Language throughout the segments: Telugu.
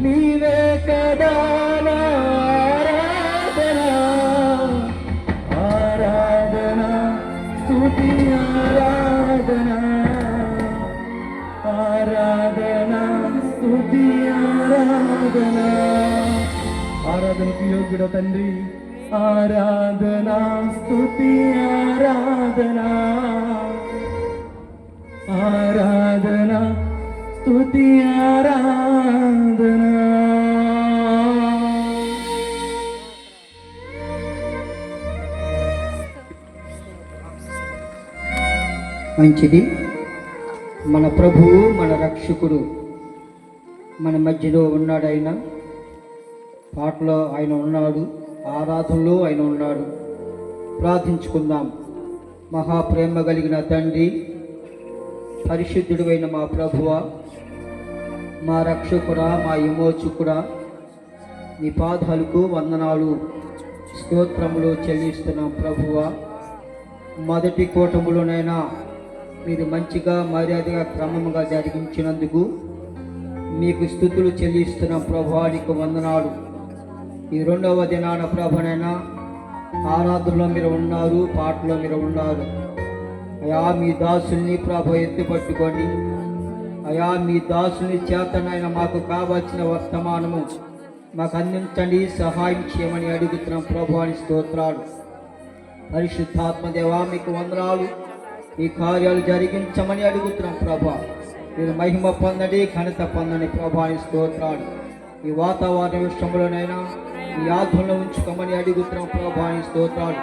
నీవే కదా ఆరాధన ఆరాధన స్తుతి ఆరాధన ఆరాధన స్తుతి ఆరాధన ఆరాధనకు యోగ్యుడ తండ్రి ఆరాధన స్తుతి ఆరాధన ఆరాధన స్తుతి ఆరాధన. మంచిది. మన ప్రభువు మన రక్షకుడు మన మధ్యలో ఉన్నాడు. ఆయన పాటలో ఆయన ఉన్నాడు, ఆరాధనలో ఆయన ఉన్నాడు. ప్రార్థించుకుందాం. మహాప్రేమ కలిగిన తండ్రి, పరిశుద్ధుడైన మా ప్రభువ, మా రక్షకుడా, మా విమోచకుడా, నీ పాదాలకు వందనాలు స్తోత్రములు చెల్లిస్తున్నాం ప్రభువ. మొదటి కూటములోనైనా మీరు మంచిగా మర్యాదగా క్రమంగా జరిగించినందుకు మీకు స్తుతులు చెల్లిస్తున్నాం ప్రభువా, నీకు వందనాలు. ఈ రెండవ దినాన ప్రభునైనా ఆరాధనలో మీరు ఉన్నారు, పాటలో మీరు ఉన్నారు. అయా మీ దాసుల్ని ప్రభు ఎత్తి పట్టుకొని, అయా మీ దాసుని చేతనైనా మాకు కావాల్సిన వర్తమానము మాకు అందించండి, సహాయం చేయమని అడుగుతున్నాం ప్రభు అని స్తోత్రాలు. పరిశుద్ధాత్మదేవా మీకు వందనాలు. ఈ కార్యాలు జరిగించమని అడుగుతున్నాం ప్రభా. మీరు మహిమ పొందండి, ఘనత పొందండి ప్రభా అని స్తోత్రాలు. ఈ వాతావరణ విషయంలోనైనా ఈ ఆత్మలో ఉంచుకోమని అడుగుతున్నాం ప్రభా అని స్తోత్రాలు.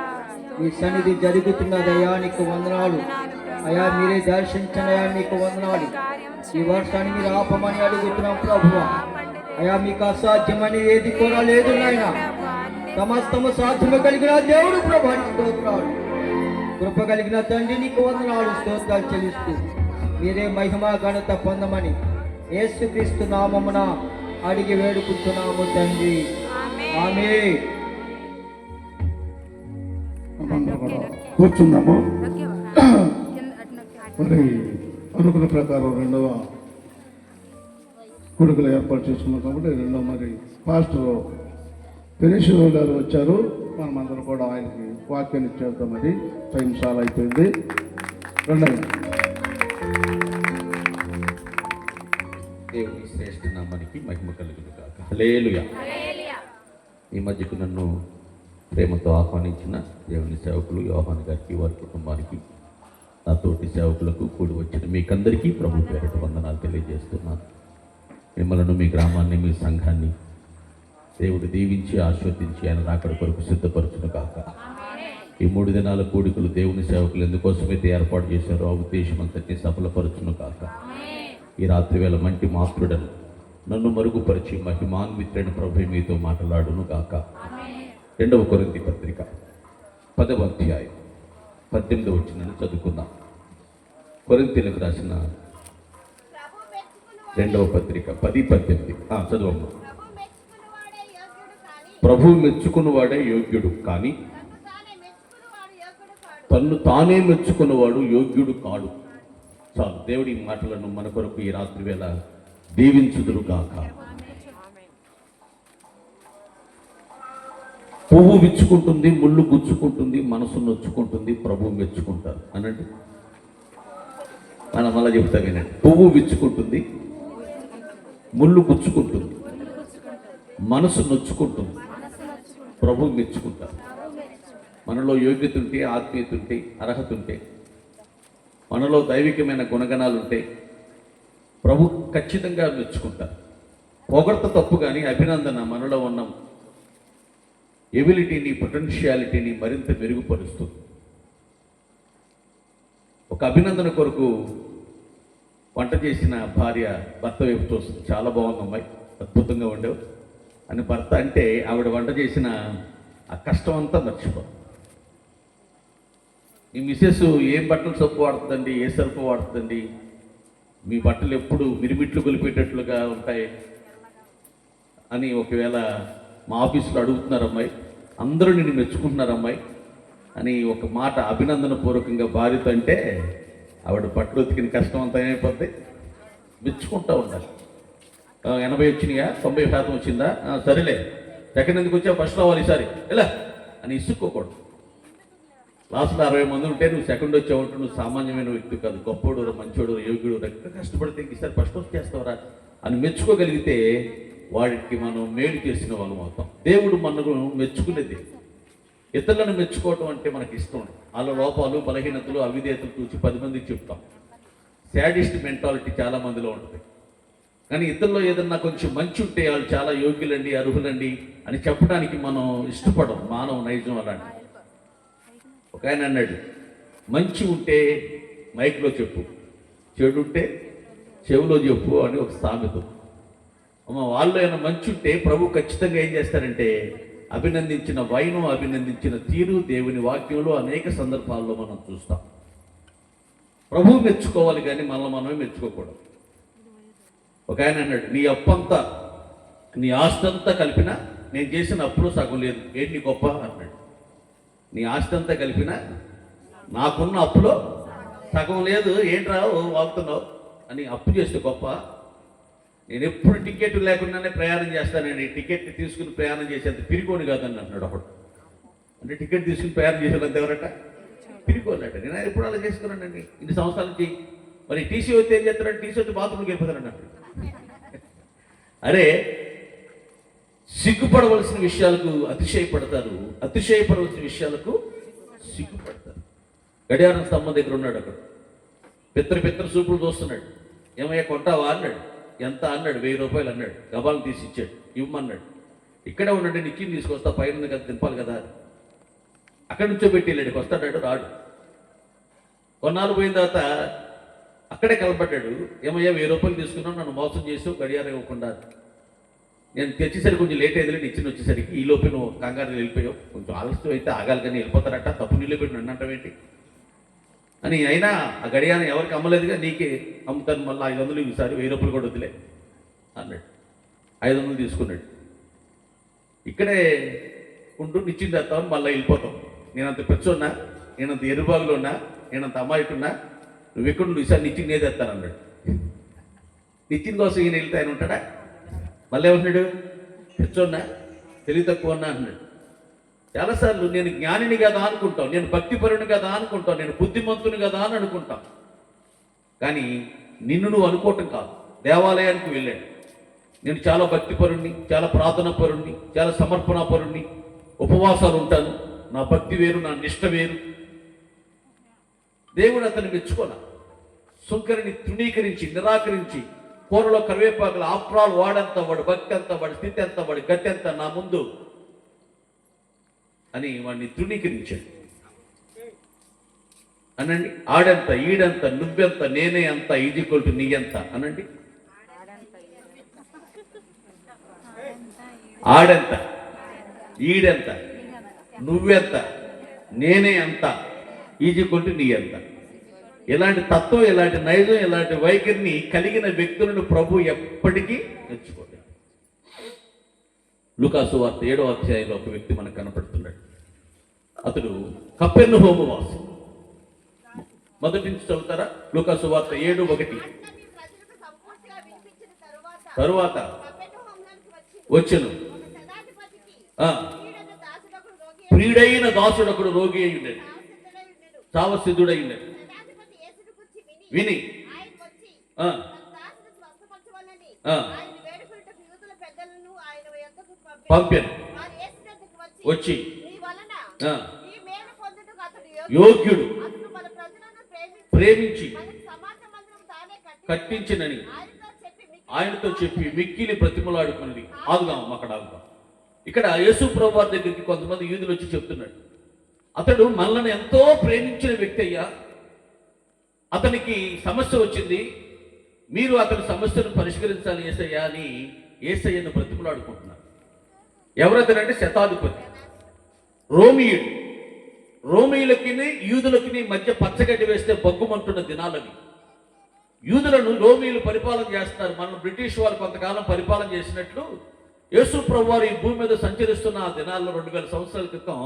మీ సన్నిధి జరుగుతున్నదయ్యా, నీకు వందనాలు. అయా మీరే దర్శించండి అయా, మీకు వందనాలు. ఈ వర్షాన్ని మీరు ఆపమని అడుగుతున్నాం ప్రభువ. అయా మీకు అసాధ్యమని ఏది కూడా లేదు నాయన. సమస్తము సాధ్యము కలిగిన దేవుడు ప్రభు అని స్తోత్రాలు. కృప కలిగిన తండ్రి నీకు వందనాలు, స్తోత్రాలు చెల్లిస్తూ మీరే మహిమ ఘనత పొందమని యేసుక్రీస్తు నామమున అడిగి వేడుకుంటున్నాము తండ్రి. ఆమేన్. అందరూ కూడా కూర్చుందాము. మరి అనుకున్న ప్రకారం రెండవ కొడుకులు ఏర్పాటు చేసుకున్నాం కాబట్టి రెండవ మరి పాస్టర్ పెనిశ్వర గారు వచ్చారు. మనమందరం కూడా ఆయనకి వాక్యాన్ని ఇచ్చేద్దాం. మరి టైం చాలా అయిపోయింది. రెండవ దేవుని శ్రేష్ఠ నామానికి మహిమ కలుగును కాక. హల్లెలూయా. ఈ మధ్యకు నన్ను ప్రేమతో ఆహ్వానించిన దేవుని సేవకులు యోహాన్ గారికి, వారి కుటుంబానికి, నా తోటి సేవకులకు, కూడి వచ్చిన మీకందరికీ ప్రభు పేరిట వందనాలు తెలియజేస్తున్నాను. మిమ్మల్ని, మీ గ్రామాన్ని, మీ సంఘాన్ని దేవుడు దీవించి ఆశీర్వదించి ఆయన రాకడ కొరకు సిద్ధపరచును కాక. ఈ 3 దినాల కూడికలు దేవుని సేవకులు ఎందుకోసమైతే ఏర్పాటు చేశారో ఆ ఉద్దేశం అంతటినీ సఫలపరచును కాక. ఈ రాత్రి వేళ మంటి మాతృడను నన్ను మరుగుపరిచి మహిమాన్వితుడైన ప్రభు మీతో మాట్లాడును కాక. 2వ కొరింథీ పత్రిక 10వ అధ్యాయం 18వ వచనాన్ని చదువుకుందాం. కొరింథీయులకు రాసిన 2వ పత్రిక 10:18 చదువమ్మ. ప్రభువు మెచ్చుకున్నవాడే యోగ్యుడు కానీ తన్ను తానే మెచ్చుకున్నవాడు యోగ్యుడు కాడు. చాలు. దేవుడి మాటలను మన కొరకు ఈ రాత్రి వేళ దీవించుదురు కాక. పువ్వు విచ్చుకుంటుంది, ముళ్ళు గుచ్చుకుంటుంది, మనసు నొచ్చుకుంటుంది, ప్రభు మెచ్చుకుంటారు అనండి. మనం అలా చెప్తా వినండి. పువ్వు విచ్చుకుంటుంది, ముళ్ళు గుచ్చుకుంటుంది, మనసు నొచ్చుకుంటుంది, ప్రభు మెచ్చుకుంటారు. మనలో యోగ్యత ఉంటే, ఆత్మీయత ఉంటే, అర్హత ఉంటే, మనలో దైవికమైన గుణగణాలు ఉంటే ప్రభు ఖచ్చితంగా మెచ్చుకుంటారు. పొగడ్త తప్పు కానీ అభినందన మనలో ఉన్న ఎబిలిటీని, పొటెన్షియాలిటీని మరింత మెరుగుపరుస్తుంది. ఒక అభినందన కొరకు వంట చేసిన భార్య భర్త వైపు చూస్తుంది. చాలా బాగుంది అమ్మాయి, అద్భుతంగా ఉండేవు అని భర్త అంటే ఆవిడ వంట చేసిన ఆ కష్టం అంతా మర్చిపో. మీ మిస్సెస్ ఏం బట్టలు సబ్బు వాడుతుందండి, ఏ సరుపు వాడుతుందండి, మీ బట్టలు ఎప్పుడు మిరిమిట్లు గొలిపేటట్లుగా ఉంటాయి అని ఒకవేళ మా ఆఫీసులో అడుగుతున్నారు అమ్మాయి, అందరూ నిన్ను మెచ్చుకుంటున్నారు అమ్మాయి అని ఒక మాట అభినందన పూర్వకంగా భార్యతో అంటే ఆవిడ బట్టలు ఉతికిన కష్టం అంతా ఏమైపోద్ది, మెచ్చుకుంటూ ఉండాలి. 80 వచ్చినాయా, 90% వచ్చిందా, సరేలే సెకండ్ ఎందుకు వచ్చా, ఫస్ట్ రావాలి ఈసారి ఎలా అని ఇసుక్కోకూడదు. లాస్ట్లో 60 మంది ఉంటే నువ్వు సెకండ్ వచ్చావంటూ నువ్వు సామాన్యమైన వ్యక్తి కాదు, గొప్పోడు, మంచోడు, యోగ్యుడు, రక్త కష్టపడితే ఈసారి ఫస్ట్ వచ్చేస్తావరా అని మెచ్చుకోగలిగితే వాడికి మనం మేలు చేసిన వాళ్ళం అవుతాం. దేవుడు మనకు మెచ్చుకునేది. ఇతరులను మెచ్చుకోవటం అంటే మనకి ఇష్టం. వాళ్ళ లోపాలు, బలహీనతలు, అవిధేయతలు చూసి 10 మందికి చెప్తాం. శాడిస్ట్ మెంటాలిటీ చాలా మందిలో ఉంటుంది. కానీ ఇతరుల్లో ఏదన్నా కొంచెం మంచి ఉంటే వాళ్ళు చాలా యోగ్యులండి, అర్హులండి అని చెప్పడానికి మనం ఇష్టపడం. మానవ నైజం అలాంటి. ఒక ఆయన అన్నాడు, మంచి ఉంటే మైక్లో చెప్పు, చెడు ఉంటే చెవిలో చెప్పు అని ఒక సామెత. వాళ్ళు ఏమైనా మంచి ఉంటే ప్రభు ఖచ్చితంగా ఏం చేస్తారంటే అభినందించిన వైనం, అభినందించిన తీరు దేవుని వాక్యంలో అనేక సందర్భాల్లో మనం చూస్తాం. ప్రభు మెచ్చుకోవాలి కానీ మనమే మెచ్చుకోకూడదు. ఒక ఆయన అన్నాడు, నీ అప్పంతా, నీ ఆస్తి అంతా కలిపినా నేను చేసిన అప్పులో సగం లేదు, ఏంటి నీ గొప్ప అన్నాడు. నీ ఆస్తి అంతా కలిపినా నాకున్న అప్పులో సగం లేదు, ఏంట్రా వాగుతున్నావు అని అప్పు చేస్తే గొప్ప. నేను ఎప్పుడు టికెట్ లేకుండానే ప్రయాణం చేస్తానండి, టికెట్ తీసుకుని ప్రయాణం చేసేంత పిరికోని కాదని అన్నాడు ఒకడు. అంటే టికెట్ తీసుకుని ప్రయాణం చేసేంత ఎవరట, పిరికోనట. నేను ఎప్పుడు అలా చేసుకున్నానండి ఇన్ని సంవత్సరాల నుంచి. మరి టీసీ వస్తే ఏం చేస్తారంటే టీసీ వచ్చి బాత్రూమ్కి వెళ్ళిపోతారన్నట్టు. అరే, సిగ్గుపడవలసిన విషయాలకు అతిశయపడతారు, అతిశయపడవలసిన విషయాలకు సిగ్గుపడతారు. గడియారం స్తంభం దగ్గర ఉన్నాడు అక్కడ, పిత్తర సూపులు చూస్తున్నాడు. ఏమయ్యా కొంటావా అన్నాడు. ఎంత అన్నాడు, 1000 రూపాయలు అన్నాడు. గబాలు తీసి ఇచ్చాడు, ఇవ్వమన్నాడు. ఇక్కడే ఉండండి, నిక్కిని తీసుకొస్తా, పైన కదా దింపాలి కదా. అక్కడి నుంచో పెట్టి వెళ్ళాడు, వస్తాడాడు రాడు. కొన్నాళ్ళు పోయిన తర్వాత అక్కడే కలపడ్డాడు. ఏమయ్యా 1000 రూపాయలు తీసుకున్నావు, నన్ను మోసం చేసావు, గడియారం ఇవ్వకుండా. నేను తెచ్చేసరికి కొంచెం లేట్ అయింది, ఇచ్చిన వచ్చేసరికి ఈ లోపే నువ్వు కంగారు వెళ్ళిపోయావు, కొంచెం ఆలస్యం అయితే ఆగాలి కానీ వెళ్ళిపోతారట, తప్పు నీళ్ళు పెట్టి నన్ను అంటావేంటి అని. అయినా ఆ గడియారం ఎవరికి అమ్మలేదుగా, నీకే అమ్ముతాను, మళ్ళీ 500 ఈసారి 1000 రూపాయలు కూడా వదిలే అన్నాడు. 500 తీసుకున్నాడు. ఇక్కడే ఉంటూ నిశ్చిందేస్తామని మళ్ళీ వెళ్ళిపోతాం. నేనంత పెచ్చోన్నా, నేనంత ఎరుబాగులో ఉన్నా, నేనంత అమాయకున్నా, నువ్వు ఎక్కడ నువ్వు ఈసారి నిశ్చింది నేదేస్తాను అన్నాడు. నిశ్చింది కోసం ఈయన వెళ్తే ఆయన ఉంటాడా? మళ్ళీ ఏమంటున్నాడు? పెచ్చోన్నా, తెలివి తక్కువ ఉన్నా అన్నాడు. చాలాసార్లు నేను జ్ఞానిని కదా అనుకుంటాం, నేను భక్తిపరుని కదా అనుకుంటాం, నేను బుద్ధిమంతుని కదా అని అనుకుంటాం. కానీ నిన్ను నువ్వు అనుకోవటం కాదు. దేవాలయానికి వెళ్ళాడు, నేను చాలా భక్తిపరుణ్ణి, చాలా ప్రార్థనాపరుణ్ణి, చాలా సమర్పణాపరుణ్ణి, ఉపవాసాలు ఉంటాను, నా భక్తి వేరు, నా నిష్ట వేరు. దేవుడు అతను మెచ్చుకోలే. సుంకరిని తృణీకరించి, నిరాకరించి, కూరలో కరివేపాకులు, ఆఫ్రాల్ వాడంత, వాడు భక్తి ఎంత, వాడి స్థితి ఎంత, వాడి గతి ఎంత నా ముందు అని వాడిని తృణీకరించాడు. అనండి, ఆడెంత, ఈడెంత, నువ్వెంత, నేనే అంత, ఈజిక్వల్ టు నీ ఎంత అనండి. ఆడెంత, ఈడెంత, నువ్వెంత, నేనే అంత, ఈజిక్వల్ టు నీ ఎంత. ఇలాంటి తత్వం, ఇలాంటి నైజం, ఇలాంటి వైఖరిని కలిగిన వ్యక్తులను ప్రభు ఎప్పటికీ మెచ్చుకోలేదు. లూకాసు వార్త 7వ అధ్యాయంలో ఒక వ్యక్తి మనకు కనపడుతున్నాడు. అతడు కపెర్నహూము వాసి. మొదటి నుంచి చదువుతారా? లూకాసు వార్త 7:1. తరువాత వచ్చెను, ప్రియుడైన దాసుడొకడు రోగి అయి ఉండేది, చావసిద్ధుడై ఉండేది. విని పంపాను, వచ్చి యోగ్యుడు ప్రేమించి కట్టించినని ఆయనతో చెప్పి మిక్కిలి బ్రతిమలాడుకున్నది. ఆగుదాం, అక్కడ ఆగుదాం. ఇక్కడ యేసు ప్రభువు వారి దగ్గరికి కొంతమంది యూదులు వచ్చి చెప్తున్నాడు, అతడు మనల్ని ఎంతో ప్రేమించిన వ్యక్తి అయ్యా, అతనికి సమస్య వచ్చింది, మీరు అతని సమస్యను పరిష్కరించాలి యేసయ్యా అని యేసయ్యను బ్రతిమలాడుకుంటున్నారు. ఎవరతనంటే శతాధిపతి, రోమియుడు. రోమియులకి యూదులకి మధ్య పచ్చగడ్డి వేస్తే బగ్గుమంటున్న దినాలని. యూదులను రోమియులు పరిపాలన చేస్తున్నారు. మనం బ్రిటిష్ వారు కొంతకాలం పరిపాలన చేసినట్లు యేసు ప్రభు వారు ఈ భూమి మీద సంచరిస్తున్న ఆ దినాల్లో 2000 సంవత్సరాల క్రితం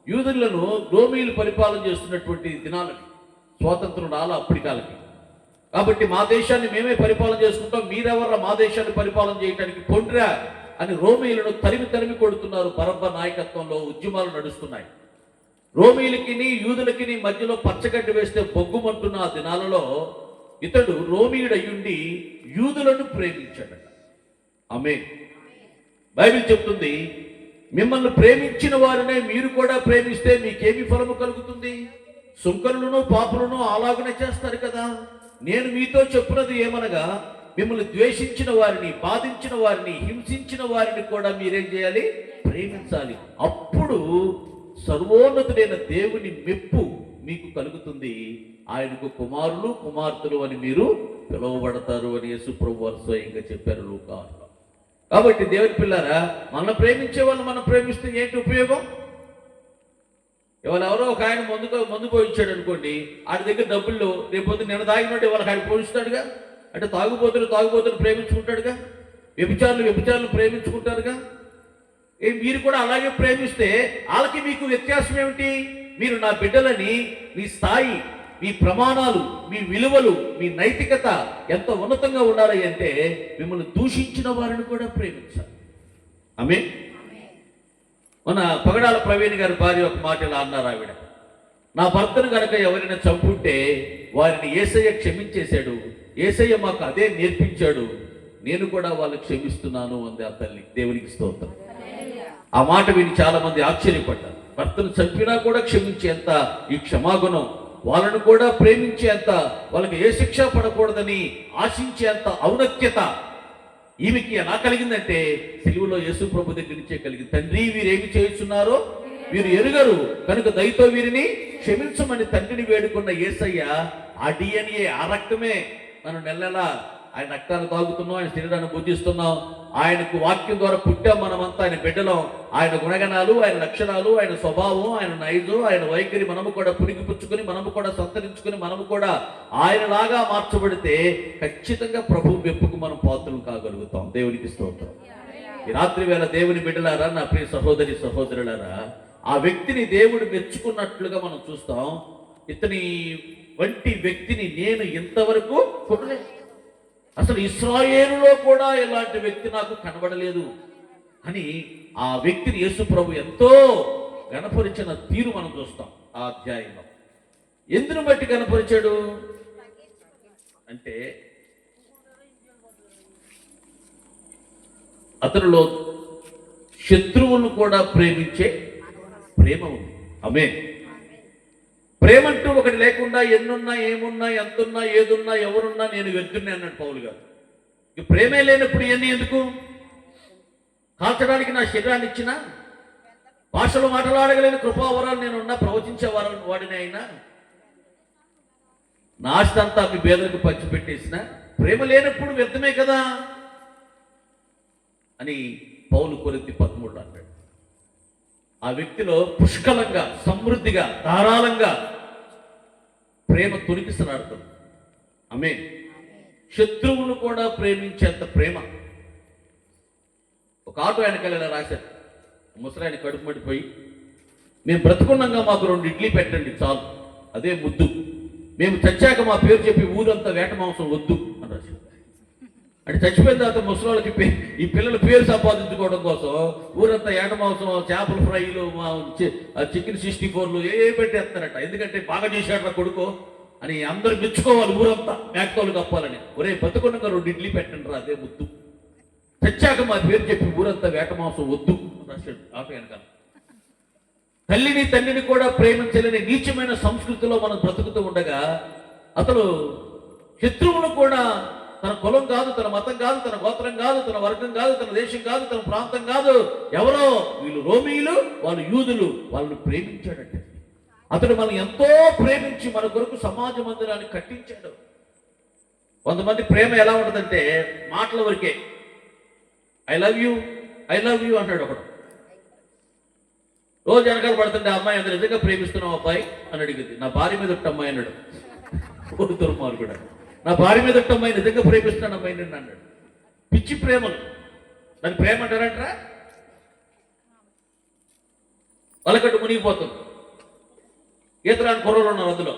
యూదులను రోమియులు పరిపాలన చేస్తున్నటువంటి దినాలకి, స్వాతంత్రం రాలా అప్పటి కాలకి. కాబట్టి మా దేశాన్ని మేమే పరిపాలన చేసుకుంటాం, మీరెవర్రా మా దేశాన్ని పరిపాలన చేయడానికి పొండ్రా అని రోమియులను తరిమి కొడుతున్నారు. బరబ్బ నాయకత్వంలో ఉద్యమాలు నడుస్తున్నాయి. రోమియులకి యూదులకి మధ్యలో పచ్చగడ్డి వేస్తే బొగ్గుమంటున్న ఆ దినాలలో ఇతడు రోమియుడు అయ్యుండి యూదులను ప్రేమించాడట. ఆమేన్. బైబిల్ చెప్తుంది, మిమ్మల్ని ప్రేమించిన వారినే మీరు కూడా ప్రేమిస్తే మీకేమి ఫలము కలుగుతుంది? సుంకరులను పాపులను అలాగనే చేస్తారు కదా. నేను మీతో చెప్పున్నది ఏమనగా, మిమ్మల్ని ద్వేషించిన వారిని, బాధించిన వారిని, హింసించిన వారిని కూడా మీరేం చేయాలి? ప్రేమించాలి. అప్పుడు సర్వోన్నతుడైన దేవుని మెప్పు మీకు కలుగుతుంది. ఆయనకు కుమారులు కుమార్తెలు అని మీరు పిలువబడతారు అని యేసు ప్రభువు వారు స్వయంగా చెప్పారు లూకాలో. కాబట్టి దేవుని పిల్లారా, మనం ప్రేమించే వాళ్ళు మనం ప్రేమిస్తే ఏంటి ఉపయోగం? ఎవరో ఒక ఆయన మందు పోయించాడు అనుకోండి, ఆడి దగ్గర డబ్బుల్లో రేపొద్దు నిన్న తాగినట్టు వాళ్ళకి ఆయన పోయిస్తాడుగా. అంటే తాగుబోతులు ప్రేమించుకుంటాడుగా, వ్యభిచారులు ప్రేమించుకుంటారుగా. మీరు కూడా అలాగే ప్రేమిస్తే వాళ్ళకి మీకు వ్యత్యాసం ఏమిటి? మీరు నా బిడ్డలని, మీ స్థాయి, మీ ప్రమాణాలు, మీ విలువలు, మీ నైతికత ఎంత ఉన్నతంగా ఉండాలి అంటే మిమ్మల్ని దూషించిన వారిని కూడా ప్రేమించాలి. ఆమేన్. మన పగడాల ప్రవీణ్ గారి భార్య ఒక మాట ఇలా అన్నారు. ఆవిడ, నా భర్తను కనుక ఎవరైనా చంపుంటే వారిని యేసయ్య క్షమించేశాడు, యేసయ్య మాకు అదే నేర్పించాడు, నేను కూడా వాళ్ళకి క్షమిస్తున్నాను అంది ఆ తల్లి. దేవునికి స్తోత్రం. ఆ మాట విని చాలా మంది ఆశ్చర్యపడ్డారు. భర్తను చంపినా కూడా క్షమించేంత ఈ క్షమాగుణం, వాళ్ళను కూడా ప్రేమించేంత, వాళ్ళకి ఏ శిక్ష పడకూడదని ఆశించేంత ఔన్నత్యత ఈమెకి ఎలా కలిగిందంటే సిలువలో యేసు ప్రభు దగ్గర నుంచే కలిగింది. తండ్రి, వీరేమి చేస్తున్నారో వీరు ఎరుగరు కనుక దయతో వీరిని క్షమించమని తండ్రిని వేడుకున్న యేసయ్య ఆ DNA, ఆ రక్తమే మనం నెలలా ఆయన రక్తాన్ని తాగుతున్నాం, ఆయన శరీరాన్ని పూజిస్తున్నాం, ఆయనకు వాక్యం ద్వారా పుట్టాం మనమంతా, ఆయన బిడ్డలం. ఆయన గుణగణాలు, ఆయన లక్షణాలు, ఆయన స్వభావం, ఆయన నైజం, ఆయన వైఖరి మనము కూడా పుణికిపుచ్చుకొని, మనము కూడా సంతరించుకొని, మనము కూడా ఆయనలాగా మార్చబడితే ఖచ్చితంగా ప్రభు మెప్పుకు మనం పాత్రలు కాగలుగుతాం. దేవునికి స్తోత్రం. ఈ రాత్రి వేళ దేవుని బిడ్డలారా, నా ప్రియ సహోదరి సహోదరులారా, ఆ వ్యక్తిని దేవుడు మెచ్చుకున్నట్లుగా మనం చూస్తాం. ఇతని వంటి వ్యక్తిని నేను ఇంతవరకు చూడలేదు. అసలు ఇశ్రాయేలులో కూడా ఇలాంటి వ్యక్తి నాకు కనబడలేదు అని ఆ వ్యక్తిని యేసు ప్రభు ఎంతో గణపరిచిన తీరు మనం చూస్తాం ఆ అధ్యాయంలో. ఎందును బట్టి గణపరిచాడు అంటే అతనిలో శత్రువులను కూడా ప్రేమించే ప్రేమ ఉంది. ఆమేన్. ప్రేమంటూ ఒకటి లేకుండా ఎన్నున్నా, ఏమున్నా, ఎంతున్నా, ఏదున్నా, ఎవరున్నా నేను వ్యర్థుని అన్నాడు పౌలు గారు. ఇక ప్రేమే లేనప్పుడు ఇవన్నీ ఎందుకు? కాల్చడానికి నా శరీరాన్ని ఇచ్చిన, భాషలో మాట్లాడగలిగిన కృపావరాలు నేనున్నా, ప్రవచించే వాడిని అయినా, నా ఆస్తి అంతా మీ పేదలకు పంచిపెట్టేసిన, ప్రేమ లేనప్పుడు వ్యర్థమే కదా అని పౌలు కొరింథీ 13 అన్నాడు. ఆ వ్యక్తిలో పుష్కలంగా, సమృద్ధిగా, ధారాళంగా ప్రేమ తొలికిసలాడుతుంది. ఆమేన్. శత్రువును కూడా ప్రేమించేంత ప్రేమ. ఒక ఆటో వెనకాల రాశారు, ముసలాయన కడుపు మడిపోయి, మేము బ్రతుకున్నాగా మాకు 2 ఇడ్లీ పెట్టండి చాలు, అదే ముద్దు, మేము చచ్చాక మా పేరు చెప్పి ఊరంతా వేట మాంసం వద్దు అని రాశారు. అంటే చచ్చిపోయిన తర్వాత ముసలికి ఈ పిల్లల పేరు సంపాదించుకోవడం కోసం ఊరంతా ఏట మాంసం, చేపల ఫ్రైలు, చికెన్ 64లు ఏ పెట్టేస్తారట. ఎందుకంటే బాగా చేశాడు నా కొడుకు అని అందరు మెచ్చుకోవాలి, ఊరంతా మేకతోలు కప్పాలని. ఒరే బతుకున్నాక 2 ఇడ్లీ పెట్టండి రా, అదే ముద్దు, చచ్చాక మా పేరు చెప్పి ఊరంతా వేట మాంసం వద్దు అని రాశాడు ఆట వెనకాల. తల్లిని తండ్రిని కూడా ప్రేమించలేని నీచమైన సంస్కృతిలో మనం బ్రతుకుతూ ఉండగా అతను శత్రువును కూడా తన కులం కాదు, తన మతం కాదు, తన గోత్రం కాదు, తన వర్గం కాదు, తన దేశం కాదు, తన ప్రాంతం కాదు, ఎవరో వీళ్ళు రోమీయులు, వాళ్ళు యూదులు, వాళ్ళని ప్రేమించాడంటే. అతడు మనం ఎంతో ప్రేమించి మన కొరకు సమాజ మందిరాన్ని కట్టించాడు. కొంతమంది ప్రేమ ఎలా ఉంటుందంటే మాటల వరకే, I love you, I love you అంటాడు ఒకడు. రోజు వెనకాల పడుతుంటే అమ్మాయి అందరు నిజంగా ప్రేమిస్తున్నావు అబ్బాయి అని అడిగింది. నా భార్య మీద ఒకటి అమ్మాయి అన్నాడు. దుర్మార్గుడు కూడా, నా భార్య మీద ఒకటి అమ్మాయి నిజంగా ప్రేమిస్తున్నాను అమ్మాయి నిన్ను అన్నాడు. పిచ్చి ప్రేమలు, దాన్ని ప్రేమ అంటారంటారా? వలకట్టు మునిగిపోతుంది. ఈతరాని కుర్రలు ఉన్నారు, అందులో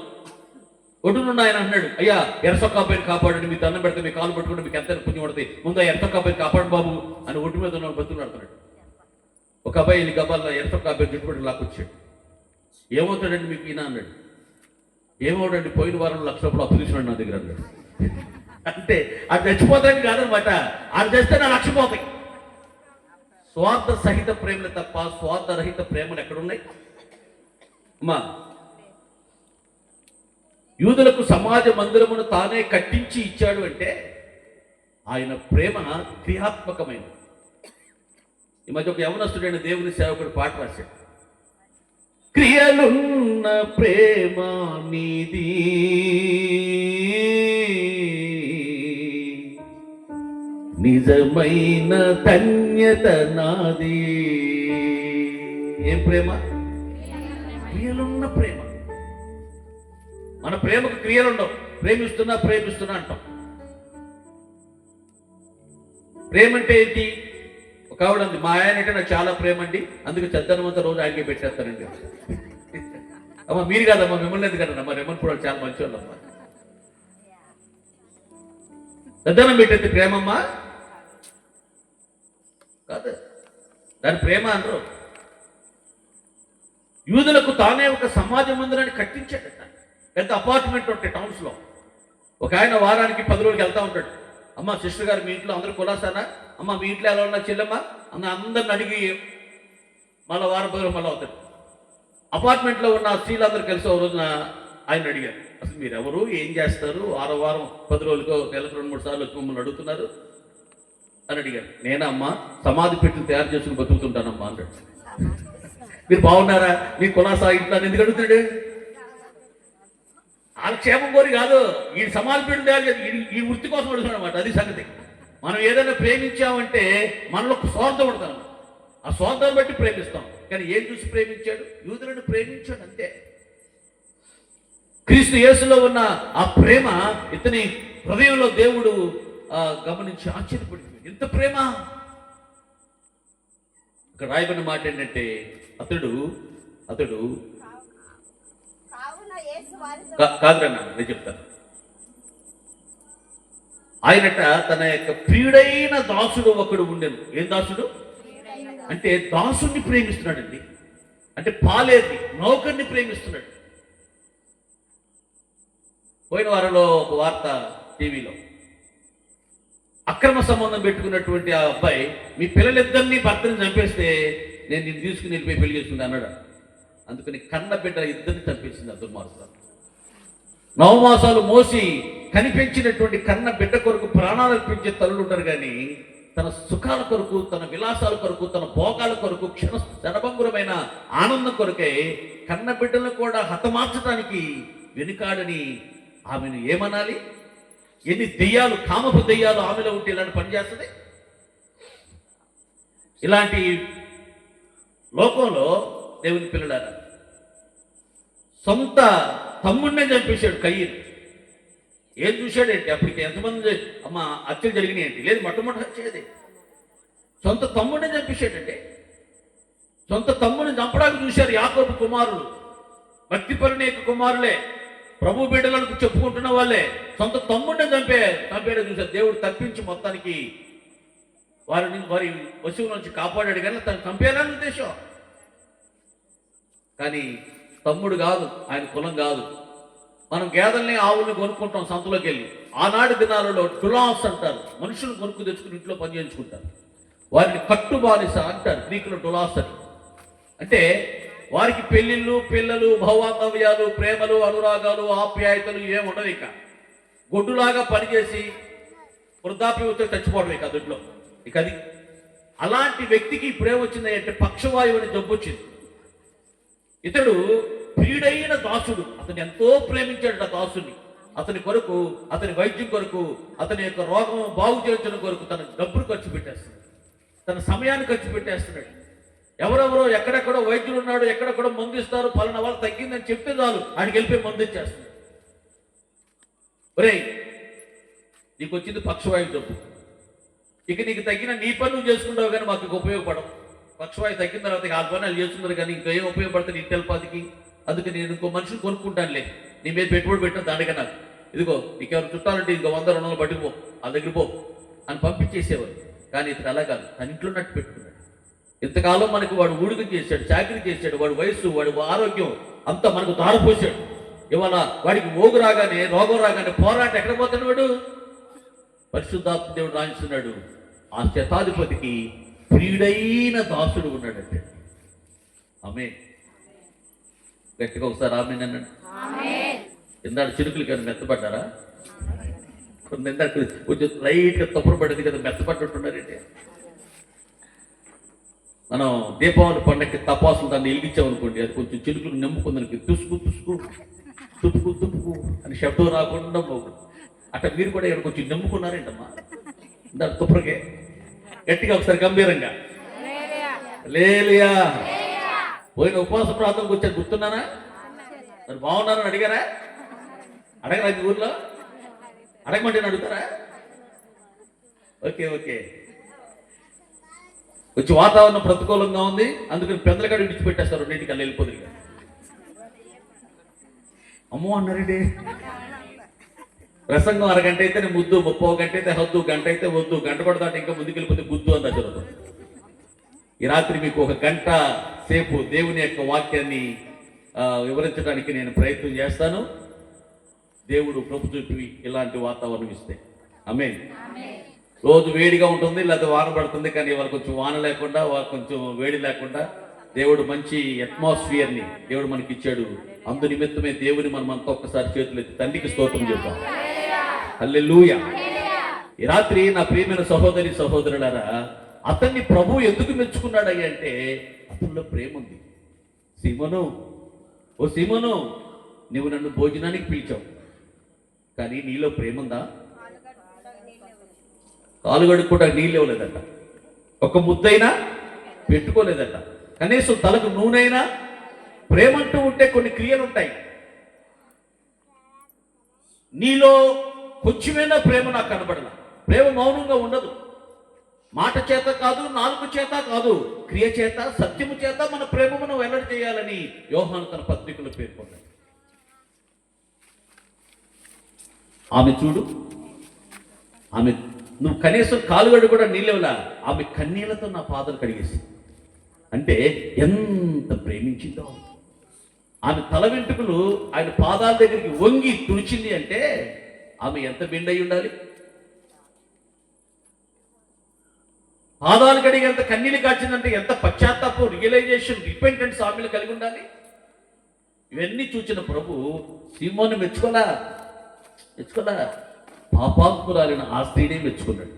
ఒడ్డునున్న ఆయన అన్నాడు, అయ్యా ఎర్రసొక్కాపైన కాపాడండి, మీ దండం పెడితే మీ కాలు పట్టుకుంటే మీకు ఎంత పుణ్యం పడుతుంది, ముందు ఆ ఎర్రసొక్కాపైన కాపాడు బాబు అని ఒడ్డు మీద ఉన్న బతులు నడుతున్నాడు. ఒక అబ్బాయి వెళ్ళి గబాల్లో ఎర్రసొక్కాపైన జుట్టుబడి లాక్కొచ్చాడు. ఏమవుతాడండి మీకు ఈయన అన్నాడు. ఏమవుడండి, పోయిన వారం 1,00,000 రూపాయలు అప్పు తీసుకున్నాడు నా దగ్గర అన్నాడు. అంటే అది చచ్చిపోతాడని కాదనమాట, అది చేస్తే నా 1,00,000 పోతాయి. స్వార్థ సహిత ప్రేమలు తప్ప స్వార్థరహిత ప్రేమలు ఎక్కడున్నాయి అమ్మా? యూదులకు సమాజ మందిరమును తానే కట్టించి ఇచ్చాడు అంటే ఆయన ప్రేమ క్రియాత్మకమైనది. ఈ మధ్య ఒక యవనస్తుడైన దేవుని సేవకుడు పాట రాశాడు, క్రియలున్న ప్రేమ నీది, నిజమైన ధన్యత నాది. ఏం ప్రేమ? క్రియలున్న ప్రేమ. మన ప్రేమకు క్రియలు ఉండవు. ప్రేమిస్తున్నా ప్రేమిస్తున్నా అంటాం. ప్రేమ అంటే ఏంటి? ఒక ఆవిడ అంది, మా ఆయన అంటే నాకు చాలా ప్రేమ అండి, అందుకే చెద్దనమంతా రోజు ఆయనకే పెట్టేస్తానండి. అమ్మ మీరు కాదమ్మా, మిమ్మల్ని ఎందుకు కదమ్మా, రెమ్మన్ కూడా చాలా మంచి వాళ్ళమ్మా. చెద్దనం పెట్టేది ప్రేమమ్మా కాదు, దాని ప్రేమ అనరు. యూదులకు తానే ఒక సమాజ మందిరాన్ని కట్టించాడట. పెద్ద అపార్ట్మెంట్ ఉంటాయి టౌన్స్ లో. ఒక ఆయన వారానికి 10 రోజులకి వెళ్తా ఉంటాడు. అమ్మ సిస్టర్ గారు మీ ఇంట్లో అందరూ కులాసానా, అమ్మ మీ ఇంట్లో ఎలా ఉన్నా చెల్లెమ్మ అన్న అందరిని అడిగి మళ్ళీ వారం 10 రోజులు మళ్ళీ అవుతాడు. అపార్ట్మెంట్లో ఉన్న స్త్రీలందరూ కలిసి ఒక రోజున ఆయన అడిగారు, అసలు మీరు ఎవరు, ఏం చేస్తారు, వారం 10 రోజులకు నెలకు 2-3 సార్లు వచ్చి మమ్మల్ని అడుగుతున్నారు అని అడిగారు. నేనా అమ్మ సమాధి పెట్టులు తయారు చేసుకుని బతుకుతుంటానమ్మా అన్నాడు. మీరు బాగున్నారా, మీ కులాసా ఇంట్లో ఎందుకు అడుగుతాడు? వాళ్ళ క్షేమం కోరి కాదు, ఈ సమాజపీఠం తయారు ఈ వృత్తి కోసం అడుగుతున్నాడు అనమాట. అది సంగతి. మనం ఏదైనా ప్రేమించామంటే మనలో ఒక స్వార్థం ఉంటుంది. ఆ స్వార్థాన్ని బట్టి ప్రేమిస్తాం. కానీ ఏం చూసి ప్రేమించాడు? యూదులను ప్రేమించాడు అంతే. క్రీస్తు యేసులో ఉన్న ఆ ప్రేమ ఇతని హృదయంలో దేవుడు గమనించి ఆశ్చర్యపడింది. ఇంత ప్రేమ. ఇక్కడ రాయబడిన మాట ఏంటంటే అతడు కాదురన్నా నేను చెప్తాను. ఆయనట తన యొక్క ప్రియుడైన దాసుడు ఒకడు ఉండెను. ఏం దాసుడు అంటే? దాసుని ప్రేమిస్తున్నాడండి. అంటే పాలేది నౌకర్ని ప్రేమిస్తున్నాడు. పోయిన వారంలో ఒక వార్త టీవీలో, అక్రమ సంబంధం పెట్టుకున్నటువంటి ఆ అబ్బాయి మీ పిల్లలిద్దరినీ భర్తని చంపేస్తే నేను నిన్ను తీసుకుని వెళ్ళిపోయి పెళ్లి చేసుకుంటా అన్నాడు. అందుకని కన్న బిడ్డ ఇద్దరిని చంపేసింది ఆ దుర్మార్గుడు. 9 మాసాలు మోసి కనిపించినటువంటి కన్న బిడ్డ కొరకు ప్రాణాలు అర్పించే తల్లులు ఉంటారు. కానీ తన సుఖాల కొరకు, తన విలాసాల కొరకు, తన భోగాల కొరకు, క్షణభంగురమైన ఆనందం కొరకే కన్న బిడ్డలను కూడా హతమార్చడానికి వెనుకాడని ఆమెను ఏమనాలి? ఎన్ని దెయ్యాలు, కామపు దెయ్యాలు ఆమెలో ఉంటే ఇలాంటి పని చేస్తుంది? ఇలాంటి లోకంలో దేవుని పిల్లలారా, సొంత తమ్ముడినే చంపేశాడు కయ్యను. ఏం చూశాడేంటి? అప్పటికి ఎంతమంది అమ్మ హత్యలు జరిగినాయి ఏంటి? లేదు, మొట్టమొదటి హత్య. సొంత తమ్ముడినే చంపేశాడంటే. సొంత తమ్ముడిని చంపడానికి చూశారు యాకోబు కుమారులు, భక్తిపరుని యొక్క కుమారులే, ప్రభు బిడ్డలకు చెప్పుకుంటున్న వాళ్ళే సొంత తమ్ముడిని చంపేయడం చూశారు. దేవుడు తప్పించి మొత్తానికి వారి వశువు నుంచి కాపాడాడు. కానీ తను చంపేయాలని ఉద్దేశం. కానీ తమ్ముడు కాదు, ఆయన కులం కాదు. మనం గేదెల్ని, ఆవుల్ని కొనుక్కుంటాం సంతలోకి వెళ్ళి. ఆనాటి దినాలలో డులాస్ అంటారు. మనుషులు కొనుక్కు తెచ్చుకుని ఇంట్లో పని చేయించుకుంటారు. వారిని కట్టుబానిస అంటారు గ్రీకులో డులాస్ అని. అంటే వారికి పెళ్ళిళ్ళు, పిల్లలు, భౌవాంగవ్యాలు, ప్రేమలు, అనురాగాలు, ఆప్యాయతలు ఏమి ఉండవు. ఇక గొడ్డులాగా పనిచేసి వృద్ధాప్యం వచ్చి చచ్చిపోవడం ఇక దొడ్లో. ఇక అది అలాంటి వ్యక్తికి ఇప్పుడేం వచ్చింది అంటే పక్షవాయువు అని జబ్బు వచ్చింది. ఇతడు ప్రియుడైన దాసుడు. అతను ఎంతో ప్రేమించాడు ఆ దాసుని. అతని కొరకు, అతని వైద్యం కొరకు, అతని యొక్క రోగం బాగు చేయించడం కొరకు తన డబ్బులు ఖర్చు పెట్టేస్తున్నాడు, తన సమయాన్ని ఖర్చు పెట్టేస్తున్నాడు. ఎవరెవరో ఎక్కడెక్కడో వైద్యులు ఉన్నాడు, ఎక్కడెక్కడో మందు ఇస్తారు, పలానా వాళ్ళు తగ్గిందని చెప్తే చాలు ఆడికి వెళ్ళిపోయి మందు ఇచ్చేస్తున్నాడు. ఒరేయ్, నీకు వచ్చింది పక్షవాయువు జబ్బు. ఇక నీకు తగ్గిన నీ పని నువ్వు చేసుకుంటావు, కానీ మాకు ఉపయోగపడవు. పక్షవాయువు తగ్గిన తర్వాత ఆ పని వాళ్ళు చేసుకున్నారు, కానీ ఇంకా ఏం ఉపయోగపడుతుంది ఇంటెల్పాదికి. అందుకే నేను ఇంకో మనిషిని కొనుక్కుంటానులే, నీ మీద పెట్టుబడి పెట్టిన దానిగా నాకు ఇదిగో నీకెవరు చుట్టాలంటే ఇంకో 100-200 పట్టుకుపో, ఆ దగ్గర పో అని పంపించేసేవారు. కానీ ఇతను అలా కాదు, తన ఇంట్లో నట్టు పెట్టుకున్నాడు. ఇంతకాలం మనకు వాడు ఊడికం చేశాడు, చాకరీ చేశాడు, వాడి వయస్సు, వాడి ఆరోగ్యం అంతా మనకు దారిపోసాడు. ఇవాళ వాడికి మోగు రాగానే, రోగం రాగానే పోరాటం ఎక్కడ పోతాడు వాడు? పరిశుద్ధాత్మ దేవుడు రాయిస్తున్నాడు, ఆ శతాధిపతికి ప్రియుడైన దాసుడు ఉన్నాడంటే. ఆమె గట్టిగా ఒకసారి ఆమె అన్నాడు. ఇందాక చిరుకులు కానీ మెత్తపడ్డారా? ఇందాక కొంచెం లైట్గా తప్పులు పడింది కదా, మెత్తపడ్డట్టున్నారండి. మనం దీపావళి పండగకి తపాసులు దాన్ని వెలిగించామనుకోండి, అది కొంచెం చిలుకలు నింపుకుందానికి తుసుకు తుసుకు తుప్పుకు తుప్పుకు అని శబ్దం రాకుండా పోదు. అట్లా మీరు కూడా ఇక్కడ కొంచెం నింపుకున్నారేంటమ్మా దాని తుప్పరకే. గట్టిగా ఒకసారి గంభీరంగా లేలియా. పోయిన ఉపవాస ప్రాంతంకి వచ్చారు, గుర్తున్నానా? మరి బాగున్నారని అడిగారా? అడగరా? మీ ఊర్లో అడగమంటే అడుగుతారా? Okay okay. వచ్చి వాతావరణం ప్రతికూలంగా ఉంది, అందుకని పెందలకాడ విడిచిపెట్టేస్తారు, 2 కల్లా వెళ్ళిపోతుంది. అమ్మో అన్నారండి. ప్రసంగం అరగంట అయితేనే ముద్దు, 30 గంట అయితే హద్దు, గంట అయితే వద్దు, గంట కూడా దాటి ఇంకా ముందుకు వెళ్ళిపోతే గుద్దు అంత జరుగుతుంది. ఈ రాత్రి మీకు 1 గంట సేపు దేవుని యొక్క వాక్యాన్ని వివరించడానికి నేను ప్రయత్నం చేస్తాను. దేవుడు కృప చూపి ఇలాంటి వాతావరణం ఇస్తే. ఆమేన్. రోజు వేడిగా ఉంటుంది, లేకపోతే వాన పడుతుంది, కానీ ఇవాళ కొంచెం వాన లేకుండా, కొంచెం వేడి లేకుండా దేవుడు మంచి అట్మాస్ఫియర్ని దేవుడు మనకి ఇచ్చాడు. అందు నిమిత్తమే దేవుని మనం అంతా ఒక్కసారి చేతులు ఎత్తి తండ్రికి స్తోత్రం చెప్తాం. హల్లెలూయా. ఈ రాత్రి నా ప్రియమైన సహోదరి సహోదరులారా, అతన్ని ప్రభు ఎందుకు మెచ్చుకున్నాడయ్య అంటే అతనిలో ప్రేమ ఉంది. సీమోను, ఓ సీమోను, నువ్వు నన్ను భోజనానికి పిలిచావు, కానీ నీలో ప్రేమ ఉందా? కాలు కడుక్కోవడానికి నీళ్ళు ఇవ్వలేదట, ఒక ముద్దైనా పెట్టుకోలేదట, కనీసం తలకు నూనెైనా. ప్రేమ అంటూ ఉంటే కొన్ని క్రియలు ఉంటాయి. నీలో కొంచెమైనా ప్రేమ నాకు కనబడలా. ప్రేమ మౌనంగా ఉండదు. మాట చేత కాదు, నాలుగు చేత కాదు, క్రియ చేత, సత్యము చేత మన ప్రేమ మనం వెల్లడి చేయాలని యోహాను తన పత్రికలో పేర్కొన్నాడు. ఆమె చూడు, ఆమె నువ్వు కనీసం కాలుగడు కూడా నీళ్ళేవలా, ఆమె కన్నీళ్లతో నా పాదాలు కడిగేసి. అంటే ఎంత ప్రేమించిందో. ఆమె తల వెంట్రుకలు ఆయన పాదాల దగ్గరికి వంగి తుడిచింది అంటే ఆమె ఎంత బెండయి ఉండాలి. పాదాలు కడిగి ఎంత కన్నీళ్ళు కాచిందంటే ఎంత పశ్చాత్తాపం, రియలైజేషన్, రిపెంటెన్స్ ఆమెలు కలిగి ఉండాలి. ఇవన్నీ చూచిన ప్రభు సీమోను మెచ్చుకోలా. పాపాత్మురాలిన ఆ స్త్రీనే మెచ్చుకున్నాడు.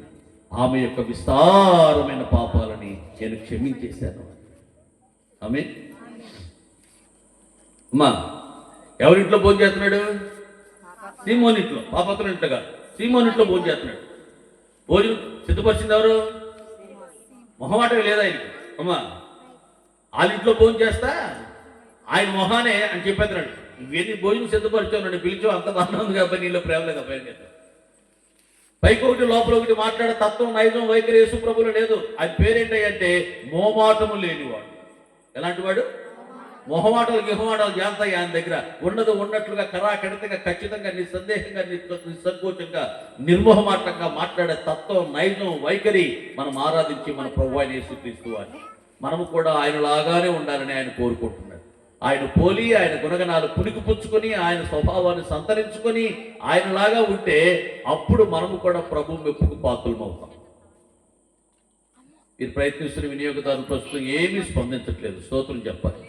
ఆమె యొక్క విస్తారమైన పాపాలని నేను క్షమించేశాను. ఆమె అమ్మా ఎవరింట్లో భోజనం చేస్తున్నాడు? సీమోని ఇంట్లో, పాపత్రుల ఇంట్లో కాదు, సీమోని ఇంట్లో భోజనం చేస్తున్నాడు. భోజనం సిద్ధపరిచింది ఎవరు? మొహమాటం లేదా ఆయనకి. అమ్మా వాళ్ళ ఇంట్లో భోజనం చేస్తా ఆయన మొహానే అని చెప్పేస్తున్నాడు. ఇవన్నీ భోజనం సిద్ధపరిచావు, నన్ను పిలిచావు, అంత బాగానే ఉంది కాబట్టి నీళ్ళు ప్రేమ లేదు. అబ్బాయి చేస్తాను పైకి ఒకటి లోపల ఒకటి మాట్లాడే తత్వం, నైజం, వైఖరి యేసు ప్రభువులో లేదు. అది పేరేంటంటే మోమాటము లేనివాడు. ఎలాంటి వాడు? మొహమాటలు గిహమాటాలు జాంతాయి ఆయన దగ్గర. ఉన్నది ఉన్నట్లుగా కరాఖండితంగా, ఖచ్చితంగా, నిస్సందేహంగా, నిస్సంకోచంగా, నిర్మోహమాటంగా మాట్లాడే తత్వం, నైజం, వైఖరి మనం ఆరాధించి మన ప్రభువైన అయిన యేసుక్రీస్తు వారిని మనము కూడా ఆయనలాగానే ఉండాలని ఆయన కోరుకుంటున్నాడు. ఆయన పోలి, ఆయన గుణగణాలు పుణికి పుచ్చుకొని, ఆయన స్వభావాన్ని సంతరించుకొని ఆయనలాగా ఉంటే అప్పుడు మనము కూడా ప్రభు మెప్పుకు పాత్రలు అవుతాం. మీరు ప్రయత్నిస్తున్న వినియోగదారులు ప్రస్తుతం ఏమీ స్పందించట్లేదు. స్తోత్రం చెప్పాలి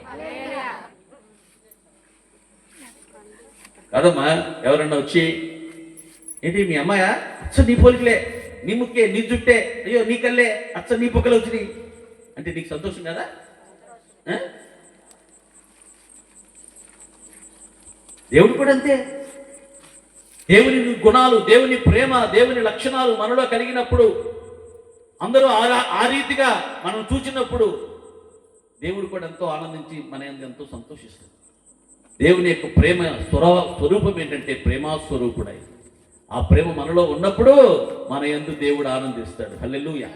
కదమ్మా. ఎవరన్నా వచ్చి ఏంటి మీ అమ్మాయా, అచ్చ నీ పోలికలే, నీ ముక్కే, నీ జుట్టే, అయ్యో నీ కళ్ళే, అచ్చ నీ పొక్కలు వచ్చినాయి అంటే నీకు సంతోషం కదా? దేవుడు కూడా అంతే. దేవుని గుణాలు, దేవుని ప్రేమ, దేవుని లక్షణాలు మనలో కలిగినప్పుడు, అందరూ ఆ రీతిగా మనం చూసినప్పుడు దేవుడు కూడా ఎంతో ఆనందించి మన ఎంతో సంతోషిస్తాడు. దేవుని యొక్క ప్రేమ స్వరూపం ఏంటంటే ప్రేమాస్వరూపుడై. ఆ ప్రేమ మనలో ఉన్నప్పుడు మన యందు దేవుడు ఆనందిస్తాడు. హల్లెలూయా.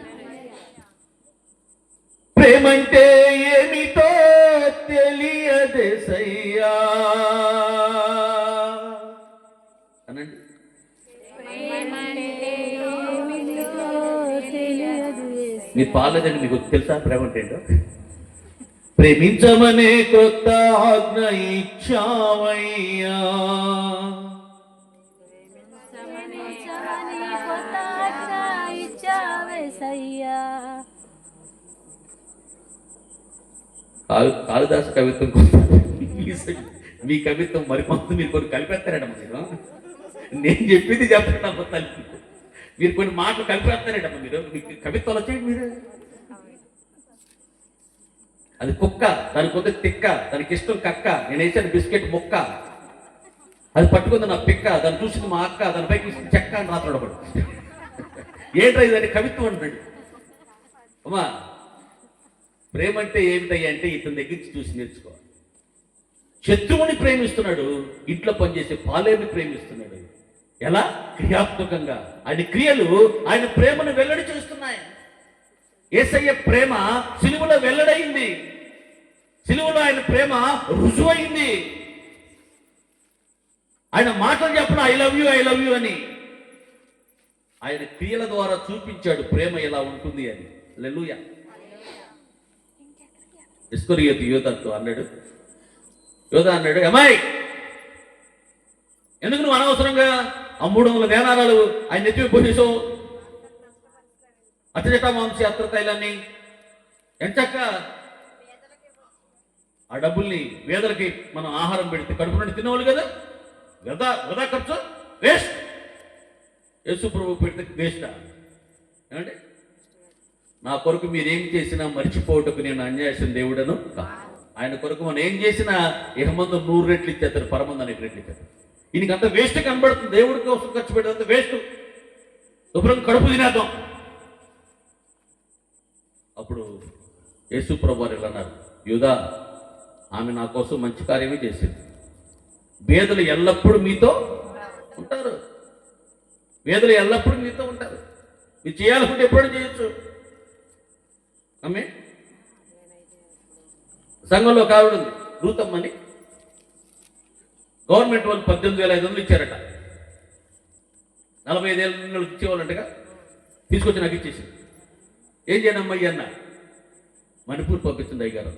ప్రేమంటే ఏమిటో తెలియదేసయ్యా అనండి. మీరు పాలేదండి, మీకు తెలుసా ప్రేమ అంటే ఏంటో? ప్రేమించమనే కొత్త ఆజ్ఞ ఇచ్చావయ్యా, కాళిదాసు కవిత్వం మీ కవిత్వం మరికొంత మీరు కొన్ని కలిపేస్తారటమ్మా. నేను చెప్పింది చెప్పండి తల్లి, మీరు కొన్ని మాటలు కలిపేస్తారటమ్మా. మీకు కవిత్వాలు వచ్చేయండి. మీరు అది కుక్క, దానికి కొద్ది తిక్క, దానికి ఇష్టం కక్క, నేను వేసాను బిస్కెట్ ముక్క, అది పట్టుకుంది నా పిక్క, దాన్ని చూసింది మా అక్క, దాని పైకి చెక్క అని రాత్రాడు ఒకడు. ఏంట్రా ఇదని కవిత్వం అంటాడు. అమ్మా ప్రేమ అంటే ఏమిటయ్యా అంటే ఇతని దగ్గర చూసి నేర్చుకోవాలి. శత్రువుని ప్రేమిస్తున్నాడు, ఇంట్లో పనిచేసే పాలేని ప్రేమిస్తున్నాడు. ఎలా? క్రియాత్మకంగా. ఆయన క్రియలు ఆయన ప్రేమను వెల్లడి చేస్తున్నాయి. యేసయ్య ప్రేమ సిలువలో వెల్లడైంది. సిలువలో ఆయన ప్రేమ రుజువైంది. ఆయన మాటలు చెప్పడం ఐ లవ్ యూ అని. ఆయన క్రియల ద్వారా చూపించాడు ప్రేమ ఎలా ఉంటుంది అని. హల్లెలూయా. ఇస్కరియోతు యోధాతో అన్నాడు, అమ్మాయి ఎందుకు నువ్వు అనవసరంగా ఆ 300 దేనారాలు ఆయన నెత్తివి పోసేసావు, అచ్చజట మాంసి అత్ర తైలాన్ని ఎంచక్క ఆ డబ్బుల్ని వేదలకి మనం ఆహారం పెడితే కడుపు నుండి తినేవాళ్ళు కదా, వృధా ఖర్చు, వేస్ట్. యేసు ప్రభు పెడితే వేస్టా? ఏమంటే నా కొరకు మీరేం చేసినా మర్చిపోవటకు నేను అన్యాయసిన దేవుడను కాదు. ఆయన కొరకు మనం ఏం చేసినా ఇహమందు 100 రెట్లు ఇచ్చేస్తాడు, పరమందు 100 రెట్లు ఇచ్చేస్తాడు. ఈయనకంత వేస్ట్ కనబడుతుంది, దేవుడి కోసం ఖర్చు పెట్టేంత వేస్ట్, శుభ్రం కడుపు తినేద్దాం. అప్పుడు యేసు ప్రభు వారు ఇలా అన్నారు, యూదా, ఆమె నా కోసం మంచి కార్యమే చేసింది. పేదలు ఎల్లప్పుడూ మీతో ఉంటారు, పేదలు ఎల్లప్పుడూ మీతో ఉంటారు. మీరు చేయాలనుకుంటే ఎప్పుడైనా చేయొచ్చు. అమ్మే సంఘంలో ఒక ఆవిడ ఉంది, రూతమ్మని. గవర్నమెంట్ వాళ్ళు 18,500 ఇచ్చారట. 45 ఏళ్ళ ఇచ్చేవాళ్ళంటగా, తీసుకొచ్చి నాకు ఇచ్చేసింది. ఏం చేయనమ్మయ్య అన్న, మణిపూర్ పంపించింది అయ్యగారు.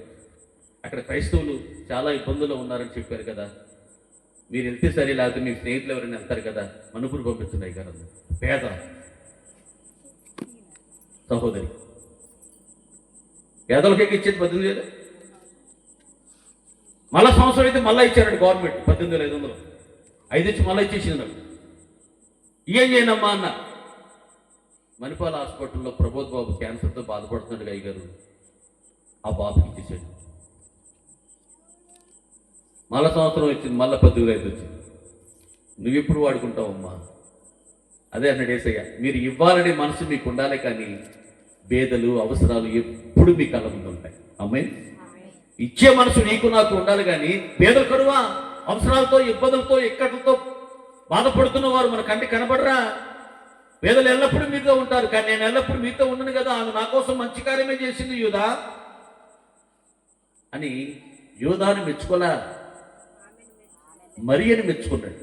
అక్కడ క్రైస్తవులు చాలా ఇబ్బందుల్లో ఉన్నారని చెప్పారు కదా, మీరు వెళ్తే సరే, లేకపోతే మీ స్నేహితులు ఎవరైనా వెళ్తారు కదా, మణిపూర్ పంపించింది అయ్యగారు. పేద సహోదరి, పేదలకే ఇచ్చేది 18,000. మళ్ళా సంవత్సరం అయితే మళ్ళీ ఇచ్చారండి గవర్నమెంట్ 18,500. 5 ఇచ్చి మళ్ళీ ఇచ్చేసింది నాకు. ఏం చేయనమ్మా అన్న. మణిపాల హాస్పిటల్లో ప్రబోధ్ బాబు క్యాన్సర్తో బాధపడుతున్నాడు అయ్యగారు, ఆ బాబుకి ఇచ్చేసాడు. మళ్ళా సంవత్సరం వచ్చింది, మళ్ళీ 18,500 వచ్చింది. నువ్వు ఎప్పుడు వాడుకుంటావమ్మా? అదే అన్నాడు యేసయ్య, మీరు ఇవ్వాలనే మనసు మీకు ఉండాలి, కానీ పేదలు అవసరాలు ఎప్పుడు మీ కళ్ళ ముందు ఉంటాయి. ఆమేన్. ఇచ్చే మనసు నీకు నాకు ఉండాలి, కానీ పేదలు కరువా, అవసరాలతో, ఇబ్బందులతో, ఇక్కట్లతో బాధపడుతున్న వారు మన కంటికి కనబడరా? పేదలు ఎల్లప్పుడూ మీతో ఉంటారు, కానీ నేను ఎల్లప్పుడూ మీతో ఉండను కదా, ఆమె నా కోసం మంచి కార్యమే చేసింది యూదా అని యూదాను మెచ్చుకోలా, మరియని మెచ్చుకున్నాడు.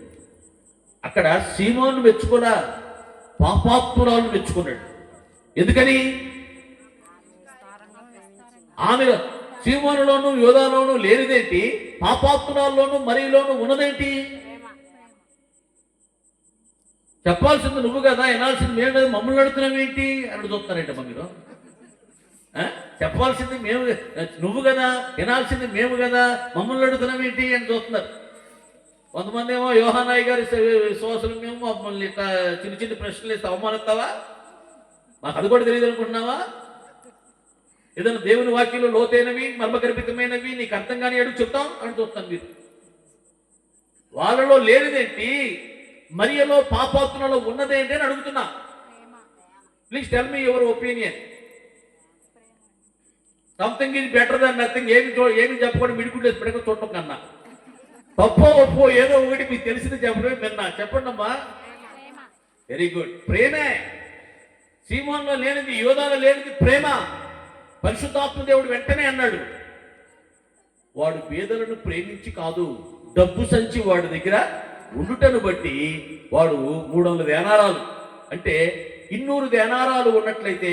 అక్కడ సీమోను మెచ్చుకోలా, పాపాత్మురాలను మెచ్చుకున్నాడు. ఎందుకని? ఆమె సీమోనులోను యోధాలోను లేనిదేంటి, పాపాత్మురాల్లోను మరియలోను ఉన్నదేంటి? చెప్పాల్సింది నువ్వు కదా, వినాల్సింది మేము కదా, మమ్మల్ని అడుగుతున్నాం ఏంటి అని చూస్తారంట మీరు. చెప్పాల్సింది మేము, నువ్వు కదా, వినాల్సింది మేము కదా, మమ్మల్ని అడుగుతున్నాం ఏంటి అని చూస్తున్నారు. కొంతమంది ఏమో యోహానాయ్ గారి విశ్వాసులు మేము మమ్మల్ని ఇట్లా చిన్న చిన్న ప్రశ్నలు ఇస్తే అవమానిస్తావా? మాకు అది కూడా తెలియదు అనుకుంటున్నావా? ఏదైనా దేవుని వాక్యంలో లోతైనవి, మర్మగర్భితమైనవి నీకు అర్థం కాని అడుగు చెప్తాం అని చూస్తాను. మీరు వాళ్ళలో లేనిదేంటి, మరియలో పాపాత్మలో ఉన్నదేంటి అని అడుగుతున్నా. Please tell me your opinion. Something is better than nothing. ఏమి చెప్పకుండా మిడిగుడ్లేసి పెడక చూడటం కన్నా, తప్పో ఒప్పో ఏదో ఒకటి మీకు తెలిసింది చెప్పడమే విన్నా. చెప్పండి అమ్మా. Very good. ప్రేమే. సీమోన్లో లేనిది, యోధాలో లేనిది ప్రేమ. పరిశుద్ధాత్మ దేవుడు వెంటనే అన్నాడు, వాడు పేదలను ప్రేమించి కాదు, డబ్బు సంచి వాడి దగ్గర ఉండుటను బట్టి వాడు 300 దేనారాలు అంటే 200 దేనారాలు ఉన్నట్లయితే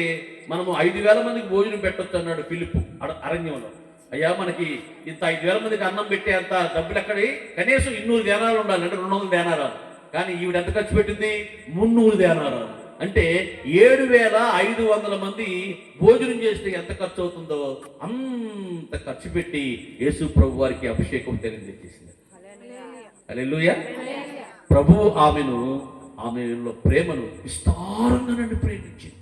మనము 5,000 మందికి భోజనం పెట్టొచ్చు అన్నాడు ఫిలిప్పు అరణ్యంలో. అయ్యా, మనకి ఇంత 5,000 మందికి అన్నం పెట్టే అంత డబ్బులు ఎక్కడి? కనీసం 200 దేనారాలు ఉండాలి, అంటే 200 దేనారాలు. కానీ ఈవిడ ఎంత ఖర్చు పెట్టింది? 300 దేనారాలు. అంటే 7,500 మంది భోజనం చేస్తే ఎంత ఖర్చు అవుతుందో అంత ఖర్చు పెట్టి యేసు ప్రభు వారికి అభిషేకం తెలియజేసింది. హల్లెలూయా. ప్రభువు ఆమెలో ప్రేమను విస్తారంగా నన్ను ప్రేమించింది.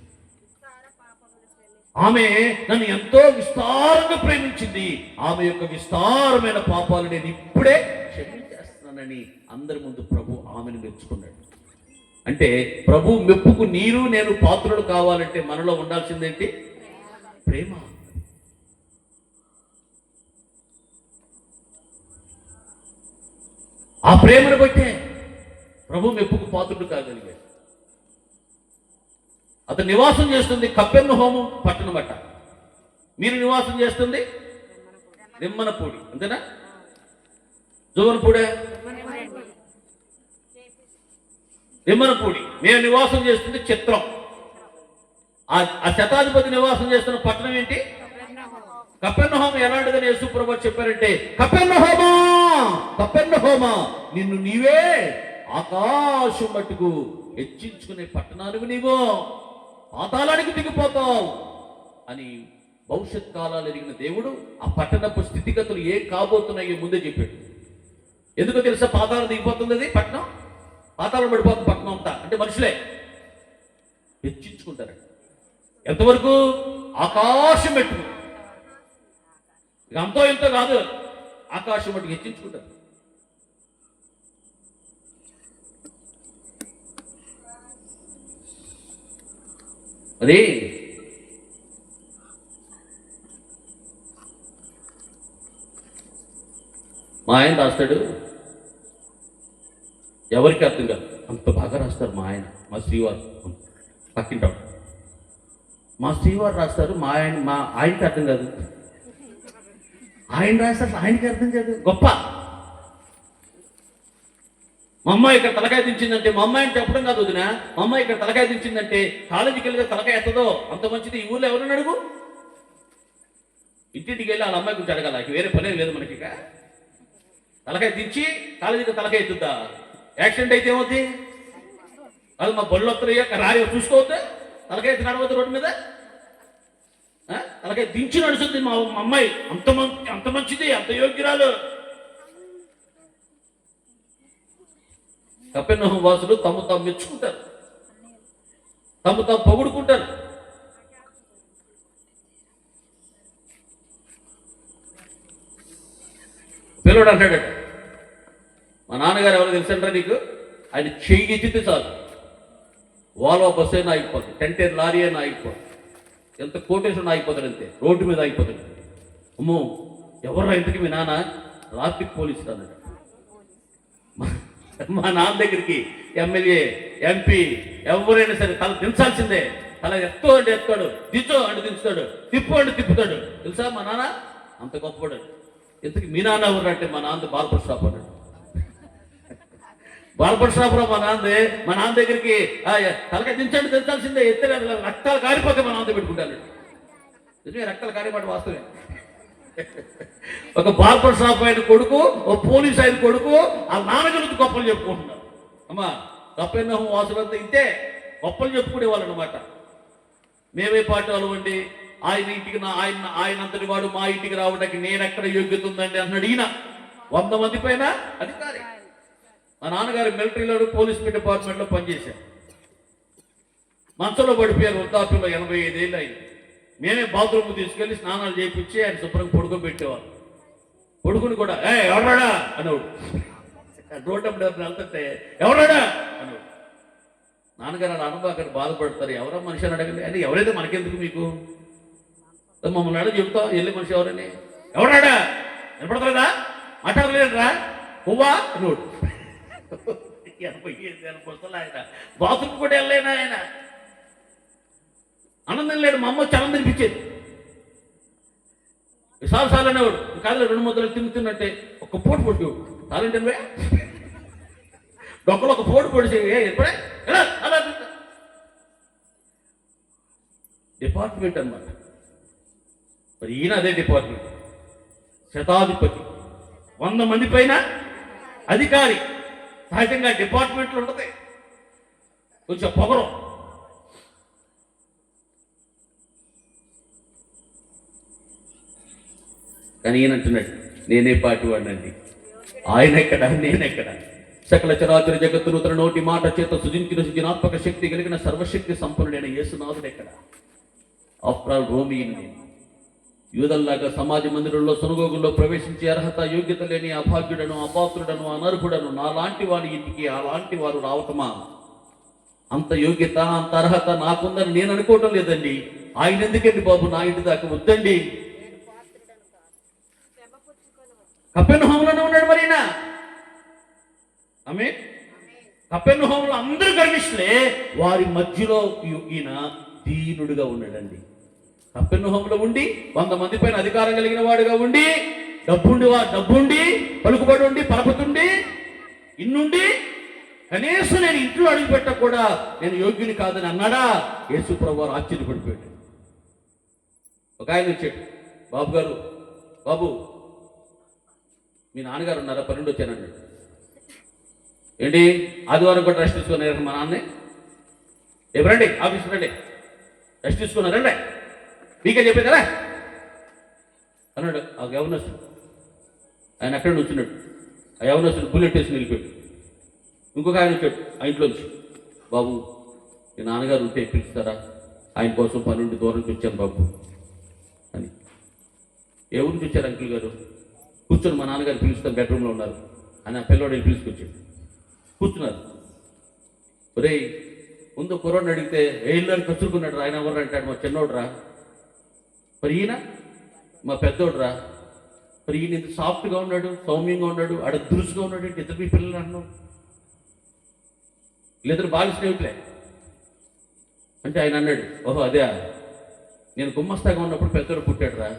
ఆమె నన్ను ఎంతో విస్తారంగా ప్రేమించింది. ఆమె యొక్క విస్తారమైన పాపాలు నేను ఇప్పుడే క్షమించేస్తున్నానని అందరి ముందు ప్రభు ఆమెను మెచ్చుకున్నాడు. అంటే ప్రభు మెప్పుకు నీరు నేను పాత్రలు కావాలంటే మనలో ఉండాల్సిందేంటి? ప్రేమ. ఆ ప్రేమను బట్టే ప్రభు మెప్పుకు పాత్రుడు కాగలిగాడు. అతను నివాసం చేస్తుంది కపెర్నహూము పట్టణం బట్ట. మీరు నివాసం చేస్తుంది రిమ్మనపూడి, అంతేనా? జోవనపూడే, రిమ్మనపూడి. మేము నివాసం చేస్తుంది చిత్రం. ఆ శతాధిపతి నివాసం చేస్తున్న పట్టణం ఏంటి? కపెర్నహూము. ఎలాంటిదని యేసు ప్రభువు చెప్పారంటే, కపెర్నహూమా, కపెర్నహూమా, నిన్ను నీవే ఆకాశం మట్టుకు హెచ్చించుకునే పట్టణానికి నీవు పాతాళానికి దిగిపోతావు అని భవిష్యత్ కాలాలు ఎరిగిన దేవుడు ఆ పట్టణపు స్థితిగతులు ఏం కాబోతున్నాయో ముందే చెప్పాడు. ఎందుకో తెలుసా? పాతాళం దిగిపోతుంది అది పట్టణం, పాతాళం పడిపోతుంది పట్టణం అంతా. అంటే మనుషులే హెచ్చించుకుంటారు. ఎంతవరకు? ఆకాశం మట్టుకు. ఇక అంతో ఎంతో కాదు, ఆకాశం మట్టుకు హెచ్చించుకుంటారు. అరే మా ఆయన రాస్తాడు, ఎవరికి అర్థం కాదు, అంత బాగా రాస్తారు మా ఆయన. మా శ్రీవారు పక్కింటాం, మా శ్రీవారు రాస్తారు, మా ఆయనకి అర్థం కాదు. ఆయన రాస్తారు, ఆయనకి అర్థం కాదు. గొప్ప మా అమ్మాయి ఇక్కడ తలకాయ దించిందంటే, మా అమ్మాయిని చెప్పడం కాదు వదిన, మా అమ్మాయి ఇక్కడ తలకాయ దించిందంటే కాలేజీకి వెళ్ళి తలకాయ ఎత్తదో అంత మంచిది. ఈ ఊళ్ళో ఎవరన్నా అడుగు, ఇంటింటికి వెళ్ళి వాళ్ళ అమ్మాయి గురించి అడగాల, వేరే పనే లేదు మనకి. ఇక తలకాయ దించి కాలేజీకి తలకాయ ఎత్తుద్దా? యాక్సిడెంట్ అయితే ఏమవుతుంది? అది మా బళ్ళు వస్తున్నాయో రాయో చూసుకోవద్దా? తలకాయ ఎత్తి నడవద్దు రోడ్డు మీద, తలకాయ దించి నడుస్తుంది మా అమ్మాయి. అంత మంచిది, అంత యోగ్యురాలు. కపెర్నహూము వాసులు తమ తాము మెచ్చుకుంటారు, తమ తాము పొగుడుకుంటారు. పిల్లడు అంటాడట, మా నాన్నగారు ఎవరో తెలుసంటారా నీకు? ఆయన చెయ్యి ఎత్తితే చాలు వాల్వా బస్సు అయినా ఆగిపోతుంది, టెంటేర్ లారీ అయినా ఆగిపోతుంది, ఎంత కోటేషన్ ఆగిపోతాడు అంతే, రోడ్డు మీద ఆగిపోతాడు. అమ్మో ఎవరు ఇంతకి మీ నాన్న? ట్రాఫిక్ పోలీసులు అన్నాడు. మా నాన్న దగ్గరికి ఎమ్మెల్యే, ఎంపీ ఎవరైనా సరే తల దించాల్సిందే. తల ఎత్తో అంటే ఎత్తాడు, దించో అంటే దించుతాడు, తిప్పు అంటే తిప్పుతాడు. తెలుసా మా నాన్న అంత గొప్పవాడు. ఇంతకి మీ నాన్న ఎవరు అంటే, మా నాన్న బార్బర్ షాప్ అన్నాడు. బార్బర్ షాప్ లో మా నాన్న దగ్గరికి తలకాయ దించాల్సిందే, ఎత్తే రక్తాలు కారిపోతే మా నాన్న పెట్టుకుంటాను. నిజమే, రక్తాలు కారిపాటు వాస్తవే. ఒక బార్బర్ షాప్ ఆయన కొడుకు, ఒక పోలీస్ ఆయన కొడుకు ఆ నాన్న గురించి గొప్పలు చెప్పుకుంటున్నారు. అమ్మా కపెర్నహూము వాసులంతా ఇంతే గొప్పలు చెప్పుకునే వాళ్ళు అనమాట. మేమే పార్టీ వాళ్ళు అండి, ఆయన ఇంటికి ఆయన అంతటి వాడు మా ఇంటికి రావడానికి నేనెక్కడ యోగ్యత ఉందండి అన్నాడు ఈయన. 100 మంది పైన అధికారి. మా నాన్నగారు మిలిటరీలో పోలీస్ డిపార్ట్మెంట్లో పనిచేశారు. మంచంలో పడిపోయారు, వృద్ధాప్యంలో 85 ఏళ్ళు అయింది. మేమే బాత్రూమ్ తీసుకెళ్ళి స్నానాలు చేయించి ఆయన శుభ్రంగా పడుకోబెట్టేవారు. కొడుకుని కూడా ఎవరాడా అనేవాడు, రోడ్డు వెళ్తుంటే ఎవరాడా అనేవాడు. నాన్నగారు అలా అనుభవం బాధపడతారు, ఎవరో మనిషి అని అడగండి అంటే, ఎవరైతే మనకెందుకు మీకు, మమ్మల్ని అడిగి చెబుతాం వెళ్ళి మనిషి ఎవరని. ఎవరాడా వినపడతలేదా, మాట్లాడలేదురా పువ్వా అనేవాడు. 80 ఆయన బాత్రూమ్ కూడా వెళ్ళలేనా ఆయన, ఆనందం లేడు. మా అమ్మ వచ్చి ఆనందం అనిపించేది. సార్లు అనేవాడు, కాదు 2 ముద్దలు తిన్నంటే ఒక పోటు పొడిచేవాడు. చాలంటే డొక్కలు ఒక పోటు పొడిచే ఎప్పుడే అలా డిపార్ట్మెంట్ అన్నమాట. మరి ఈయన అదే డిపార్ట్మెంట్, శతాధిపతి, 100 మంది పైన అధికారి. సహజంగా డిపార్ట్మెంట్లు ఉంటుంది కొంచెం పొగరు. కానీ ఈయన అంటున్నాడు, నేనే పాటి వాడినండి, ఆయన ఎక్కడ నేనెక్కడ. సకల చరాచర జగత్తును తన నోటి మాట చేత సృజించిన శక్తి కలిగిన సర్వశక్తి సంపన్నుడైన యేసునాథుడు ఎక్కడ? ఆఫ్టర్ ఆల్ రోమియన్ నేను. యూదల్లాగా సమాజ మందిరంలో సునగోగుల్లో ప్రవేశించే అర్హత యోగ్యత లేని అభాగ్యుడను, అపాత్రుడను, అనర్హుడను నాలాంటి వాడి ఇంటికి అలాంటి వారు రావటమా? అంత యోగ్యత, అంత అర్హత నాకుందని నేను అనుకోవటం లేదండి. ఆయన ఎందుకండి బాబు నా ఇంటి దాకా వద్దండి. కపెర్నహూములోనే ఉన్నాడు మరి ఈయన. ఆమె కపెర్నహూములో అందరూ గర్విష్ఠులే, వారి మధ్యలో ఈయన దీనుడుగా ఉన్నాడండి. కపెర్నహూములో ఉండి 100 మంది పైన అధికారం కలిగిన వాడుగా ఉండి, డబ్బుండి పలుకుబడి ఉండి పరపతుండి ఇన్నుండి కనీసం నేను ఇంట్లో అడుగు పెట్ట కూడా నేను యోగ్యుని కాదని అన్నాడా? యేసు ప్రభువారు ఆశ్చర్యపడిపోయాడు. ఒక ఆయన వచ్చాడు, బాబు గారు, బాబు మీ నాన్నగారు ఉన్నారా, 12 వచ్చానండి. ఏంటి ఆదివారం కూడా రెస్ట్ తీసుకున్నారు మా నాన్నే? రండి ఆఫీస్కి రండి, రెస్ట్ తీసుకున్నారండి, మీకే చెప్పేది కదా అన్నాడు. ఆ గవర్నర్సుడు ఆయన అక్కడ నుంచున్నాడు. ఆ యవనస్తుడు బుల్లెట్ వేసి నిలిపాడు. ఇంకొక ఆయన వచ్చాడు ఆ ఇంట్లోంచి, బాబు మీ నాన్నగారు ఉంటే పిలుస్తారా, ఆయన కోసం పని నుండి దూరం నుంచి వచ్చాను బాబు అని. ఏ ఊరికి వచ్చారు అంకుల్ గారు? కూర్చొని మా నాన్నగారు పిలుస్తాను, బెడ్రూమ్లో ఉన్నారు అని ఆ పిల్లవాడు పిలుచుకొచ్చాడు. కూర్చున్నారు. ఒరే ముందు కుర్రోడిని అడిగితే ఏళ్ళని కసురుకున్నాడు రా, ఆయన ఎవరు అంటాడు, మా చిన్నోడు రా. మరి ఈయన మా పెద్దోడు రా. మరి ఈయన ఇంత సాఫ్ట్గా ఉన్నాడు, సౌమ్యంగా ఉన్నాడు, ఆడ దురుసుగా ఉన్నాడు, ఇద్దరు మీ పిల్లలు అంటున్నావు. వీళ్ళిద్దరు బాగా స్నేహితులే అంటే ఆయన అన్నాడు, ఓహో అదే, నేను గుమ్మస్తాగా ఉన్నప్పుడు పెద్దోడు పుట్టాడు రా,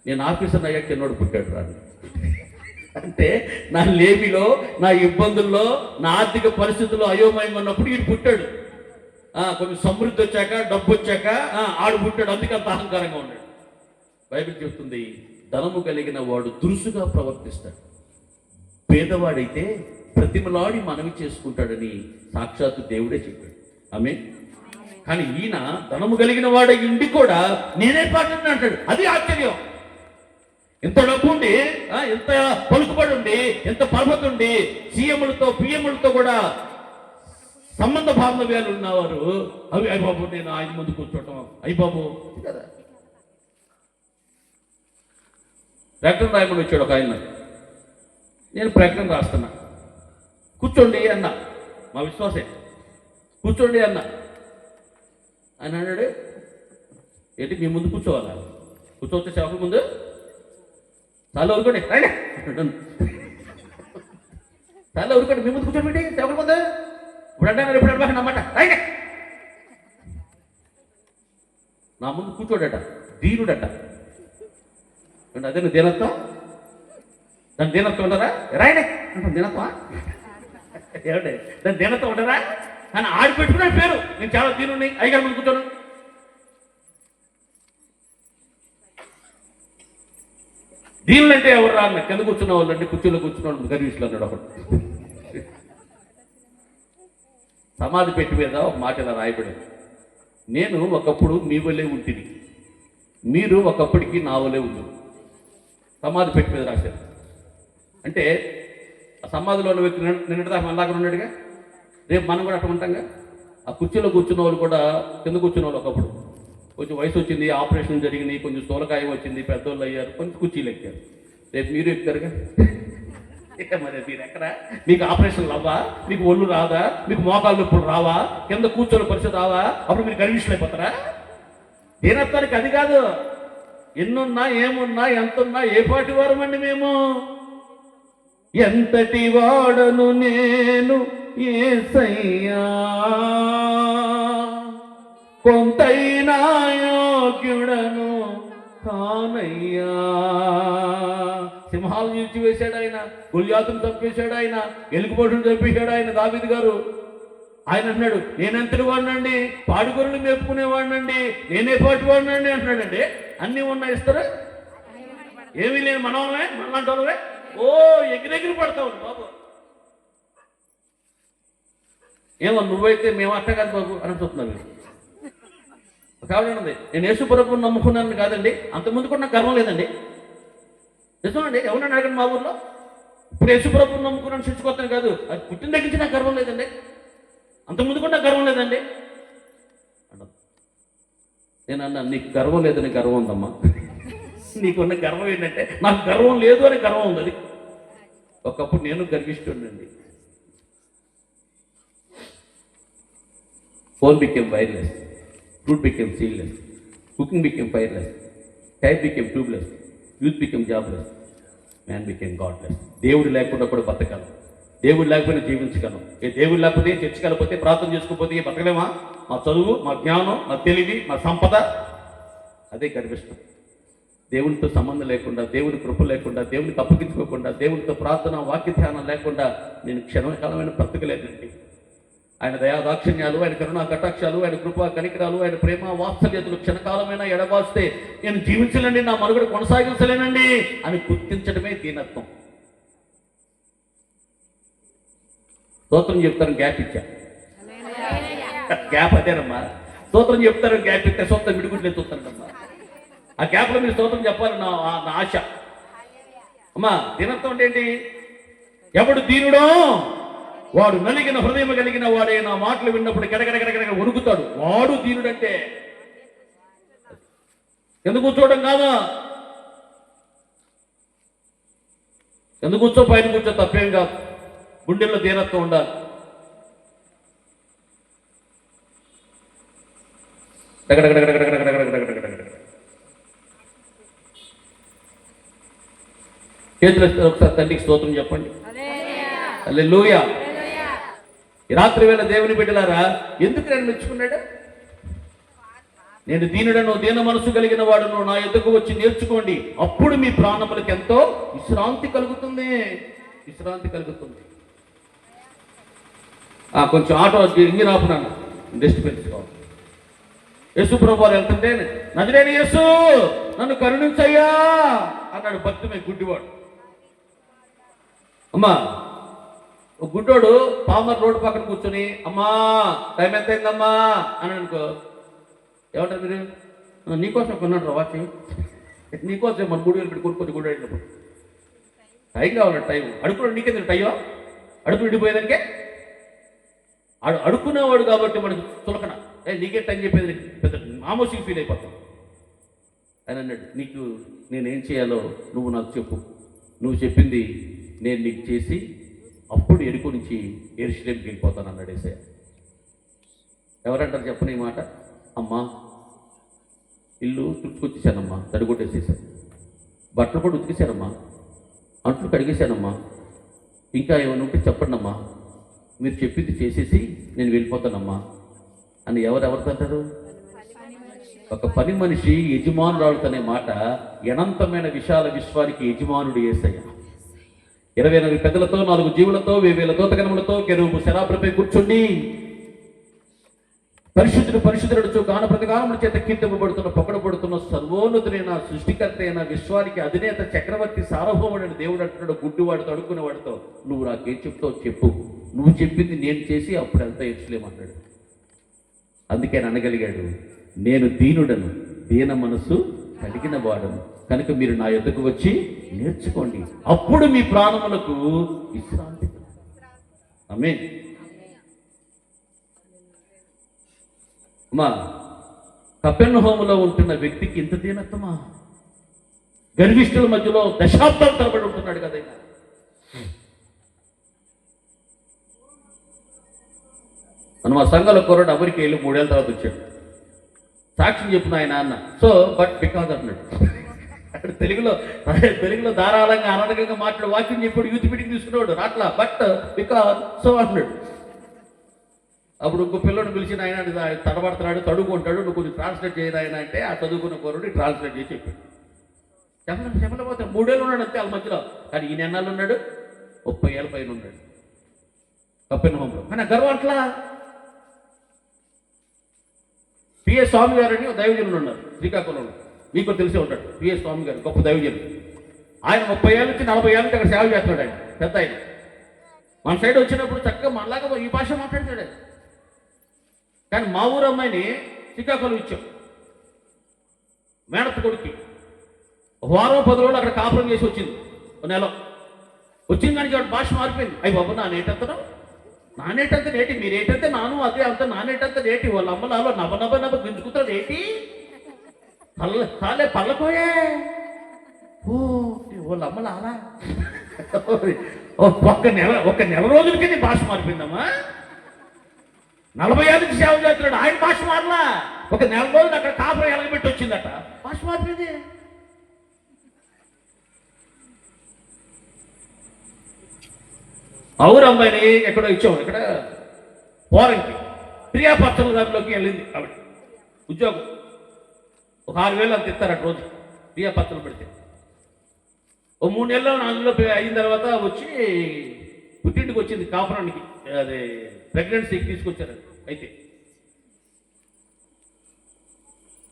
నేను ఆఫీసర్ అయ్యాక చిన్నోడు పుట్టాడు రా. అంటే నా లేమిలో, నా ఇబ్బందుల్లో, నా ఆర్థిక పరిస్థితుల్లో అయోమయంగా ఉన్నప్పుడు ఈయన పుట్టాడు. కొంచెం సమృద్ధి వచ్చాక, డబ్బు వచ్చాక ఆడు పుట్టాడు, అందుకే అంత అహంకారంగా ఉన్నాడు. బైబిల్ చెప్తుంది, ధనము కలిగిన వాడు దురుసుగా ప్రవర్తిస్తాడు, పేదవాడైతే ప్రతిమలాడి మనవి చేసుకుంటాడని సాక్షాత్తు దేవుడే చెప్పాడు. ఆమె కానీ ఈయన ధనము కలిగిన వాడే ఇండి కూడా నేనే పాటని అంటాడు. అది ఆశ్చర్యం. ఎంత డబ్బు ఉండి, ఎంత పలుకుబడి ఉండి, ఎంత పర్వతం ఉండి, సీఎంలతో పిఎంలతో కూడా సంబంధ బాంధవ్యాలు ఉన్నవారు అవి అయ్య బాబు నేను ఆయన ముందు కూర్చోవటం అయ్య బాబు కదా. ప్రకటన రాయమని వచ్చాడు ఒక ఆయన, నేను ప్రకటన రాస్తున్నా, కూర్చోండి అన్న, మా విశ్వాసే, కూర్చోండి అన్న. ఆయన అన్నాడు, ఏంటి మీ ముందు కూర్చోవాలా? కూర్చోవచ్చే సేవకుల ముందు? చాలా ఊరుకోండి, చాలా ఊరుకోండి, మీ ముందు కూర్చోబెట్టి సేవకుల ముందు ఇప్పుడు అంటే ఎప్పుడు అన్నమాట. రైట్, నా ముందు కూర్చోడట, దీనుడట. అదే నువ్వు దీనత్వం, దాని దీనత్వం ఉండరా? రాయడే అంటే దీనత్వా ఏమంటే దాని దీనత్వం ఉండరా అని ఆడి పెట్టుకునే పేరు. నేను చాలా దీనుని, అయ్యగారి ముందు కూర్చోను. దీనులు అంటే ఎవరు రా? కింద కూర్చున్న వాళ్ళు అంటే కుర్చీలో కూర్చున్న వాళ్ళు గర్విష్లు అన్నాడు ఒకడు. సమాధి పెట్టి మీద ఒక మాట ఇలా రాయబడింది, నేను ఒకప్పుడు మీ వలే ఉంటుంది, మీరు ఒకప్పటికి నా వలే ఉంది. సమాధి పెట్టి మీద రాశారు. అంటే ఆ సమాధిలో ఉన్న వ్యక్తి నిన్నటిదాకా మనలాగా ఉన్నాడుగా, రేపు మనం కూడా అట్లా ఉంటాంగా. ఆ కుర్చీలో కూర్చున్న వాళ్ళు కూడా కింద కూర్చున్న వాళ్ళు ఒకప్పుడు కొంచెం వయసు వచ్చింది, ఆపరేషన్ జరిగింది, కొంచెం స్థూలకాయం వచ్చింది, పెద్దోళ్ళు అయ్యారు, కొంచెం కుర్చీలు ఎక్కారు. రేపు మీరు ఎక్కుతారుగా. మరి మీరు ఎక్కడ? మీకు ఆపరేషన్లు అవ్వా? మీకు ఒళ్ళు రాదా? మీకు మోకాళ్ళు నొప్పులు రావా? కింద కూర్చొని పరిస్థితి రావా? అప్పుడు మీరు గర్విష్లు అయిపోతారా? దీనత్వానికి అది కాదు. ఎన్నున్నా, ఏమున్నా, ఎంతున్నా ఏ పాటి వారమండి మేము? ఎంతటి వాడను నేను యేసయ్యా, కొంతైనా యోగ్యుడను కానయ్యా. సింహాలు నిలిచివేశాడు ఆయన, గొల్యాతును చంపేశాడు ఆయన, ఎలుగుబడును చంపేశాడు ఆయన. దావీదు గారు ఆయన అన్నాడు, నేనెంతటి వాడినండి, పాడుగొర్రెలు మేపుకునేవాడినండి, నేనే పాటి వాడినండి అంటున్నాడండి. అన్నీ ఉన్నా ఇస్తారా? ఏమీ లేని మనమే, మనలాంటి వాళ్ళమే ఓ ఎగిరెగిరి పడతావు బాబు. ఏమో నువ్వైతే మేము అట్ట కాదు బాబు అని చూస్తున్నాను. కావాలండి, నేను యేసు ప్రభువుని నమ్ముకున్నాను కాదండి, అంతకుముందు కూడా నాకు గర్వం లేదండి. నిజమండి, ఎవరన్నా అడగండి మా ఊర్లో. ఇప్పుడు యేసు ప్రభువుని నమ్ముకున్నాను చర్చకొస్తాను కాదు, అది పుట్టిన దగ్గర నుంచి నాకు గర్వం లేదండి, అంతకుముందు కూడా నాకు గర్వం లేదండి అంట. నేను అన్నా, నీకు గర్వం లేదని గర్వం ఉందమ్మా. నీకున్న గర్వం ఏంటంటే నాకు గర్వం లేదు అని గర్వం ఉంది. అది ఒకప్పుడు నేను గర్విస్తుండండి. Phone became wireless, fruit became seedless, cooking became fireless, type became tubeless, youth became jobless, man became godless. దేవుడు లేకుండా కూడా బతకగలం, దేవుడు లేకపోయినా జీవించగలం. ఏ దేవుడు లేకపోతే, చర్చగలపోతే, ప్రార్థన చేసుకోకపోతే బతకలేమా? మా చదువు, మా జ్ఞానం, మా తెలివి, మా సంపద అదే గర్విష్టం. దేవునితో సంబంధం లేకుండా, దేవుని కృప లేకుండా, దేవునికి అప్పగించుకోకుండా, దేవునితో ప్రార్థన వాక్య ధ్యానం లేకుండా నేను క్షణకాలమైన బ్రతకలేదండి. ఆయన దయాదాక్షిణ్యాలు, ఆయన కరుణా కటాక్షాలు, ఆయన కృపా కనికరాలు, ఆయన ప్రేమ వాత్సల్యతలు క్షణకాలమైన ఎడబాస్తే నేను జీవించలేండి, నా మనుగడ కొనసాగించలేనండి అని గుర్తించడమే దీనత్వం. స్తోత్రం చెప్తారు, గ్యాప్ ఇచ్చా. గ్యాప్ అదేనమ్మా, స్తోత్రం చెప్తారు, గ్యాప్ ఇస్తే సొంత మిడిగుడ్లే చూస్తానమ్మా. ఆ గ్యాప్లో మీరు స్తోత్రం చెప్పాలి నా ఆశ. అమ్మా, దీనత్వం అంటే ఏంటి? ఎవడు దీనుడో వాడు నలిగిన హృదయం కలిగిన వాడే, నా మాటలు విన్నప్పుడు గడగడగడగడ వణుకుతాడు, వాడు దీనుడంటే. ఎందుకు కూర్చోవడం కాదా, ఎందుకు కూర్చో, పైన కూర్చో, తప్పేం కాదు. గుండెల్లో దీనత్వం ఉండాలి. చేతులు ఒకసారి తండ్రికి స్తోత్రం చెప్పండి. హల్లెలూయా. ఈ రాత్రి వేళ దేవుని బిడ్డలారా, ఎందుకు నేను మెచ్చుకున్నాడు? నేను దీనుడను, దీన మనసు కలిగిన వాడును, నా ఎదుకు వచ్చి నేర్చుకోండి, అప్పుడు మీ ప్రాణములకు ఎంతో విశ్రాంతి కలుగుతుంది. విశ్రాంతి కలుగుతుంది. కొంచెం ఆటో ఇంజిన్ ఆపునాను, డస్ట్ పెంచుకోవాలి. యేసు ప్రభు వారు వెళ్తుంటే, నజరేయుడు యేసు నన్ను కరుణించయ్యా అన్నాడు భక్తిమే గుడ్డివాడు. అమ్మా, ఒక గుడ్డోడు పామర్ రోడ్డు పక్కన కూర్చొని, అమ్మా టైం ఎంత అయిందమ్మా అని అనుకో, ఏమంటారు మీరు? నీకోసం కొన్నాడు రా వాచి, నీకోసం మన 3,000 పెట్టి కొనుక్కొని గుడ్డ అయినప్పుడు టైం కావాలి. టైం అడుక్కున్నాడు, నీకెందుకు టైం? అడుపు నిండిపోయేదానికే అడుక్కునేవాడు కాబట్టి మనకు చులకన, నీకే టైం చెప్పేది పెద్ద మామూలుగా ఫీల్ అయిపోతాం. అని అన్నాడు, నీకు నేనేం చేయాలో నువ్వు నాకు చెప్పు, నువ్వు చెప్పింది నేను నీకు చేసి అప్పుడు ఎరుకు నుంచి యెరూషలేముకి వెళ్ళిపోతాను అన్నాడు యేసయ్య. ఎవరంటారు చెప్పని ఈ మాట? అమ్మా, ఇల్లు తుడుచుకొచ్చేసానమ్మా, తడిగొట్టేసేసాను, బట్టలు కూడా ఉతికేశానమ్మా, అంట్లు కడిగేశానమ్మా, ఇంకా ఏమైనా ఉంటే చెప్పండి అమ్మా, మీరు చెప్పింది చేసేసి నేను వెళ్ళిపోతానమ్మా అని ఎవరెవరితో అంటారు? ఒక పని మనిషి యజమానురాలుతనే మాట అనంతమైన విశాల విశ్వానికి యజమానుడు యేసయ్య. 24 పెద్దలతో, 4 జీవులతో, 1000 దూతగణములతో కెరూబు శరాపులపై కూర్చుండి పరిశుద్ధుడు పరిశుద్ధుడు గాన ప్రతిగానముల చేత కీర్తింపబడుతున్న, పొగడబడుతున్న సర్వోన్నతుడైన సృష్టికర్త అయిన విశ్వానికి అధినేత చక్రవర్తి సార్వభౌముడైన దేవుడు అంటున్నాడు గుడ్డివాడితో, అడుక్కునేవాడితో, నువ్వు నాకేం చెప్తావు చెప్పు, నువ్వు చెప్పింది నేను చేసి అప్పుడు ఎంత యెరూషలేమన్నాడు. అందుకే అనగలిగాడు, నేను దీనుడను, దీన మనసు కలిగిన వాడను, కనుక మీరు నా యొద్దకు వచ్చి నేర్చుకోండి, అప్పుడు మీ ప్రాణములకు విశ్రాంతి. ఆమేన్. అమ్మా, కపెర్నహూములో ఉంటున్న వ్యక్తికి ఇంత దీనత్వమా? గర్విష్ఠుల మధ్యలో దశాబ్దాల తరబడి ఉంటున్నాడు కదా. మనం ఆ సంఘాల కుర్రాడు అమెరికా వెళ్ళి 3 ఏళ్ళ తర్వాత వచ్చాడు. సాక్ష్యం చెప్పిన ఆయన అన్న, సో బట్ బికాజ్ అన్నాడు. అక్కడ తెలుగులో ధారాళంగా అనర్గంగా మాట్లాడు వాక్యం చెప్పాడు, యూత్ మీటింగ్ తీసుకున్నాడు రాట్లా, బట్ బికాజ్ సో అన్నాడు. అప్పుడు ఇంకో పిల్లడు పిలిచిన ఆయన తడబడుతున్నాడు, తడుకుంటాడు, నువ్వు కొంచెం ట్రాన్స్లేట్ చేయను ఆయన అంటే, ఆ చదువుకున్న కుర్రాడు ట్రాన్స్లేట్ చేసి చెప్పాడు. చెప్పలేకపోతే 3 ఏళ్ళు ఉన్నాడు అంతే వాళ్ళ మధ్యలో. కానీ ఈయన ఎన్నాళ్ళు ఉన్నాడు? 30 ఏళ్ళ పైన ఉన్నాడు కపెర్నహూములో. కానీ గర్వం అట్లా. పిఎస్ స్వామి గారు అని దైవజనులు ఉన్నారు శ్రీకాకుళంలో, మీకు తెలిసే ఉంటాడు. పిఎస్ స్వామి గారు గొప్ప దైవజనులు. ఆయన 30 ఏళ్ళ నుంచి 40 ఏళ్ళ నుంచి అక్కడ సేవ చేస్తున్నాడు. ఆయన పెద్ద ఆయన. మన సైడ్ వచ్చినప్పుడు చక్కగా మనలాగా ఈ భాష మాట్లాడతాడు ఆయన. కానీ మా ఊరు అమ్మాయిని శ్రీకాకుళం ఇచ్చాం, మేనత్త కొడుక్కి. 1 వారం 10 రోజులు అక్కడ కాపురం చేసి వచ్చింది. 1 నెల వచ్చింది కానీ వాడు భాష మారిపోయింది. అయ్యి బాబు నానేటంతను, నానేటంత నేటి, మీరేటంతే నాను అదే అంత, నానేటంత నేటి, వాళ్ళ అమ్మలాలో నవ్వ గుంజుకుతాడు ఏంటి, కాలే పళ్ళకోయే, ఓ వాళ్ళ అమ్మలా అలా. ఒక నెల రోజులకి నీ భాష మారిపోయిందమ్మా. 40 ఏళ్ళ నుంచి సేవ చేస్తున్నాడు, ఆయన భాష మారలా. ఒక నెల రోజులు అక్కడ కాపురం ఎలగబెట్టి వచ్చిందట, భాష మారిపోయింది. అవురు అమ్మాయిని ఎక్కడో ఇచ్చాము, ఇక్కడ పోరంకి ప్రియాపర్చల దాంట్లోకి వెళ్ళింది ఆవిడ. ఉద్యోగం ఒక 6,000 అంత ఇస్తారట రోజు ప్రియాపర్చలు పెడితే. ఓ 3 నెలలు 4 నెలలు అయిన తర్వాత వచ్చి పుట్టింటికి వచ్చింది కాపురానికి, అదే ప్రెగ్నెన్సీకి తీసుకొచ్చారు. అయితే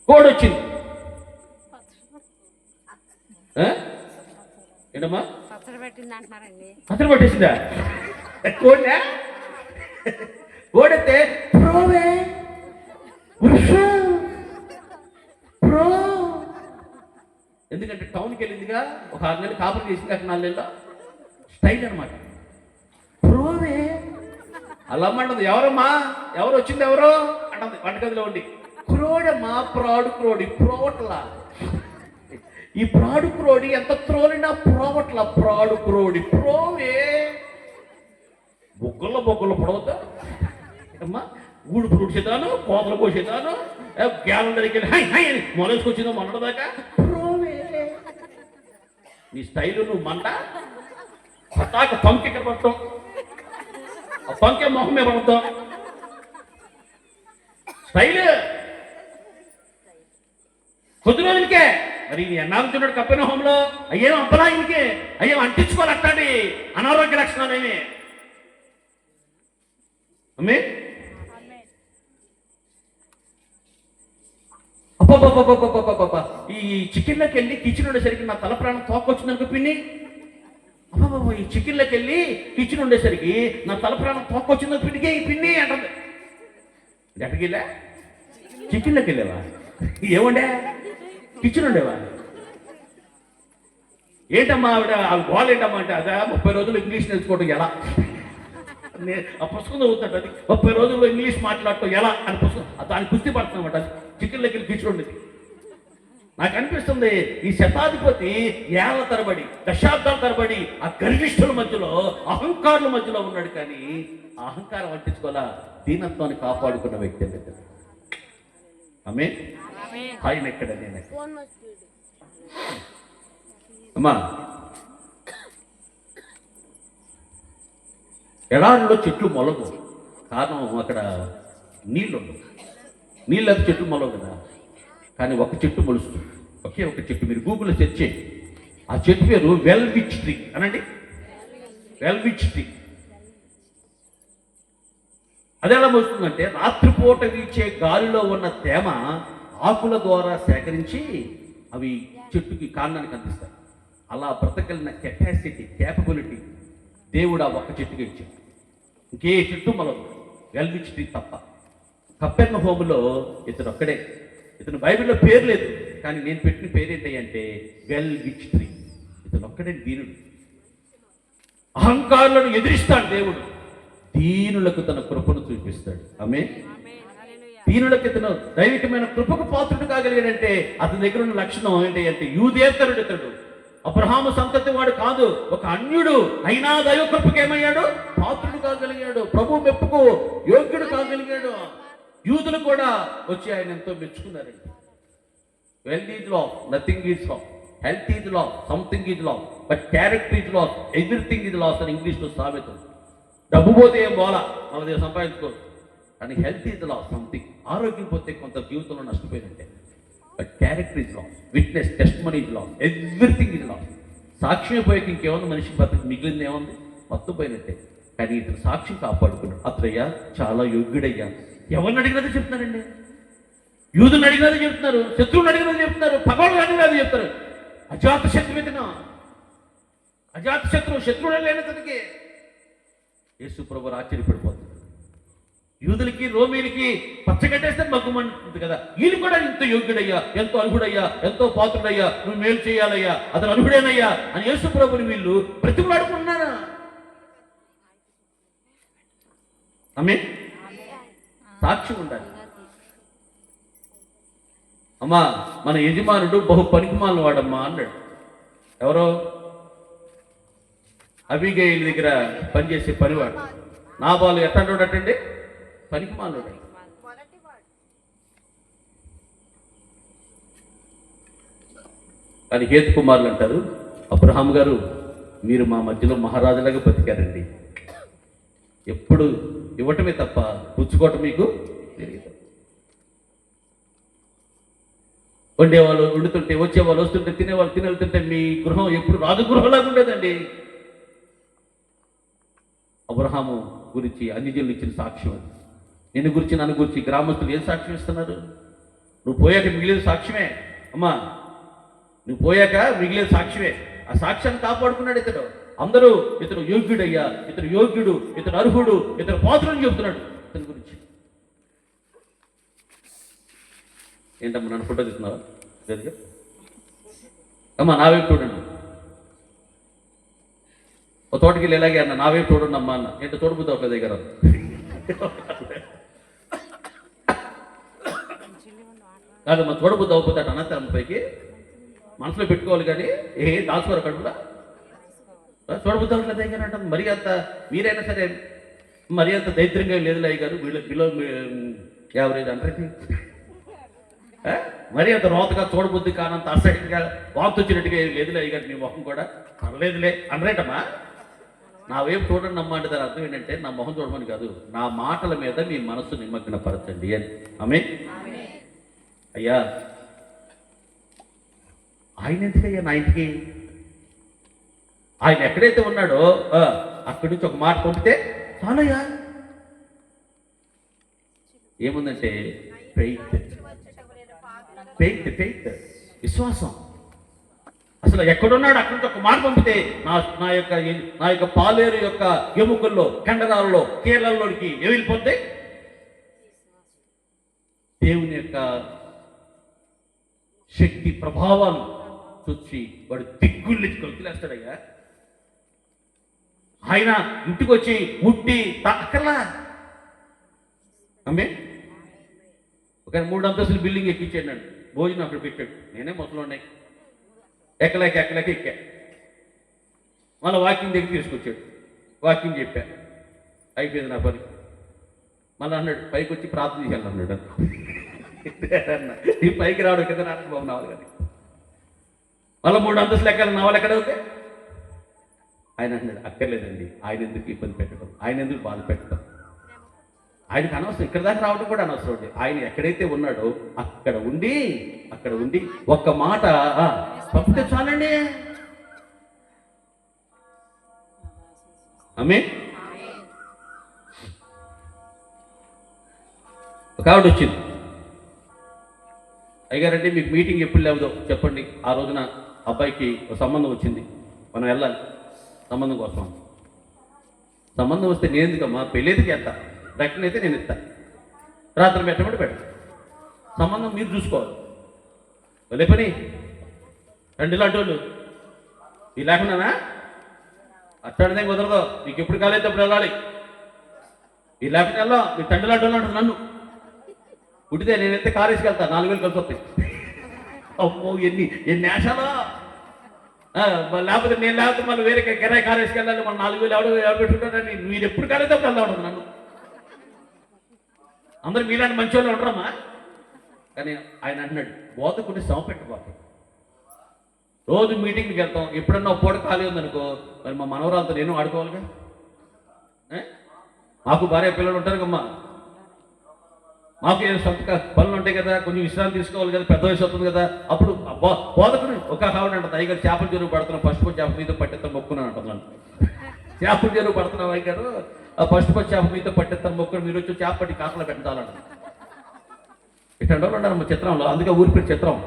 కోడ్ వచ్చింది. ఏంటమ్మా పత్రం పట్టేసిందా? కోడా కోడైతే ప్రోవే ప్రో, ఎందుకంటే టౌన్కి వెళ్ళిందిగా, ఒక 6 నెలలు కాపురం చేసింది, అక్కడ 4 నెలల్లో స్టైల్ అనమాట. ప్రోవే అలా అమ్మంటుంది. ఎవరమ్మా, ఎవరు వచ్చింది, ఎవరో అంటుంది వంటగదిలో ఉండి. క్రోడమ్మా, ప్రాడు క్రోడి, ప్రోవట్లా. ఈ ప్రాడు క్రోడి ఎంత త్రోలినా ప్రోవట్ల, ప్రాడు క్రోడి ప్రోవే. బొగ్గల్లో పొడవుతా అమ్మా, ఊడు పురుడ్చేదాను, కోతలు కోసేదాను, గ్యాలందరికి వెళ్ళి హై హై అని మొలసుకొచ్చిందో మొన్నదాకా నీ స్టైలు నువ్వు మంట పతాక పంక్ ఇక్కడ పడతాం, ఆ పంకే మొహమే పడతాం స్టైల్ కొద్ది రోజులకే. మరి ఇది ఎన్నాగుతున్నాడు కప్పిన హోంలో అయ్యేం అబ్బలా ఇంకే అయ్యేం అంటించుకోవాలి అట్లాంటి అనారోగ్య లక్షణాలు ఏమి అమ్మే. అబ్బా ఈ చికెన్లోకి వెళ్ళి కిచెన్ ఉండేసరికి నా తల ప్రాణం తోకొచ్చిందనుకో పిన్ని. అబ్బా ఈ చికెన్లోకి వెళ్ళి కిచెన్ ఉండేసరికి నా తల ప్రాణం తోకొచ్చిందో పిన్నికి పిన్ని అంటుంది. ఎక్కడికి వెళ్ళా? చికెన్లోకి వెళ్ళావా? ఏముండే? కిచెన్ ఉండేవా? ఏంటమ్మా ఆవిడ గోల్ ఏంటమ్మా అంటే అదా 30 రోజులు ఇంగ్లీష్ నేర్చుకోవడం ఎలా, ఆ పుస్తకం చదువుతాడు. అది 30 రోజుల్లో ఇంగ్లీష్ మాట్లాడటం ఎలా అని పుస్తకం దాన్ని కుస్తీ పడుతుందన్నమాట. చికెన్లోకి వెళ్ళి కిచెన్ ఉండేది. నాకు అనిపిస్తుంది ఈ శతాధిపతి ఏళ్ల తరబడి దశాబ్దాల తరబడి ఆ గర్విష్ఠుల మధ్యలో అహంకారుల మధ్యలో ఉన్నాడు, కానీ ఆ అహంకారం అంటించుకోవాలా దీనత్వాన్ని కాపాడుకున్న వ్యక్తి దగ్గర. ఆమె ఆయన ఎక్కడ నేను అమ్మా ఎడారిలో చెట్లు మొలవు, కారణం అక్కడ నీళ్ళు ఉండవు. నీళ్ళు అది చెట్లు మొలవు కదా, కానీ ఒక చెట్టు మొలుస్తుంది, ఒకే ఒక చెట్టు. మీరు గూగుల్లో సెర్చ్ చేయండి, ఆ చెట్టు పేరు వెల్విచ్ ట్రీ అనండి. వెల్విచ్ ట్రీ అదెలా మొలుస్తుందంటే రాత్రిపూట వీచే గాలిలో ఉన్న తేమ ఆకుల ద్వారా సేకరించి అవి చెట్టుకి కాండానికి అందిస్తాయి. అలా బ్రతకలిగిన కెపాసిటీ క్యాపబిలిటీ దేవుడు ఆ ఒక్క చెట్టుకి ఇచ్చాడు. ఇంకే చెట్టు మొలదు వెల్విచ్ ట్రీ తప్ప. కపెర్నహూములో హోములో ఇతను ఒక్కడే. ఇతను బైబిల్లో పేరు లేదు, కానీ నేను పెట్టిన పేరు ఏంటంటే వెల్విచ్ ట్రీ. ఇతను ఒక్కడే దీనుడు. అహంకారులను ఎదిరిస్తాడు దేవుడు, దీనులకు తన కృపను చూపిస్తాడు. ఆమె దీనులకు ఇతను దైవికమైన కృపకు పాత్రుడు కాగలిగాడంటే అతని దగ్గర ఉన్న లక్షణం ఏంటి అంటే యూదేతరుడు. ఇతడు అబ్రహాము సంతతి వాడు కాదు, ఒక అన్యుడు అయినా దైవ కృపకు ఏమయ్యాడు? పాత్రుడు కాగలిగాడు, ప్రభు మెప్పుకు యోగ్యుడు కాగలిగాడు. యూదులు కూడా వచ్చి ఆయన ఎంతో మెచ్చుకున్నారండి. Wealth is law, nothing is law. Health is law, something is law, but character is lost, everything is loss అని ఇంగ్లీష్లో సామెతం. డబ్బు పోతే ఏం పోలా, మన దగ్గర సంపాదించుకోరు, కానీ హెల్త్ ఈజ్ లాస్ సంథింగ్. ఆరోగ్యం పోతే కొంత జీవితంలో నష్టపోయినట్టే. But character is lost, witness test money is lost, everything is lost. సాక్ష్యం పోయాక ఇంకేముంది? మనిషి బతుకు మిగిలింది ఏముంది? మొత్తం పోయినట్టే. కానీ ఇతను సాక్ష్యం కాపాడుకున్నాడు. అతడయ్యా చాలా యోగ్యుడయ్యా. ఎవరిని అడిగినది చెప్తున్నారండి? యూదుని అడిగినది చెప్తున్నారు, శత్రువుని అడిగినది చెప్తున్నారు, పగవాళ్ళని అడిగినది చెప్తారు. అజాత శత్రువు ఇతను, అజాత శత్రువుడు లేనతనికి యేసు ప్రభువు ఆశ్చర్యపడిపోతుంది. యూదులకి రోమీలకి పచ్చగట్టేస్తే మగ్గుమంటుంది కదా, వీళ్ళు కూడా ఇంత యోగ్యుడయ్యా, ఎంతో అర్హుడయ్యా, ఎంతో పాత్రుడయ్యా, నువ్వు మేలు చేయాలయ్యా, అతను అర్హుడేనయ్యా అని యేసు ప్రభుని వీళ్ళు బ్రతిమలాడుకుంటున్నారా? ఆమె సాక్షి ఉండాలి. అమ్మా మన యజమానుడు బహు పనికిమాలిన వాడమ్మా అన్నాడు. ఎవరో అబీగయీలు దగ్గర పనిచేసే పనివాడు. నాబాలు ఎట్టండి పనికిమాలిన. కానీ హేతు కుమారులు అంటారు, అబ్రహాం గారు మీరు మా మధ్యలో మహారాజులాగా బతికారండి, ఎప్పుడు ఇవ్వటమే తప్ప పుచ్చుకోవటం మీకు తెలియదు. వండేవాళ్ళు వండుతుంటే, వచ్చేవాళ్ళు వస్తుంటే, తినేవాళ్ళు తినెళ్తుంటే మీ గృహం ఎప్పుడు రాజగృహంలాగా ఉండేదండి. అబ్రహాము గురించి అన్యజనులు ఇచ్చిన సాక్ష్యం అది. నిన్ను గురించి నన్ను గురించి గ్రామస్తులు ఏం సాక్ష్యం ఇస్తున్నారు? నువ్వు పోయాక మిగిలిన సాక్ష్యమే అమ్మా, నువ్వు పోయాక మిగిలిన సాక్ష్యమే. ఆ సాక్ష్యాన్ని కాపాడుకున్నాడు ఇతడు. అందరూ ఇతను యోగ్యుడయ్యా, ఇతను యోగ్యుడు, ఇతను అర్హుడు, ఇతను పాత్రని చెబుతున్నాడు ఇతని గురించి. ఏంటమ్మా నన్ను ఫోటో తీస్తున్నావా? అమ్మా నా వైపు చూడండి. ఒక తోటకి వెళ్ళి ఎలాగే అన్న నా వైపు చూడండి అమ్మా అన్న. ఏంటో తోడుబుద్ది ఒక దగ్గర కాదమ్మా, తోడబుద్ది అవ్వకపోతాడు అన్నతరం పైకి మనసులో పెట్టుకోవాలి, కానీ దాచుకోరు కడుపులా. చూడబుద్ధి అవ్వట్లేదు దగ్గర అంటారు. మరి అంత మీరైనా సరే మరి అంత దైత్యంగా లేదు అయ్య గారు, వీళ్ళు బిలో యావరేజ్ అంటే మరి అంత రోతగా చూడబుద్ధి కానంత అసహ్యంగా వాంతి వచ్చినట్టుగా ఏం లేదులే అయ్య గారు, మీ మొహం కూడా పర్లేదులే అనరేటమ్మా. నా వైపు చూడండి అమ్మా అంటే దాని అర్థం ఏంటంటే నా మొహం చూడమని కాదు, నా మాటల మీద మీ మనస్సు నిమగ్నపరచండి అని. ఆమేన్. అయ్యా ఆయన ఎందుకయ్యా నా ఇంటికి? ఆయన ఎక్కడైతే ఉన్నాడో అక్కడి నుంచి ఒక మాట పంపితే చాలయ్యా. ఏముందంటే ఫెయిత్, ఫెయిత్, ఫెయిత్, విశ్వాసం. అసలు ఎక్కడున్నాడు అక్కడి నుంచి ఒక మాట పంపితే నా యొక్క పాలేరు యొక్క ఎముకల్లో, కండరాల్లో, కీళ్ళల్లోకి వెళ్ళిపోతే దేవుని యొక్క శక్తి ప్రభావాలు చూసి వాడు దిగ్గుల్ని కొలికిలేస్తాడయ్యా. ఆయన ఇంటికి వచ్చి ముట్టి అక్కర్లా. అమ్మే ఒక 3 అంతస్తులు బిల్డింగ్ ఎక్కించాడు, భోజనం అక్కడ పెట్టాడు, నేనే మొదలు ఉన్నాయి ఎక్కలేక ఎక్కా. మళ్ళీ వాకింగ్ దగ్గర తీసుకొచ్చాడు, వాకింగ్ చెప్పా, అయిపోయింది నా పని. మళ్ళీ అన్నాడు పైకి వచ్చి ప్రార్థన చేయాలి అన్నాడు. ఈ పైకి రావడం కదా నాకు బాగున్నావాలి కానీ మళ్ళీ 3 అంతస్తులు ఎక్కాలి, నా వాళ్ళు ఎక్కడ అవుతాయి? ఆయన అన్నాడు అక్కర్లేదండి, ఆయన ఎందుకు ఇబ్బంది పెట్టడం, ఆయన ఎందుకు బాధ పెట్టడం, ఆయనకు అనవసరం, ఇక్కడ దాకా రావడం కూడా అనవసరం అండి. ఆయన ఎక్కడైతే ఉన్నాడో అక్కడ ఉండి ఒక్క మాట పంపితే చాలండి. ఆమేన్. ఒక ఆవిడ వచ్చింది, అయ్యారంటే మీకు మీటింగ్ ఎప్పుడు లేవదో చెప్పండి. ఆ రోజున అబ్బాయికి ఒక సంబంధం వచ్చింది, మనం వెళ్ళాలి సంబంధం కోసం. సంబంధం వస్తే నేను ఎందుకమ్మా, పెళ్ళేదికి ఎంత డక్కన అయితే నేను ఇస్తా, రాత్రి పెట్టమంటే పెడతా, సంబంధం మీరు చూసుకోవాలి. వెళ్ళే పని రెండు లాంటి వాళ్ళు ఈ లేకున్నానా అట్టాడితే కుదరదు, నీకు ఎప్పుడు కాలేదు అప్పుడు వెళ్ళాలి. ఈ లేకపోతే వెళ్ళా మీ తండ్రి లాంటి వాళ్ళు అంటారు నన్ను. ఉడితే నేను ఎంత కారు వేసుకెళ్తా, 4,000 కలిసి వస్తాయి. అమ్మో ఎన్ని ఆశాలో. లేకపోతే నేను లేకపోతే మళ్ళీ వేరే కిరాయి కారు వేసుకెళ్ళాలి, మన 4,000 ఎవరు పెట్టుకుంటారని మీరు ఎప్పుడు కాలేదు అప్పుడు వెళ్తా ఉండదు నన్ను. అందరు మీలాంటి మంచి వాళ్ళు ఉండరమ్మా. కానీ ఆయన అంటున్నాడు బోధకుని శ్రమ పెట్టబాకు, రోజు మీటింగ్కి వెళ్తాం, ఎప్పుడన్నా పూట ఖాళీ ఉందనుకో మరి మా మనవరాలతో నేను ఆడుకోవాలిగా. మాకు భార్య పిల్లలు ఉంటారు కమ్మా, మాకు ఏదో సొంత పనులు ఉంటాయి కదా, కొంచెం విశ్రాంతి తీసుకోవాలి కదా, పెద్ద వయసు వస్తుంది కదా. అప్పుడు బోధకుడు ఒక కావడం అంట, అయ్యగారు చేపల చెరువు పడుతున్నాం, ఫస్ట్ చేప మీతో పట్టెత్తాను మొక్కున్నాను అంటున్నాను. చేపల చెరువు పడుతున్నాం అయ్యగారు, ఆ ఫస్ట్ చేప మీతో పట్టెత్తాను మొక్కుని మీరు వచ్చి చేప పట్టి కాకలో పెట్టాలంట. ఇట్లాంటి వాళ్ళు ఉన్నారు మా చిత్రంలో, అందుకే ఊరి పేరు చిత్రం.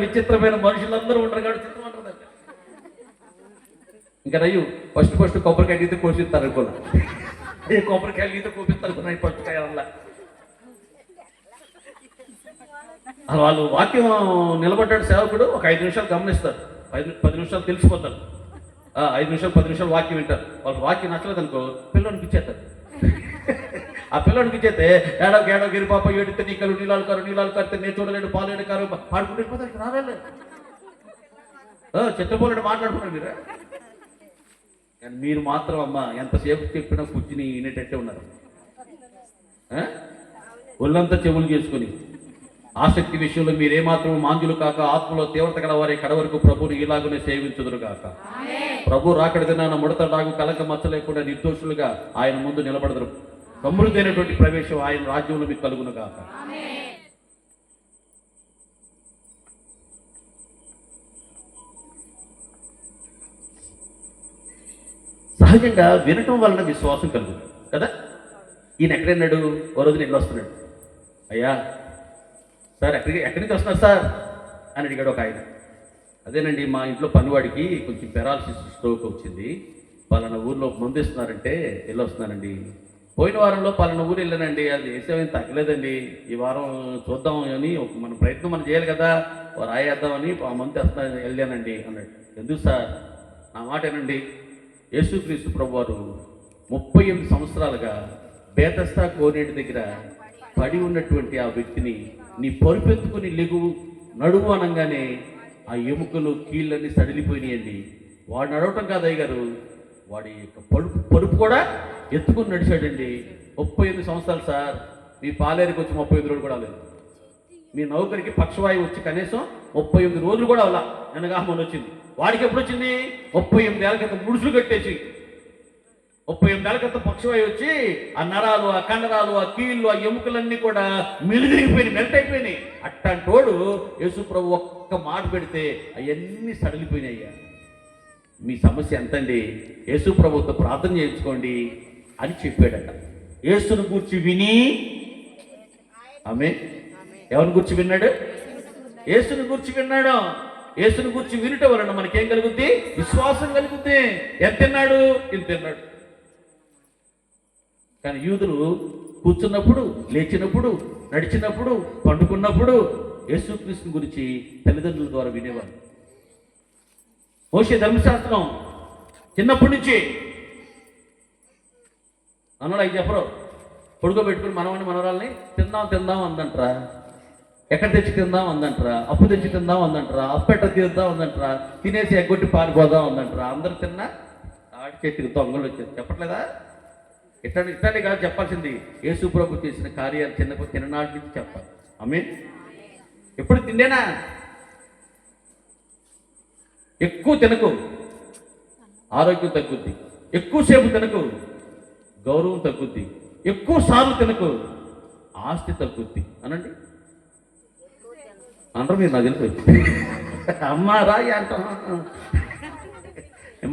విచిత్రమైన మనుషులందరూ ఉంటారు కాబట్టి చిత్రం అంటారు. ఇంకా రయ్యు ఫస్ట్ కొబ్బరికాయ గీత కోసిస్తారు అనుకున్నా, కొబ్బరికాయలు గీత కోపిస్తారు అనుకున్నా. పట్టుకాయ వల్ల వాళ్ళు వాక్యం నిలబడ్డాడు సేవకుడు, ఒక 5 నిమిషాలు గమనిస్తారు, 10 నిమిషాలు తెలిసిపోతారు, 5 నిమిషాలు 10 నిమిషాలు వాక్యం వింటారు. వాళ్ళకి వాక్యం నచ్చలేదు అనుకో పిల్లడికి ఇచ్చేస్తారు. ఆ పిల్లడికి ఇచ్చేస్తే ఏడో గిరి పాప ఏడితే నీళ్ళు కారు నేను చూడలేడు, పాలేడు కారు పాడుకుంటూ వెళ్ళిపోతారు. రాలేదు చిత్రపోలేడు మాట్లాడుకున్నారు మీరు. కానీ మీరు మాత్రం అమ్మ ఎంతసేపు చెప్పినా కూర్చుని వినేటట్టే ఉన్నారు. ఒళ్ళంతా చెవులు చేసుకుని ఆసక్తి విషయంలో మీరేమాత్రం మాంజులు కాక ఆత్మలో తీవ్రత గల వారి కడ వరకు ప్రభుని ఇలాగనే సేవించుదురు కాక. ప్రభు రాకడ దినాన ముడత రాగు కలక మచ్చ లేకుండా నిర్దోషులుగా ఆయన ముందు నిలబడదురు. సమృద్ధైనటువంటి ప్రవేశం ఆయన రాజ్యంలో మీకు కలుగును గాక. సహజంగా వినటం వలన విశ్వాసం కలుగుతుంది కదా. ఈయన ఎక్కడన్నాడు, ఓ రోజున ఇల్లు వస్తున్నాడు, అయ్యా సార్ ఎక్కడి నుంచి వస్తున్నారు సార్ అని అడిగాడు ఒక ఆయన. అదేనండి మా ఇంట్లో పనివాడికి కొంచెం పెరాలసిస్ స్ట్రోక్ వచ్చింది, పలానా ఊర్లో మందు ఇస్తున్నారంటే వెళ్ళి వస్తున్నానండి. పోయిన వారంలో పలానా ఊరు వెళ్ళానండి, అది వేసేమేం తగ్గలేదండి, ఈ వారం చూద్దాం అని మన ప్రయత్నం మనం చేయాలి కదా, రాయేద్దామని ఆ మందు వేస్తున్నా వెళ్ళానండి అన్నాడు. ఎందుకు సార్, నా మాట ఏనండి, యేసుక్రీస్తు ప్రభు వారు 38 సంవత్సరాలుగా బేతస్తా కోనేటి దగ్గర పడి ఉన్నటువంటి ఆ వ్యక్తిని నీ పరుపెత్తుకుని లెగు నడుము అనగానే ఆ ఎముకలు కీళ్ళన్నీ సడిలిపోయినాయండి. వాడు నడవటం కాదు అయ్యగారు, వాడి యొక్క పరుపు కూడా ఎత్తుకుని నడిచాడండి. 38 సంవత్సరాలు సార్. మీ పాలేరికి వచ్చి 35 రోజులు కూడా లేదు. మీ నౌకరికి పక్షవాయువు వచ్చి కనీసం 38 రోజులు కూడా అలా నిన్నగామని వచ్చింది. వాడికి ఎప్పుడు వచ్చింది? 38 ఏళ్ళ క్రితం ముడుసులు కట్టేసి 38 ఏళ్ళ క్రితం పక్షవాయువు వచ్చి ఆ నరాలు, ఆ కండరాలు, ఆ కీళ్ళు, ఆ ఎముకలన్నీ కూడా మెలుగురిగిపోయినాయి, మెల్ట్ అయిపోయినాయి. అట్టంటోడు యేసు ప్రభు ఒక్క మాట పెడితే అవన్నీ సడలిపోయినాయ్యా. మీ సమస్య ఎంతండి? యేసు ప్రభుతో ప్రార్థన చేయించుకోండి అని చెప్పాడట. యేసును గూర్చి విని, ఆమె ఎవరిని గురించి విన్నాడు? యేసుని గురించి విన్నాడు. యేసుని గురించి వినుట వలన మనకేం కలుగుద్ది? విశ్వాసం కలుగుద్ది. ఎంత తిన్నాడు? ఇంత తిన్నాడు. కానీ యూదులు కూర్చున్నప్పుడు, లేచినప్పుడు, నడిచినప్పుడు, పండుకున్నప్పుడు యేసుక్రీస్తుని గురించి తల్లిదండ్రుల ద్వారా వినేవారు. మోషే ధర్మశాస్త్రం చిన్నప్పటి నుంచి అన్నాడు. అవి చెప్పరు. పొడుకోబెట్టుకుని మనవని మనవరాల్ని తిందాం అందంటరా. ఎక్కడ తెచ్చి తిందాం అందంటరా. అప్పు తెచ్చి తిందాం అందంటరా. అప్పెట్ట తీద్దాం అందంటరా. తినేసి ఎగ్గొట్టి పారిపోదాం అందంటరా. అందరు తిన్నా తాటి చెట్టుకు దొంగలు వచ్చారు. చెప్పట్లేదా? ఇట్లాంటి కాదు చెప్పాల్సింది. యేసు ప్రభు చేసిన కార్యాలు చిన్ననాటి నుంచి చెప్పాలి. ఆమేన్. ఎప్పుడు తిండేనా? ఎక్కువ తినకు, ఆరోగ్యం తగ్గుద్ది. ఎక్కువసేపు తినకు, గౌరవం తగ్గుద్ది. ఎక్కువ సార్లు తినకు, ఆస్తి తగ్గుద్ది. అనండి అందరూ మీరు నాకు తెలిసి అమ్మా రాయి అంటాం.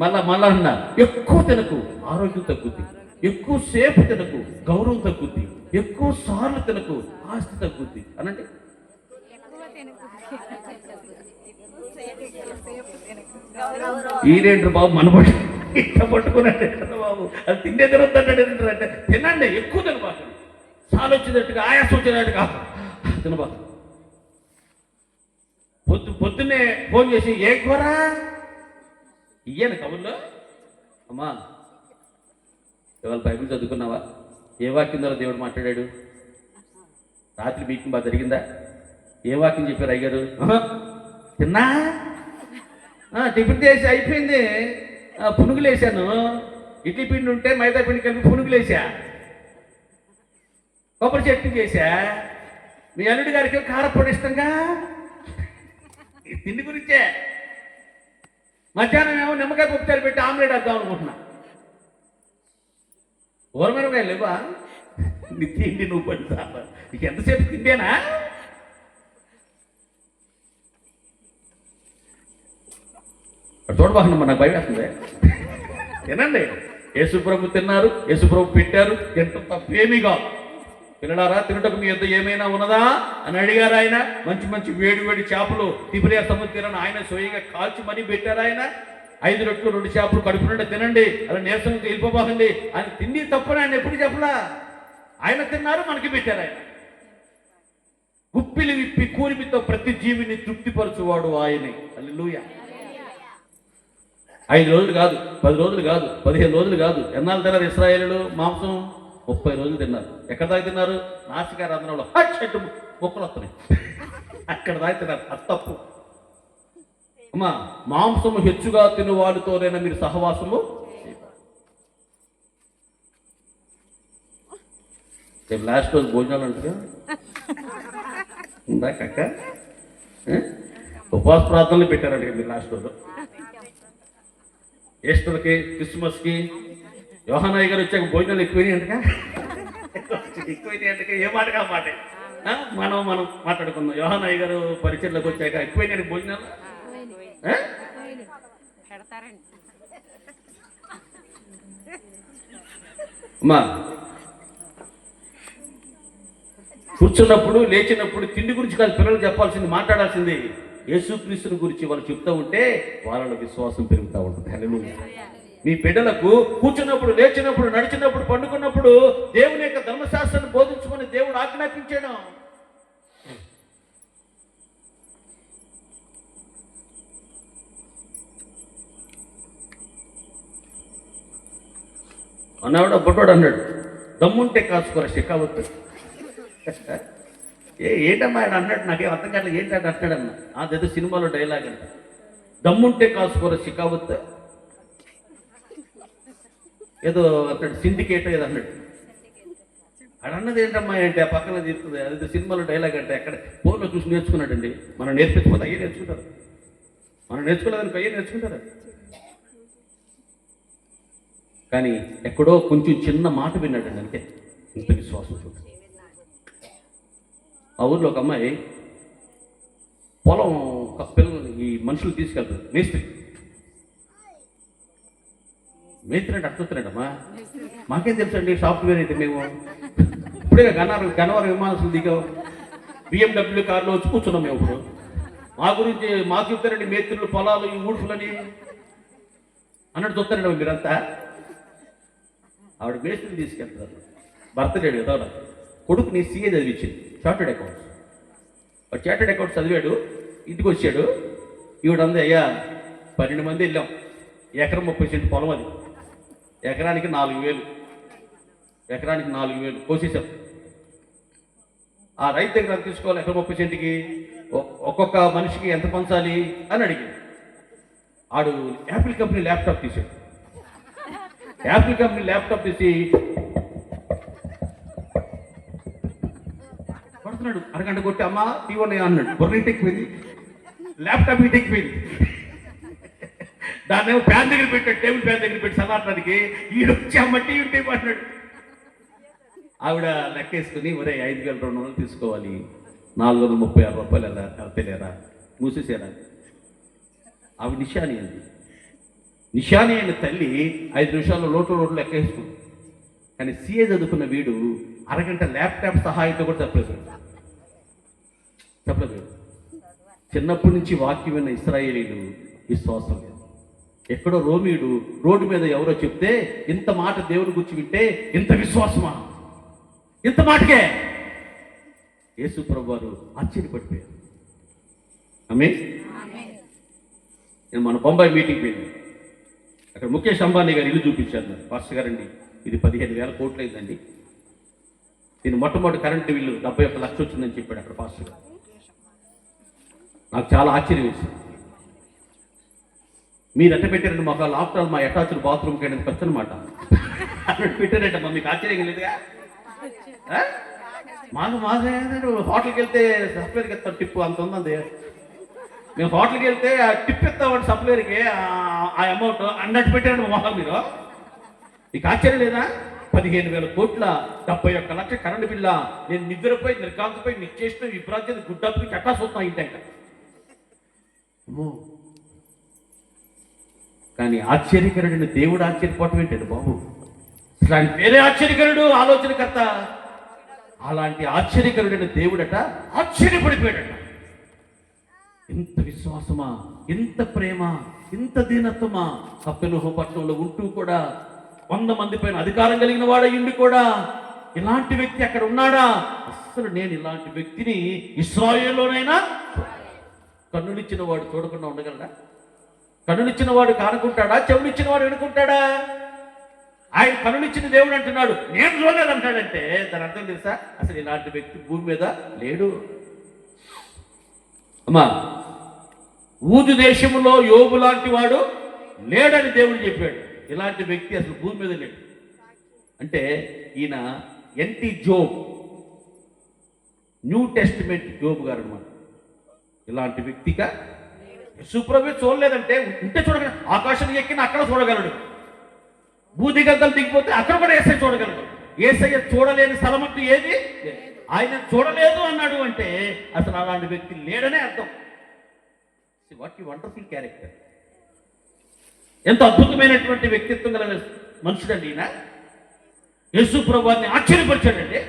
మళ్ళా అన్నా ఎక్కువ తినకు, ఆరోగ్యం తగ్గుద్ది. ఎక్కువసేపు తినకు, గౌరవం తగ్గుద్ది. ఎక్కువ సార్లు తినకు, ఆస్తి తగ్గుద్ది. అనండి ఈరేంటారు బాబు, మన పట్టు ఇట్లా పట్టుకున్నాడు బాబు. అది తిండే తినొద్దంటే అంటే తినండి, ఎక్కువ తినబాక. సాలు వచ్చేటట్టుగా, ఆయాసం వచ్చేటట్టుగా తినబాక. పొద్దున్నే ఫోన్ చేసి ఏ కూర ఇయ్యాను కబుర్లో. అమ్మా ఇవాళ బైబిల్ చదువుకున్నావా? ఏ వాక్యం ద్వారా దేవుడు మాట్లాడాడు? రాత్రి మీటింగ్ బాగా జరిగిందా? ఏ వాక్యం చెప్పారు అయ్యారు? తిన్నా, టిఫిన్ చేసి అయిపోయింది. పునుగులు వేసాను. ఇడ్లీ పిండి ఉంటే మైదా పిండి కలిపి పునుగులు వేసా. కొబ్బరి చట్నీ చేశా. మీ అల్లుడి గారికి కారపొడి ఇష్టంగా. తిండి గురించే. మధ్యాహ్నం ఏమో నిమ్మకాయ పప్పుచారు పెట్టి ఆమ్లెట్ వేద్దాం అనుకుంటున్నా. ఊరమిరపకాయ లేవా? నీ తిండి నువ్వు పడుతా. నీకు ఎంతసేపు తిండేనా? చూడబాకమ్మా, నాకు భయం వేస్తుంది. తినండి. యేసుప్రభు తిన్నారు, యేసుప్రభు పెట్టారు. తింటం తప్పేమీగా. పిల్లలారా, తినటకు మీ యొద్ద ఏమైనా ఉన్నదా అని అడిగారు ఆయన. మంచి వేడి చేపలు తిబిరియా సముద్రాన్ని ఆయన స్వయంగా కాల్చి మనీ పెట్టారు ఆయన. 5 రొట్టెలు 2 చేపలు కడుపు నుండి తినండి, అలా నీరసంతో వెళ్ళిపోబాకండి. ఆయన తిండి తప్పని ఆయన ఎప్పుడు చెప్పలా. ఆయన తిన్నారు, మనకి పెట్టారు ఆయన. గుప్పిలి విప్పి కూరిమితో ప్రతి జీవిని తృప్తిపరచువాడు ఆయనే. హల్లెలూయా. 5 రోజులు కాదు, 10 రోజులు కాదు, 15 రోజులు కాదు. ఎన్నాళ్ళు తిన్నారు ఇశ్రాయేలులు మాంసం? 30 రోజులు తిన్నారు. ఎక్కడ దాకా తిన్నారు? నాసికా రంధ్రంలో చెట్టు మొక్కలు వస్తున్నాయి, అక్కడ దాకా తిన్నారు. అది తప్పు. అమ్మా, మాంసము హెచ్చుగా తిను వాడితోనైనా మీరు సహవాసము. రేపు లాస్ట్ రోజు భోజనాలు అంటుగా ఉందా కక్క? ఉపవాస ప్రార్థనలు పెట్టారంట మీరు లాస్ట్ రోజు. ఈస్టర్కి, క్రిస్మస్కి యోహానయ్య గారు వచ్చాక భోజనాలు ఎక్కువైనాయి అంటగా. ఏ మాట కా మాట మనం మాట్లాడుకుందాం. యోహానయ్య గారు పరిచయలోకి వచ్చాక ఎక్కువైనాయి భోజనాలు. అమ్మా, కూర్చున్నప్పుడు, లేచినప్పుడు తిండి గురించి కాదు పిల్లలు చెప్పాల్సింది, మాట్లాడాల్సింది యేసుక్రీస్తుని గురించి వాళ్ళు చెప్తూ ఉంటే వాళ్ళ విశ్వాసం పెరుగుతూ ఉంటుంది. హల్లెలూయా. మీ బిడ్డలకు కూర్చున్నప్పుడు, లేచినప్పుడు, నడిచినప్పుడు, పండుకున్నప్పుడు దేవుని యొక్క ధర్మశాస్త్రాన్ని బోధించుకొని దేవుడు ఆజ్ఞాపించాడు. అన్నాడు అప్పటోడు అన్నాడు, దమ్ముంటే కాసుకోరా శిఖావత్తు. ఏంటమ్మా ఆయన అన్నాడు, నాకేం అర్థం కాదు. ఏంటంటే అంటాడన్న అదేదో సినిమాలో డైలాగ్ అంట, దమ్ముంటే కాసుకోరా శిఖావత్తు. ఏదో అన్నాడు, సిండికేట్ ఏదో అన్నాడు. అది అన్నది ఏంటమ్మా అంటే ఆ పక్కన తీరుతుంది, అది సినిమాలో డైలాగ్ అంటే అక్కడ ఫోన్లో చూసి నేర్చుకున్నాడండి. మనం నేర్పించకపోతే అయ్యే నేర్చుకుంటారు, మనం నేర్చుకోలేదని అయ్యే నేర్చుకుంటారు. కానీ ఎక్కడో కొంచెం చిన్న మాట విన్నాడండి, అంతే. ఇంత విశ్వాసం చూడండి. ఆ ఊర్లో ఒక అమ్మాయి పొలం పిల్లలు ఈ మనుషులు తీసుకెళ్తారు, మేస్త్రి అంటే అట్టుతున్నాడమ్మా. మాకేం తెలుసండి, సాఫ్ట్వేర్ అయితే మేము ఇప్పుడే గన్నవరం విమానాలు దిగాం, BMW కార్లో వచ్చి కూర్చున్నాం మేము. ఇప్పుడు మా గురించి మాకు చెప్తారండి మేస్త్రులు, పొలాలు, ఈ ఊడుపులని అన్నట్టు చూస్తారండి మీరంతా. ఆవిడ మేస్త్రిని తీసుకెళ్తారు, భర్త లేడు కదా, కొడుకుని CA చదివించింది, చార్టెడ్ అకౌంట్స్. వాడు చార్టెడ్ అకౌంట్స్ చదివాడు, ఇంటికి వచ్చాడు. ఈవిడ అంది, అయ్యా 12 మంది వెళ్ళాం, ఎకరం 30 సెంటు పొలం, అది ఎకరానికి 4,000 కోసేసాం. ఆ రైతు దగ్గర ఎంత తీసుకోవాలి, ఎకరం 30 సెంటుకి ఒక్కొక్క మనిషికి ఎంత పంచాలి అని అడిగింది. ఆడు యాపిల్ కంపెనీ ల్యాప్టాప్ తీసాడు. యాపిల్ కంపెనీ ల్యాప్టాప్ తీసి కొడుతున్నాడు. అరగంట కొట్టి అమ్మ టీవీ అన్నాడు. బొర్ర ఇంటికి ల్యాప్టాప్ ఇంటికి పోయింది. దాన్ని ఏమో ఫ్యాన్ దగ్గర పెట్టాడు, టేబుల్ ఫ్యాన్ దగ్గర పెట్టి చల్లారడానికి. ఈడొచ్చి అమ్మ టీవీ అన్నాడు. ఆవిడ లెక్కేసుకుని, ఒరే 5,200 తీసుకోవాలి, 436 రూపాయలు అర్థలేరా, మూసేసేరా. ఆవిడ నిషాని అంది. నిషాని అయిన తల్లి 5 నిమిషాల్లో లోటు లెక్కేసుకుంది. కానీ CA చదువుకున్న వీడు అరగంట ల్యాప్టాప్ సహాయంతో కూడా చెప్పలేదు. చిన్నప్పటి నుంచి వాక్యం విన్న ఇశ్రాయేలీలు విశ్వాసం లేదు. ఎక్కడో రోమీయుడు రోడ్డు మీద ఎవరో చెప్తే, ఇంత మాట దేవుని గురించి వింటే ఇంత విశ్వాసమా, ఇంత మాటకే యేసు ప్రభు వారు ఆశ్చర్యపడిపోయారు. ఆమేన్. నేను మన బొంబాయి మీటింగ్ పోయింది. అక్కడ ముఖేష్ అంబానీ గారు ఇల్లు చూపించారు నాకు. పాస్టర్ గారండి, ఇది 15,000 కోట్లు అయిందండి, దీని మొట్టమొదటి కరెంటు బిల్లు 71 లక్షలు వచ్చిందని చెప్పాడు అక్కడ పాస్టర్ గారు. నాకు చాలా ఆశ్చర్యం వేసింది. మీరు ఎట్ట పెట్టారండి, మాకు లాక్డౌన్ మా అటాచ్డ్ బాత్రూమ్కి అనేది ఖర్చు అనమాట అన్నట్టు పెట్టారంటమ్మా. మీకు ఆశ్చర్యం లేదుగా? మాకు హోటల్కి వెళ్తే సప్లైర్కి ఇస్తాం టిప్పు, అంత ఉందండి. మేము హోటల్కి వెళ్తే ఆ టిప్ ఇస్తామంటే సప్లైర్కి ఆ అమౌంట్ అన్నట్టు పెట్టారండి మొహం మీరు. మీకు ఆశ్చర్యం లేదా? 15,000 కోట్ల 71 లక్షల కరెంటు బిల్ల. నేను నిద్రపోయి నిర్కాంతపై నిశ్చేసిన విభ్రాంతి గుడ్డప్పకి చట్టా చూస్తాం ఇంటంక. కానీ ఆశ్చర్యకరుడిని దేవుడు ఆశ్చర్యపోవటం ఏంటండి బాబు? ఇలాంటి వేరే ఆశ్చర్యకరుడు, ఆలోచనకర్త. అలాంటి ఆశ్చర్యకరుడైన దేవుడట ఆశ్చర్యపడిపోయాడట. ఇంత విశ్వాసమా, ఇంత ప్రేమ, ఇంత దీనత్వమా? కపెర్నహూము పట్టణంలో ఉంటూ కూడా 100 మంది పైన అధికారం కలిగిన వాడయ్యుండి కూడా ఇలాంటి వ్యక్తి అక్కడ ఉన్నాడా? అసలు నేను ఇలాంటి వ్యక్తిని ఇశ్రాయేలులోనైనా. కన్నులిచ్చిన వాడు చూడకుండా ఉండగలడా? కన్నులిచ్చిన వాడు కానుకుంటాడా? చెవులిచ్చిన వాడు వినుకుంటాడా? ఆయన కన్నులిచ్చిన దేవుడు అంటున్నాడు, నేను చూడలేదు అంటాడంటే దాని అర్థం తెలుసా? అసలు ఇలాంటి వ్యక్తి భూమి మీద లేడు. అమ్మా, ఊదు దేశంలో యోబు లాంటి వాడు లేడని దేవుడు చెప్పాడు. ఇలాంటి వ్యక్తి అసలు భూమి మీద లేడు. అంటే ఈయన NT Job, new testament Job గారు అన్నమాట. ఇలాంటి వ్యక్తిగా యేసుప్రభు చూడలేదంటే ఉంటే చూడగలడు. ఆకాశం ఎక్కిన అక్కడ చూడగలడు, భూదిగంతలు దిగిపోతే అక్కడ కూడా యేసయ్య చూడగలడు. యేసయ్య చూడలేని స్థలం అంటూ ఏది? ఆయన చూడలేదు అన్నాడు అంటే అసలు అలాంటి వ్యక్తి లేడనే అర్థం. What wonderful character. ఎంత అద్భుతమైనటువంటి వ్యక్తిత్వం గల మనుషుడండి ఈయన. యేసు ప్రభువుని ఆశ్చర్యపరిచాడండి.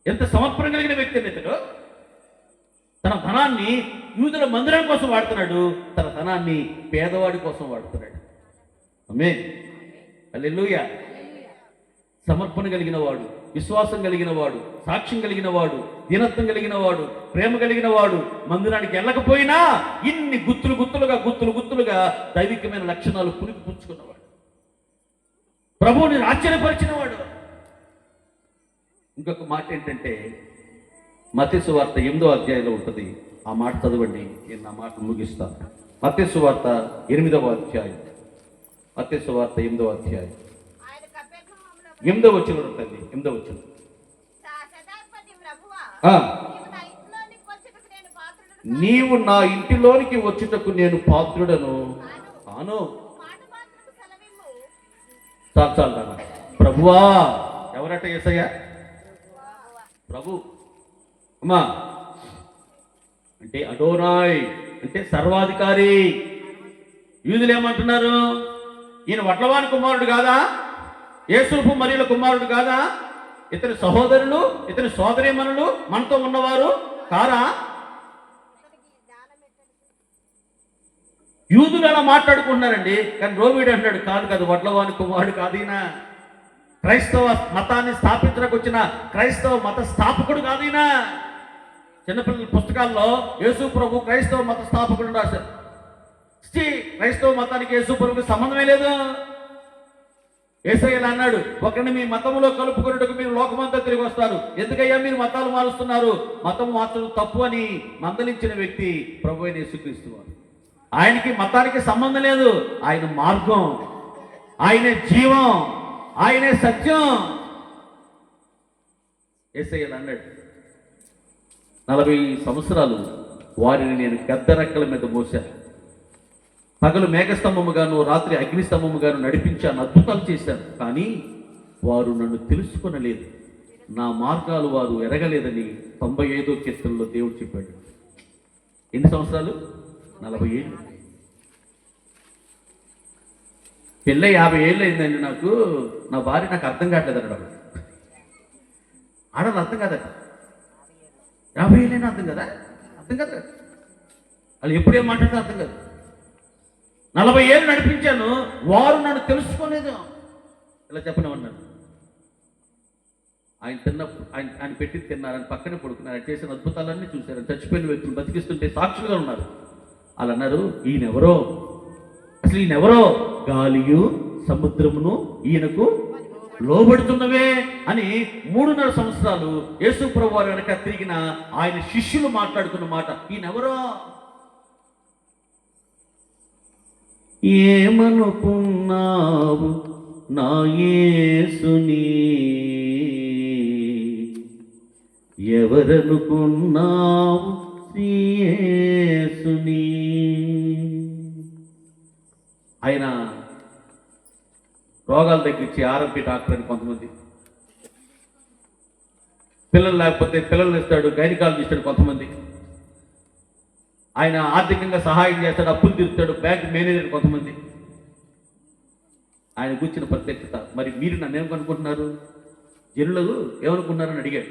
ఎంత సమర్పణ కలిగిన వ్యక్తి అండి ఇతడు. తన ధనాన్ని యూదుల మందిరం కోసం వాడుతున్నాడు, తన ధనాన్ని పేదవాడి కోసం వాడుతున్నాడు. ఆమేన్, హల్లెలూయా. సమర్పణ కలిగిన వాడు, విశ్వాసం కలిగిన వాడు, సాక్ష్యం కలిగిన వాడు, దీనత్వం కలిగిన వాడు, ప్రేమ కలిగిన వాడు మందిరానికి వెళ్ళకపోయినా ఇన్ని గుత్తులుగా దైవికమైన లక్షణాలు పురికి పుచ్చుకున్నవాడు, ప్రభువుని ఆశ్చర్యపరిచిన వాడు. ఇంకొక మాట ఏంటంటే మత్తయి సువార్త 8వ అధ్యాయంలో ఉంటుంది. ఆ మాట చదవండి, నేను నా మాట ముగిస్తాను. మత్తయి సువార్త 8వ అధ్యాయం మత్తయి సువార్త 8వ అధ్యాయం 8వ వచనం తల్లి, 8వ వచనం. నీవు నా ఇంటిలోనికి వచ్చుటకు నేను పాత్రుడను కాను. చాలు చాలు నాన్న. ప్రభువా ఎవరట? యేసయ్య ప్రభు. అమ్మా అంటే అడోనాయ్ అంటే సర్వాధికారి. యూదులు ఏమంటున్నారు? ఈయన వడ్లవాని కుమారుడు కాదా? యేసూపు మరియుల కుమారుడు కాదా? ఇతని సహోదరులు, ఇతని సోదరీమణులు మనతో ఉన్నవారు కారా? యూదులు అలా మాట్లాడుకుంటున్నారండి. కానీ రోమిడు అంటాడు కాదు కాదు, వడ్లవాని కుమారుడు కాదు ఈయన. క్రైస్తవ మతాన్ని స్థాపించడానికి వచ్చిన క్రైస్తవ మత స్థాపకుడు కాదు ఈయన. చిన్నపిల్లల పుస్తకాల్లో యేసు ప్రభు క్రైస్తవ మత స్థాపకుడు రాశారు. క్రైస్తవ మతానికి యేసు ప్రభుకి సంబంధమే లేదు. యేసయ్య అన్నాడు, ఒకరిని మీ మతంలో కలుపుకున్నట్టుకు మీరు లోకమంతా తిరిగి వస్తారు. ఎందుకయ్యా మీరు మతాలు మారుస్తున్నారు? మతం మార్చడం తప్పు అని మందలించిన వ్యక్తి ప్రభు అయిన యేసుక్రీస్తు వారు. ఆయనకి మతానికి సంబంధం లేదు. ఆయన మార్గం, ఆయనే జీవం, ఆయనే సత్యం. యేసయ్య అన్నాడు, 40 సంవత్సరాలు వారిని నేను గద్ద రెక్కల మీద మోశాను. పగలు మేఘస్తంభముగాను రాత్రి అగ్నిస్తంభముగాను నడిపించాను, అద్భుతాలు చేశాను. కానీ వారు నన్ను తెలుసుకొనలేదు, నా మార్గాలు వారు ఎరగలేదని 95వ కీర్తనలో దేవుడు చెప్పాడు. ఎన్ని సంవత్సరాలు? 40 ఏళ్ళు. పెళ్ళై 50 ఏళ్ళు అయిందండి నాకు. నా భార్య నాకు అర్థం కావట్లేదు అన్నాడు. ఆడవాళ్ళు అర్థం కాదట. 50 ఏళ్ళైనా అర్థం కదా? అర్థం కదా. వాళ్ళు ఎప్పుడేం మాట్లాడితే అర్థం కాదు. 40 ఏళ్ళు నడిపించాను, వారు నన్ను తెలుసుకోలేదు. ఇలా చెప్పనమన్నాడు. ఆయన తిన్నప్పుడు ఆయన పెట్టి తిన్నారు, ఆయన పక్కనే పడుకున్నారు, ఆయన చేసిన అద్భుతాలన్నీ చూశారు. చచ్చిపోయిన వ్యక్తులు బతికిస్తుంటే సాక్షులుగా ఉన్నారు. వాళ్ళు అన్నారు, ఈయనెవరో, అసలు ఈయనెవరో, గాలియు సముద్రమును ఈయనకు లోబడుతున్నవే అని 3.5 సంవత్సరాలు యేసు ప్రభు వారు వెనక తిరిగిన ఆయన శిష్యులు మాట్లాడుతున్న మాట, ఈయనెవరో. ఏమనుకున్నావు నా యేసుని, ఎవరనుకున్నావు యేసుని. ఆయన రోగాలు తగ్గించి ఆర్ఎంపీ డాక్టర్ అని కొంతమంది, పిల్లలు లేకపోతే పిల్లలు ఇస్తాడు, గైనకాలజిస్ట్ అని కొంతమంది, ఆయన ఆర్థికంగా సహాయం చేస్తాడు, అప్పులు తీరుస్తాడు, బ్యాంక్ మేనేజర్ కొంతమంది. ఆయన కూర్చిన ప్రత్యక్షత. మరి మీరు నన్ను ఏమనుకుంటున్నారు? జనులు ఏమనుకున్నారని అడిగాడు.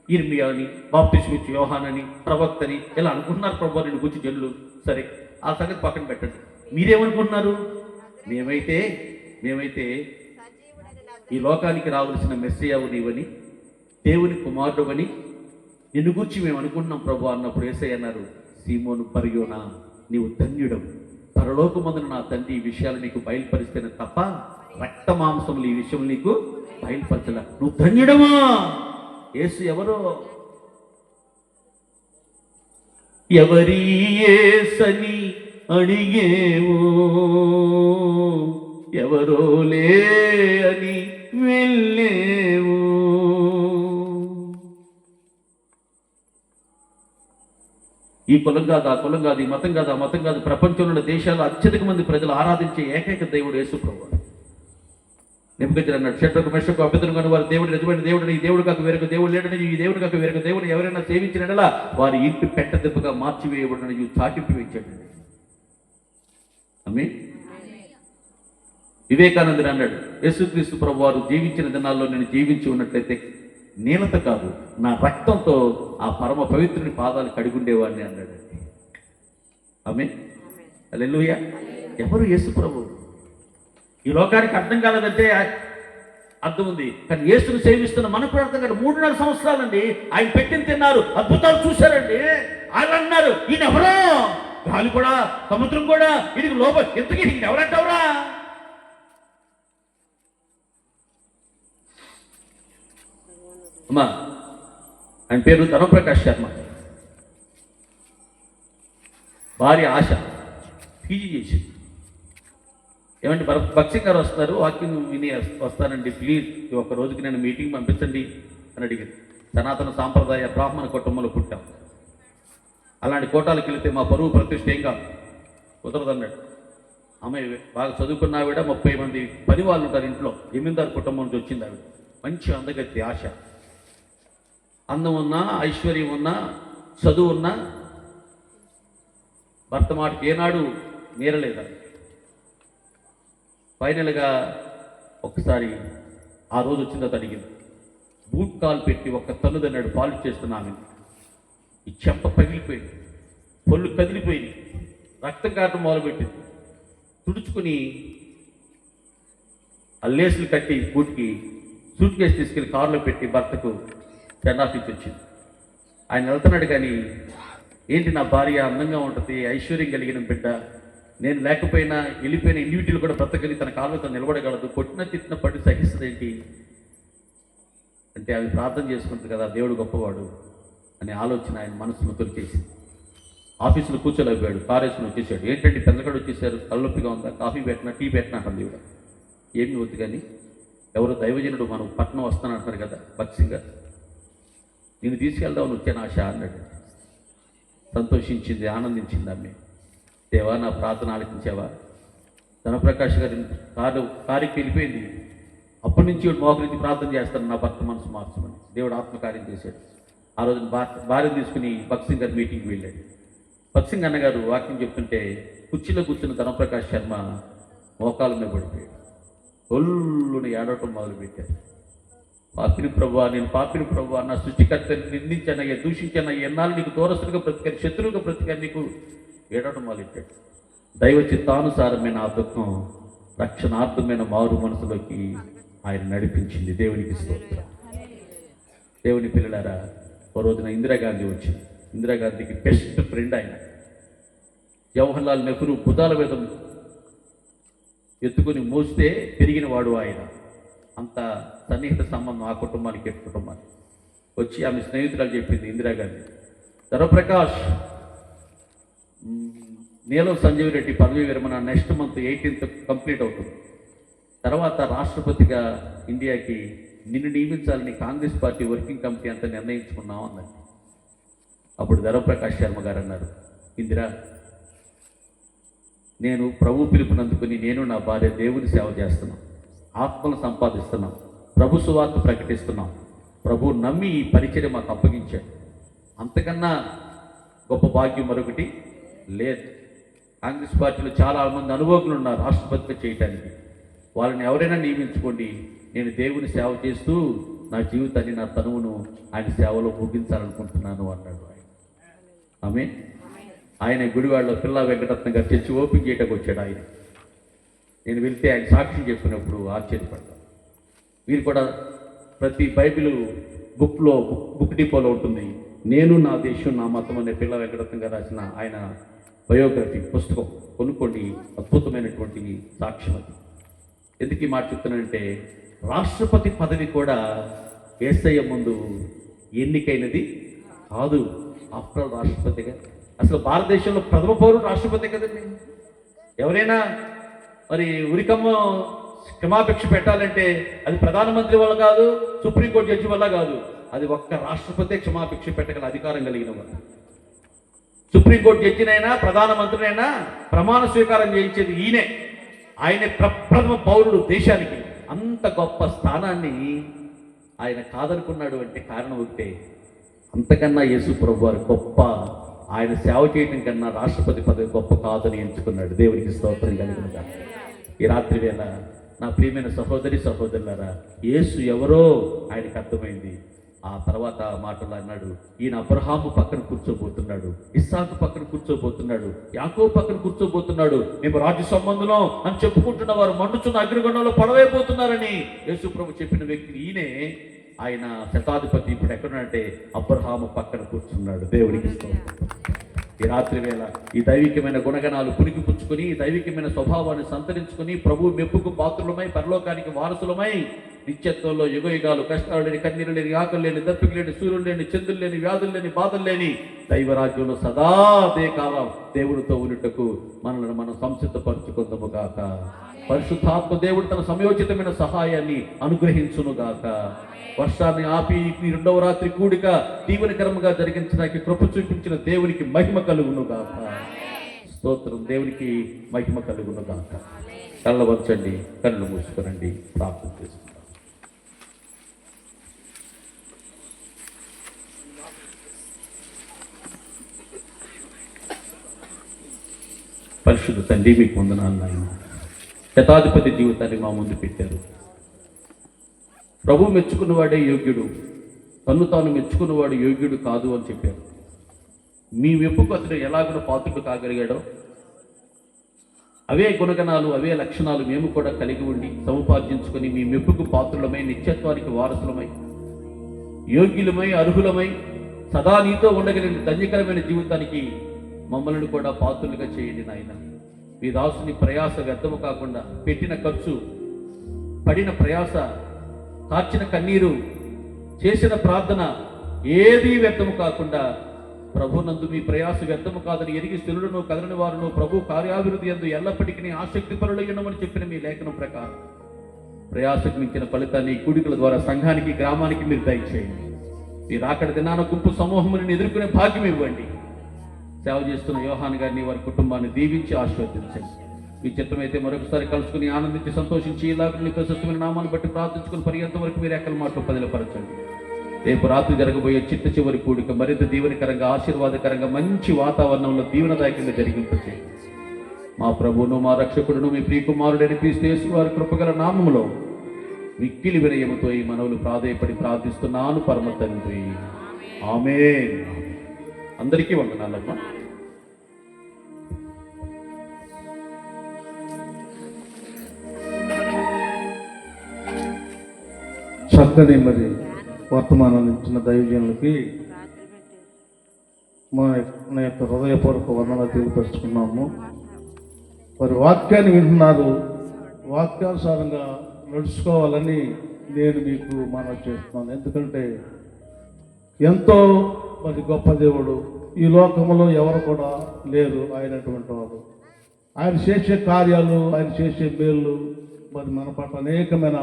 ఇర్మియాని, బాప్తిస్మిచ్చు యోహానని, ప్రవక్తని ఇలా అనుకుంటున్నారు ప్రభు నేను కూర్చి జనులు. సరే ఆ సంగతి పక్కన పెట్టండి. మీరేమనుకుంటున్నారు? మేమైతే ఈ లోకానికి రావలసిన మెస్సియావు నీవని, దేవుని కుమారుడు అని నిన్ను గురించి మేము అనుకుంటున్నాం ప్రభు అన్నప్పుడు యేసయ్య అన్నారు, సీమోను బర్యోనా, నీవు ధన్యుడవు. పరలోకమందున నా తండ్రి ఈ విషయాలు నీకు బయలుపరిస్తేనే తప్ప రక్త మాంసములు ఈ విషయం నీకు బయలుపరచల. నువ్వు ధన్యుడమా? యేసు ఎవరో? ఎవరి యేసని అడిగేవో, ఎవరోలే అని వెళ్ళేవో. ఈ కులం కాదు, ఆ కులం కాదు, ఈ మతం కాదు, ఆ మతం కాదు. ప్రపంచంలో ఉన్న దేశాల్లో అత్యధిక మంది ప్రజలు ఆరాధించే ఏకైక దేవుడు యేసు ప్రభువు. నెబుకద్నెజరు అన్నాడు, షడ్రకు మెషకు అబేద్నెగోను వారి దేవుడు నిజమైన దేవుడని, ఈ దేవుడు కాక వేరొక దేవుడు లేడని, ఈ దేవుడు కాక వేరొక దేవుడు ఎవరైనా సేవించినలా వారి ఇంటి పెట్ట దెబ్బగా మార్చివేయబడిన చాటింపు వేయించాడు. ఆమేన్. వివేకానందుడు అన్నాడు, యేసుక్రీస్తు ప్రభు వారు జీవించిన దినాల్లో నేను జీవించి ఉన్నట్లయితే నీలత కాదు, నా రక్తంతో ఆ పరమ పవిత్రుని పాదాలు కడిగుండేవాడిని అన్నాడు. ఆమేన్. హల్లెలూయా. ఎవరు యేసు ప్రభు? ఈ లోకానికి అర్థం కాలేదంటే అర్థం ఉంది, కానీ యేసును సేవిస్తున్న మనకు కూడా అర్థం కాదు. 3.5 సంవత్సరాలండి ఆయన పెట్టిన తిన్నారు, అద్భుతాలు చూశారండి. ఆయన అన్నారు, ఈయన ఎవరో, గాలి కూడా సముద్రం కూడా ఇది లోప, ఎందుకు ఈయన ఎవరంటావురా? అమ్మా ఆయన పేరు ధనప్రకాష్ శర్మ, భార్య ఆశ, పీజీ చేసింది. ఏమంటే భక్సింగ్ గారు వస్తున్నారు, వాకింగ్ విని వస్తానండి, ప్లీజ్ ఒక రోజుకి నేను మీటింగ్ పంపించండి అని అడిగింది. సనాతన సాంప్రదాయ బ్రాహ్మణ కుటుంబంలో పుట్టాం. అలాంటి కోటాలకు వెళితే మా పరువు ప్రతిష్ట ఏం కాదు, కుదరదన్నాడు. అమ్మాయి బాగా చదువుకున్న ఆవిడ, 30 మంది పని వాళ్ళు ఉంటారు ఇంట్లో, జమీందారు కుటుంబం నుంచి వచ్చింది ఆవిడ. మంచి అందగత్తి, ఆశ, అందం ఉన్నా, ఐశ్వర్యం ఉన్నా, చదువు ఉన్నా భర్త మాటకి ఏనాడు మీరలేదా. ఫైనల్గా ఒకసారి ఆ రోజు వచ్చిందో అడిగింది. బూట్ కాల్ పెట్టి ఒక్క తన్నుదన్నాడు, పాలు చేస్తున్నాను. ఈ చెంప పగిలిపోయింది, పళ్ళు కదిలిపోయింది, రక్తం కారటం మొదలుపెట్టింది. తుడుచుకుని అల్లేసులు కట్టి బూట్కి సూట్ కేసు తీసుకెళ్ళి కారులో పెట్టి భర్తకు సెండాఫ్ ఇచ్చి వచ్చింది. ఆయన వెళ్తున్నాడు కానీ, ఏంటి నా భార్య అందంగా ఉంటుంది, ఐశ్వర్యం కలిగిన బిడ్డ, నేను లేకపోయినా వెళ్ళిపోయిన ఇండివిజువల్ కూడా బ్రతకలి, తన కాళ్ళతో నిలబడగలదు, కొట్టిన తిట్టిన పడి సహిస్తుంది ఏంటి అంటే, అవి ప్రార్థన చేసుకుంటుంది కదా, దేవుడు గొప్పవాడు అనే ఆలోచన ఆయన మనసును తొలిచేసింది. ఆఫీసులో కూర్చోలేకపోయాడు, కారు వేసుకుని వచ్చేసాడు. ఏంటంటే పెద్దగడ వచ్చేసారు, తలనొప్పిగా ఉందా, కాఫీ పెట్టినా టీ పెట్టినా అంటుంది దేవుడు. ఏమి వద్దు కానీ, ఎవరు దైవజనుడు మనం పట్నం వస్తానంటున్నారు కదా భక్సింగ్ గారు, నేను తీసుకెళ్దామని వచ్చాను ఆశ అన్నాడు. సంతోషించింది, ఆనందించింది ఆమె. దేవా, నా ప్రార్థన ఆలకించావా? ధనప్రకాష్ గారి కారుకి వెళ్ళిపోయింది. అప్పటి నుంచి మోకరించి ప్రార్థన చేస్తాను, నా భర్త మనసు మార్చమని. దేవుడు ఆత్మకార్యం చేశాడు. ఆ రోజు భార్యను తీసుకుని భక్సింగ్ గారి మీటింగ్కి వెళ్ళాడు. భక్సింగ్ అన్నగారు వాక్యం చెప్తుంటే కుర్చీలో కూర్చున్న ధనప్రకాష్ శర్మ మోకాల మీద పడిపోయాడు. ఒళ్ళుని ఏడవటం మొదలుపెట్టారు. పాపిని ప్రభువా, నేను పాపిని ప్రభువా, నా సృష్టికర్తని నిందించానయ్యా, దూషించానయ్యా, ఎన్నాళ్ళు నీకు దూరస్తులుగా బ్రతికాను, శత్రువుగా బ్రతికాను, నీకు ఏడవటం మొదలెట్టాడు. దైవ చిత్తానుసారమైన ఆ దుఃఖం రక్షణార్థమైన మారు మనసులోకి ఆయన నడిపించింది. దేవునికి స్తోత్రం. దేవుని పిల్లలారా, ఓ రోజున ఇందిరాగాంధీ వచ్చింది. ఇందిరాగాంధీకి బెస్ట్ ఫ్రెండ్ ఆయన. జవహర్లాల్ నెహ్రూ భుజాల మీద ఎత్తుకుని మోస్తే పెరిగిన వాడు ఆయన. అంత సన్నిహిత సంబంధం ఆ కుటుంబానికి, కుటుంబానికి. వచ్చి ఆమె స్నేహితురాలు చెప్పింది ఇందిరాగాంధీ, ధనప్రకాష్, నీలం సంజీవ్ రెడ్డి పదవి విరమణ నెక్స్ట్ మంత్ 18th కంప్లీట్ అవుతుంది. తర్వాత రాష్ట్రపతిగా ఇండియాకి నిన్ను నియమించాలని కాంగ్రెస్ పార్టీ వర్కింగ్ కమిటీ అంతా నిర్ణయించుకున్నాం అన్నది. అప్పుడు ధనప్రకాష్ శర్మ గారు అన్నారు, ఇందిరా, నేను ప్రభు పిలుపునందుకుని నేను నా భార్య దేవుని సేవ చేస్తున్నాం, ఆత్మను సంపాదిస్తున్నాం, ప్రభు సువార్త ప్రకటిస్తున్నాం, ప్రభు నమ్మి ఈ పరిచర్య మాకు అప్పగించాడు. అంతకన్నా గొప్ప భాగ్యం మరొకటి లేదు. కాంగ్రెస్ పార్టీలో చాలా మంది అనుభవజ్ఞులు ఉన్నారు రాష్ట్రపతిగా చేయటానికి. వాళ్ళని ఎవరైనా నియమించుకోండి, నేను దేవుని సేవ చేస్తూ నా జీవితాన్ని, నా తనువును ఆయన సేవలో ముగించాలనుకుంటున్నాను అన్నాడు ఆయన. ఆమె ఆయన గుడివాడలో పిల్లా వెంకటరత్న గారు చర్చి ఓపెన్ చేయడానికి వచ్చాడు ఆయన. నేను వెళ్తే ఆయన సాక్ష్యం చెప్పినప్పుడు ఆశ్చర్యపడ్డాను. మీరు కూడా ప్రతి బైబిల్ బుక్ డిపోలో ఉంటుంది, నేను నా దేశం నా మతం అనే పిల్లా వెంకటరత్న గారు రాసిన ఆయన బయోగ్రఫీ పుస్తకం కొనుక్కోండి. అద్భుతమైనటువంటి సాక్ష్యం అది. ఎందుకు ఈ మాట చెప్తున్నానంటే, రాష్ట్రపతి పదవి కూడా యేసయ్య ముందు ఎన్నికైనది కాదు. ఆఫ్టర్ రాష్ట్రపతిగా, అసలు భారతదేశంలో ప్రథమ పౌరుడు రాష్ట్రపతి కదండి. ఎవరైనా మరి ఉరికమ్మ క్షమాపేక్ష పెట్టాలంటే అది ప్రధానమంత్రి వల్ల కాదు, సుప్రీంకోర్టు జడ్జి వల్ల కాదు, అది ఒక్క రాష్ట్రపతి క్షమాపేక్ష పెట్టగల అధికారం కలిగిన వాళ్ళు. సుప్రీంకోర్టు జడ్జినైనా ప్రధానమంత్రినైనా ప్రమాణ స్వీకారం చేయించేది ఈయనే. ఆయనే ప్రథమ పౌరుడు దేశానికి. అంత గొప్ప స్థానాన్ని ఆయన కాదనుకున్నాడు అంటే కారణం ఒకటే, అంతకన్నా యేసు ప్రభు వారు గొప్ప, ఆయన సేవ చేయడం కన్నా రాష్ట్రపతి పదవి గొప్ప కాదని ఎంచుకున్నాడు. దేవునికి స్తోత్రం కలిగినగా. ఈ రాత్రి వేళ నా ప్రియమైన సహోదరి సహోదరులారా, యేసు ఎవరో ఆయనకు అర్థమైంది. ఆ తర్వాత మాటలు అన్నాడు, ఈయన అబ్రహాము పక్కన కూర్చోబోతున్నాడు, ఇస్సాకు పక్కన కూర్చోబోతున్నాడు, యాకోబు పక్కన కూర్చోబోతున్నాడు, మేము రాజ్య సంబంధులం అని చెప్పుకుంటున్న వారు మండుచున్న అగ్నిగుండంలో పడవైపోతున్నారని యేసు ప్రభు చెప్పిన వ్యక్తి ఈయనే. ఆయన శతాధిపతి ఇప్పుడు ఎక్కడున్నాడంటే అబ్రహాము పక్కన కూర్చున్నాడు. దేవుడికి స్తోత్రం. ఈ రాత్రి వేళ ఈ దైవికమైన గుణగణాలు పుణికిపుచ్చుకొని, ఈ దైవికమైన స్వభావాన్ని సంతరించుకొని, ప్రభు మెప్పుకు పాత్రులమై, పరలోకానికి వారసులమై, నిత్యత్వంలో యుగయుగాలు కష్టాలు లేని, కన్నీరు లేని, ఆకలి లేని, దప్పిక లేని, సూర్యులు లేని, చంద్రులు లేని, వ్యాధులు లేని, బాధలు లేని దైవరాజ్యంలో సదా అదే కాలం దేవుడితో ఉన్నట్టుకు మనల్ని మనం సంసిద్ధపరచుకుందాము గాక. పరిశుద్ధాత్మ దేవుడు తన సమయోచితమైన సహాయాన్ని అనుగ్రహించును గాక. వర్షాన్ని ఆపి ఈ రెండవ రాత్రి కూడిక దీవెనకరంగా జరిగించడానికి కృప చూపించిన దేవునికి మహిమ కలుగును గాక. స్తోత్రం, దేవునికి మహిమ కలుగును గాక. కళ్ళ వంచండి, కళ్ళు మూసుకునండి, ప్రార్థన చేసుకుంటాం. పరిశుద్ధ తండ్రి, మీకు వందనాలు నాయన. శతాధిపతి జీవితాన్ని మా ముందు పెట్టారు. ప్రభు మెచ్చుకున్నవాడే యోగ్యుడు, తన్ను తాను మెచ్చుకున్నవాడు యోగ్యుడు కాదు అని చెప్పారు. మీ మెప్పుకు అతడు ఎలాగో పాత్రుడు కాగలిగాడో అవే గుణగణాలు, అవే లక్షణాలు మేము కూడా కలిగి ఉండి సముపార్జించుకొని మీ మెప్పుకు పాత్రులమై, నిత్యత్వానికి వారసులమై, యోగ్యులమై, అర్హులమై, సదా నీతో ఉండగలిగిన ధన్యకరమైన జీవితానికి మమ్మల్ని కూడా పాత్రులుగా చేయండి నాయన. మీ దాసుని ప్రయాస వ్యర్థము కాకుండా, పెట్టిన ఖర్చు, పడిన ప్రయాస, కార్చిన కన్నీరు, చేసిన ప్రార్థన ఏదీ వ్యర్థము కాకుండా ప్రభునందు మీ ప్రయాస వ్యర్థము కాదని ఎరిగి స్థిరులను కదలని వారును ప్రభు కార్యాభివృద్ధి యందు ఎల్లప్పటికీ ఆసక్తి పరులయ్యున్నామని చెప్పిన మీ లేఖనం ప్రకారం ప్రయాసకు మించిన ఫలితాన్ని కూడికల ద్వారా సంఘానికి, గ్రామానికి మీరు దయచేయండి. మీరు అక్కడ దినాన గుంపు సమూహములను ఎదుర్కొనే భాగ్యం ఇవ్వండి. సేవ చేస్తున్న యోహాన్ గారిని, వారి కుటుంబాన్ని దీవించి ఆశీర్వదించండి. మీ చిత్తమైతే మరొకసారి కలుసుకుని ఆనందించి సంతోషించి ఇలాగ మీ ప్రశస్తమైన నామాన్ని బట్టి ప్రార్థించుకుని పర్యంతం వరకు మీరు ఎక్కల మాటలు పదిలపరచండి. రేపు రాత్రి జరగబోయే చిట్ట చివరి కూడిక మరింత దీవెనకరంగా, ఆశీర్వాదకరంగా, మంచి వాతావరణంలో దీవెనదాయకంగా జరిగింపచేయండి. మా ప్రభువును, మా రక్షకుడును, మీ ప్రియకుమారుడైన క్రీస్తు యేసు వారి కృపగల నామములో మిక్కిలి వినయముతో ఈ మనవులు ప్రాధేయపడి ప్రార్థిస్తున్నాను పరమ తండ్రి. ఆమేన్. అందరికీ వందనాలమ్మా. చక్కని మరి వర్తమానాన్ని ఇచ్చిన దైవజనులకి మా యొక్క హృదయపూర్వక వందనాలు తెలియపరుచుకున్నాము. మరి వాక్యాన్ని వింటున్నారు, వాక్యానుసారంగా నడుచుకోవాలని నేను మీకు మనవి చేస్తున్నాను. ఎందుకంటే ఎంతో మరి గొప్ప దేవుడు, ఈ లోకంలో ఎవరు కూడా లేరు ఆయనటువంటి వాడు. ఆయన చేసే కార్యాలు, ఆయన చేసే మేళ్ళు మరి మన పట్ల అనేకమైన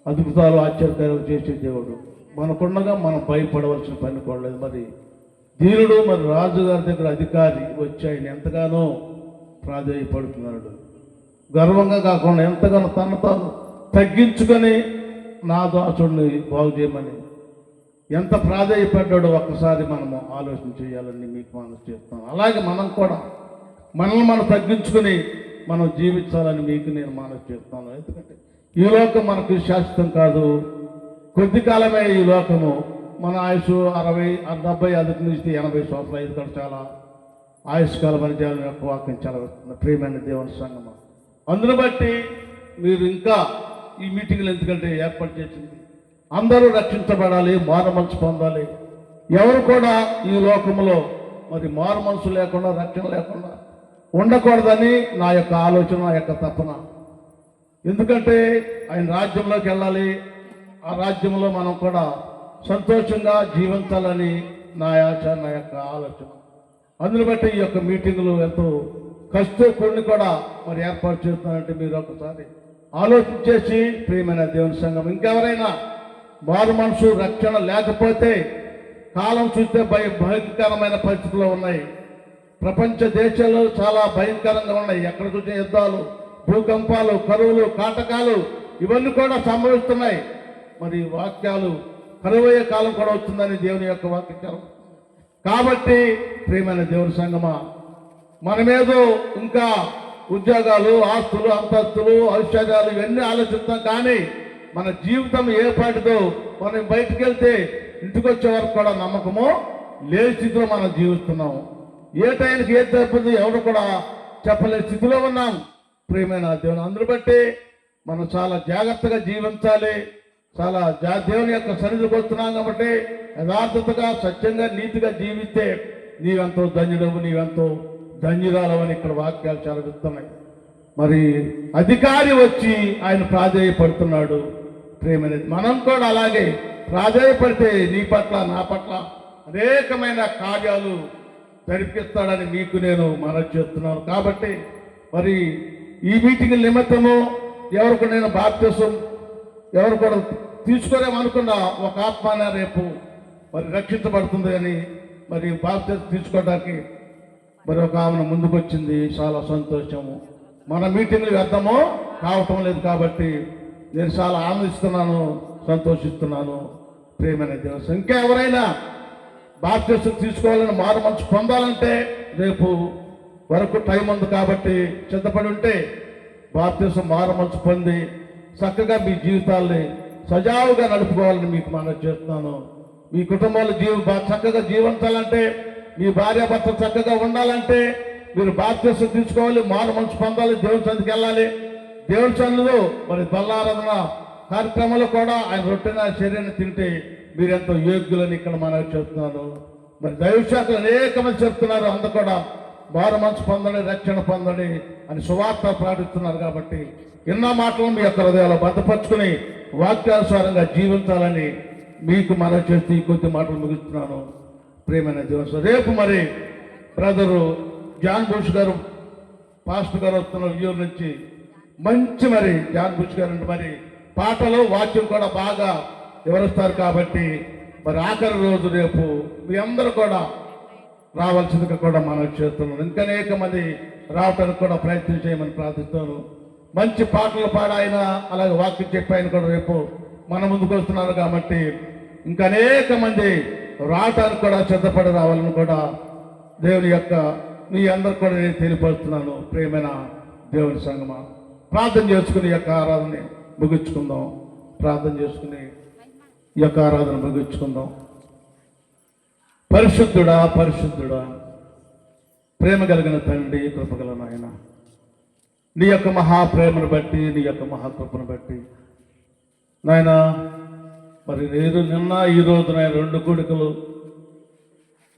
అద్భుతాలు, ఆశ్చర్యకార్యాలు చేసే దేవుడు. మనకుండగా మనం భయపడవలసిన పని పడలేదు. మరి దీనుడు, మరి రాజుగారి దగ్గర అధికారి వచ్చి ఆయన ఎంతగానో ప్రాధేయపడుతున్నాడు. గర్వంగా కాకుండా ఎంతగానో తను తాను తగ్గించుకొని నా దాసుడిని బాగు చేయమని ఎంత ప్రాధేయపడ్డాడో ఒక్కసారి మనము ఆలోచన చేయాలని మీకు మనం చెప్తాను. అలాగే మనం కూడా మనల్ని మనం తగ్గించుకొని మనం జీవించాలని మీకు నేను మనం చెప్తాను. ఎందుకంటే ఈ లోకం మనకు శాశ్వతం కాదు, కొద్ది కాలమే ఈ లోకము. మన ఆయుష్ 60, 70, అదుకు నుంచి 80 సంవత్సరాలు. ఇది కూడా చాలా ఆయుష్కాలం అని దేవుని యొక్క వాక్యం చాలా ప్రియమైన దేవుని సంగమం. అందును బట్టి మీరు ఇంకా ఈ మీటింగ్లు ఎందుకంటే ఏర్పాటు చేసింది, అందరూ రక్షించబడాలి, మారు మనసు పొందాలి. ఎవరు కూడా ఈ లోకంలో మరి మారు మనసు లేకుండా, రక్షణ లేకుండా ఉండకూడదని నా యొక్క ఆలోచన, నా యొక్క తపన. ఎందుకంటే ఆయన రాజ్యంలోకి వెళ్ళాలి, ఆ రాజ్యంలో మనం కూడా సంతోషంగా జీవించాలని నా ఆశ, నా యొక్క ఆలోచన. అందుని బట్టి ఈ యొక్క మీటింగులు ఎంతో కొన్ని కూడా మరి ఏర్పాటు చేస్తున్నారంటే మీరు ఒకసారి ఆలోచించేసి ప్రియమైన దేవుని సంఘం, ఇంకెవరైనా మారు మనసు, రక్షణ లేకపోతే కాలం చూస్తే భయంకరమైన పరిస్థితులు ఉన్నాయి. ప్రపంచ దేశాలు చాలా భయంకరంగా ఉన్నాయి. ఎక్కడ చూసే యుద్ధాలు, భూకంపాలు, కరువులు, కాటకాలు ఇవన్నీ కూడా సంభవిస్తున్నాయి. మరి వాక్యాలు కరువయ్యే కాలం కూడా వస్తుందని దేవుని యొక్క వాక్యం. కాబట్టి ప్రియమైన దేవుని సంగమా, మనమేదో ఇంకా ఉద్యోగాలు, ఆస్తులు, అంతస్తులు, ఐశ్వర్యాలు ఇవన్నీ ఆలోచిస్తాం. కానీ మన జీవితం ఏ పాటిదో మనం బయటికి వెళ్తే ఇంటికి వచ్చే వరకు కూడా నమ్మకము లేని స్థితిలో మనం జీవిస్తున్నాము. ఏ టైంకి ఏది తప్పదు ఎవరు కూడా చెప్పలేని స్థితిలో ఉన్నాం ప్రియమైన దేవుని. అందరూ బట్టి మనం చాలా జాగ్రత్తగా జీవించాలి. చాలా దేవుని యొక్క సన్నిధికి వస్తున్నాం కాబట్టి యథార్థతగా, సత్యంగా, నీతిగా జీవిస్తే నీవెంతో ధన్యుడవు, నీవెంతో ధన్యురాలవని ఇక్కడ వాక్యాలు చాలా చెప్తున్నాయి. మరి అధికారి వచ్చి ఆయన ప్రాధేయపడుతున్నాడు ప్రేమనేది. మనం కూడా అలాగే ప్రాధేయపడితే నీ పట్ల, నా పట్ల, అనేకమైన కార్యాలు జరిపిస్తాడని మీకు నేను మనవి చేస్తున్నాను. కాబట్టి మరి ఈ మీటింగ్ నిమిత్తము ఎవరికి నేను బాప్తిసం ఎవరు కూడా తీసుకోలేమనుకున్న ఒక ఆత్మ రేపు మరి రక్షించబడుతుంది అని మరి బాప్తిసం తీసుకోవడానికి మరి ఒక ఆమెను ముందుకు వచ్చింది. చాలా సంతోషము. మన మీటింగ్లు వ్యర్థమో కావటం లేదు కాబట్టి నేను చాలా ఆనందిస్తున్నాను, సంతోషిస్తున్నాను. ప్రేమైన దేవుడు, ఇంకా ఎవరైనా బాప్తిసం తీసుకోవాలని మారు మనసు పొందాలంటే రేపు వరకు టైం ఉంది కాబట్టి సిద్ధపడి ఉంటే బాప్తిసం మారు మనసు పొంది చక్కగా మీ జీవితాల్ని సజావుగా నడుపుకోవాలని మీకు మనవి చేస్తున్నాను. మీ కుటుంబాలు చక్కగా జీవించాలంటే, మీ భార్యాభర్త చక్కగా ఉండాలంటే మీరు బాప్తిసం తీసుకోవాలి, మారు మనసు పొందాలి, దేవుని సన్నిధికి వెళ్ళాలి. దేవుని సన్నిధిలో మరి బల్లారాధన కార్యక్రమంలో కూడా ఆయన రొట్టెన శరీరాన్ని తింటే మీరెంతో యోగ్యులని ఇక్కడ మనవి చెప్తున్నాను. మరి దైవశాఖలు అనేక మంది చెప్తున్నారు, అందు కూడా మారు మనసు పొందండి, రక్షణ పొందండి అని సువార్త ప్రకటిస్తున్నారు. కాబట్టి ఎన్నో మాటలు మీ యొక్క హృదయాలు భద్రపరుచుకుని వాక్యానుసారంగా జీవించాలని మీకు మనవి చేస్తూ ఈ కొద్ది మాటలు ముగిస్తున్నాను. ప్రేమైన జీవన రేపు మరి బ్రదరు జాన్ బుష్ గారు పాస్టర్ గారు వస్తున్న వ్యూర్ నుంచి మంచి మరి జాన్ బుష్ గారు అంటే మరి పాటలు వాక్యం కూడా బాగా వివరిస్తారు. కాబట్టి మరి ఆఖరి రోజు రేపు మీ అందరూ కూడా రావాల్సిందిగా కూడా మనం చేస్తున్నాం. ఇంకా అనేక మంది రావటానికి కూడా ప్రయత్నం చేయమని ప్రార్థిస్తున్నాను. మంచి పాటలు పాడాయన అలాగే వాక్యం చెప్పి ఆయన కూడా రేపు మన ముందుకు వస్తున్నారు. కాబట్టి ఇంకా అనేక మంది రావటానికి కూడా సిద్ధపడి రావాలని కూడా దేవుని యొక్క మీ అందరు కూడా నేను తెలియపరుస్తున్నాను. ప్రియమైన దేవుని సంగమా, ప్రార్థన చేసుకుని ఈ యొక్క ఆరాధన ముగించుకుందాం. ప్రార్థన చేసుకుని ఈ యొక్క ఆరాధన ముగించుకుందాం. పరిశుద్ధుడా, పరిశుద్ధుడా, ప్రేమ కలిగిన తండ్రి, కృపగల నాయన, నీ యొక్క మహాప్రేమను బట్టి, నీ యొక్క మహాకృపను బట్టి నాయన మరి నిన్న ఈ రోజు నాయన 2 కూడికలు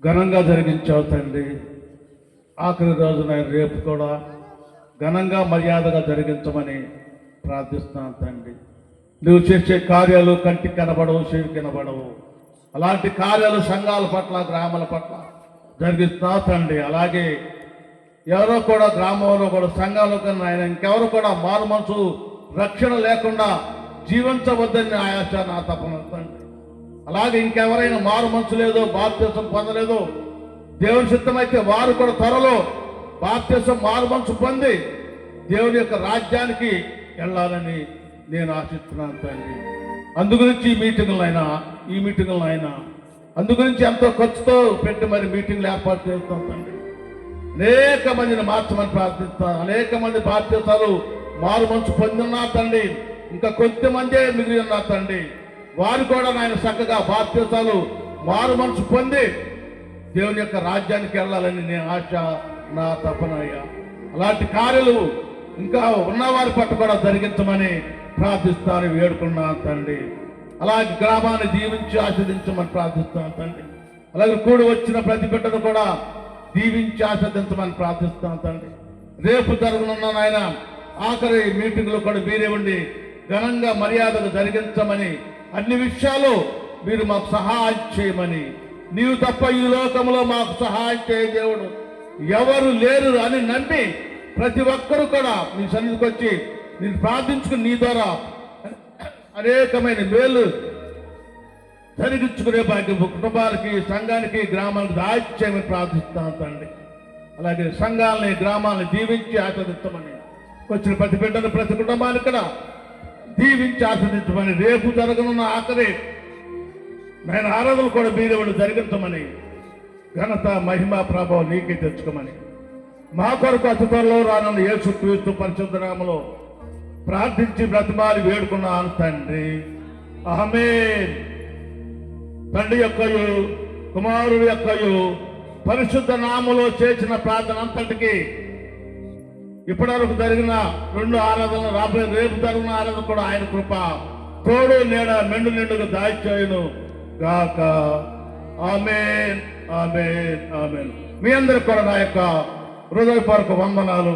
ఘనంగా జరిగించావు తండ్రి. ఆఖరి రోజు నాయన రేపు కూడా ఘనంగా మర్యాదగా జరిగించమని ప్రార్థిస్తున్నాను తండ్రి. నువ్వు చేసే కార్యాలు కంటికి కనబడవు, చెవికి కనబడవు. అలాంటి కార్యాలు సంఘాల పట్ల, గ్రామాల పట్ల జరిగిస్తున్నావు తండ్రి. అలాగే ఎవరో కూడా గ్రామంలో కూడా సంఘాలు కన్నా ఆయన ఇంకెవరు కూడా మారు మనసు రక్షణ లేకుండా జీవించవద్దని ఆయాస నా తపన తండ్రి. అలాగే ఇంకెవరైనా మారు మనసు లేదో, బాప్తిసం పొందలేదో, దేవుని సిద్ధమైతే వారు కూడా త్వరలో బాప్తిసం మారు మనసు పొంది దేవుని యొక్క రాజ్యానికి వెళ్ళాలని నేను ఆశిస్తున్నాను తండ్రి. అందుగురించి ఈ మీటింగులైనా అందుగురించి ఎంతో ఖర్చుతో పెట్టి మరి మీటింగ్లు ఏర్పాటు చేస్తాం తండ్రి. అనేక మందిని మార్చమని ప్రార్థిస్తాను. అనేక మంది బాప్తిసాలు మారు మనసు పొందిన్నారు తండ్రి. ఇంకా కొంతమందే మిగిలి ఉన్నారు తండ్రి. వారు కూడా నాయన చక్కగా బాప్తిసాలు మారు మనసు పొంది దేవుని యొక్క రాజ్యానికి వెళ్ళాలని నేను ఆశ, నా తపనయ్యా. అలాంటి కార్యాలు ఇంకా ఉన్నవారి పట్ల కూడా జరిగించమని ప్రార్థిస్తాను, వేడుకున్నాను తండ్రి. అలాగే గ్రామాన్ని దీవించి ఆస్వాదించమని ప్రార్థిస్తాను తండ్రి. అలాగే కూడి వచ్చిన ప్రతి బిడ్డను కూడా దీవించి ఆస్వాదించమని ప్రార్థిస్తాను తండ్రి. రేపు జరగనున్న నాయన ఆఖరి మీటింగ్లో కూడా మీరే ఉండి ఘనంగా మర్యాదలు జరిగించమని, అన్ని విషయాలు మీరు మాకు సహాయం చేయమని, నీవు తప్ప ఈ లోకంలో మాకు సహాయం చేయ దేవుడు ఎవరు లేరు అని నమ్మి ప్రతి ఒక్కరూ కూడా నీ సన్నిధికి వచ్చి నేను ప్రార్థించుకుని నీ ద్వారా అనేకమైన మేలు జరిగించుకునే భాగ్యం కుటుంబాలకి, సంఘానికి, గ్రామానికి దాయిచ్చేయమని ప్రార్థిస్తాను తండ్రి. అలాగే సంఘాలని, గ్రామాలని దీవించి ఆస్వాదించమని, వచ్చిన ప్రతి బిడ్డను, ప్రతి కుటుంబానికి కూడా దీవించి ఆస్వాదించమని, రేపు జరగనున్న ఆఖరి నేను ఆరాధనలు కూడా మీరేవాళ్ళు జరిగించమని, ఘనత, మహిమ, ప్రభావం నీకే తెచ్చుకోమని, మా కొరకు అతి త్వరలో రానున్న యేసుక్రీస్తు పరిశుద్ధ నామములో ప్రార్థించి బ్రతిమాలి వేడుకున్నాను తండ్రి. ఆమేన్. తండ్రి యొక్కయు కుమారుడు యొక్కయు పరిశుద్ధ నామములో చేసిన ప్రార్థన అంతటికి ఇప్పటివరకు జరిగిన 2 ఆరాధనలు, రాబోయే రేపు జరిగిన ఆరాధన కూడా ఆయన కృప తోడు నీడ మెండు నిండుగా దాయిచేయును గాక. ఆమేన్, ఆమేన్, ఆమేన్. మీ అందరికి కూడా నా యొక్క హృదయపూర్వక వందనాలు.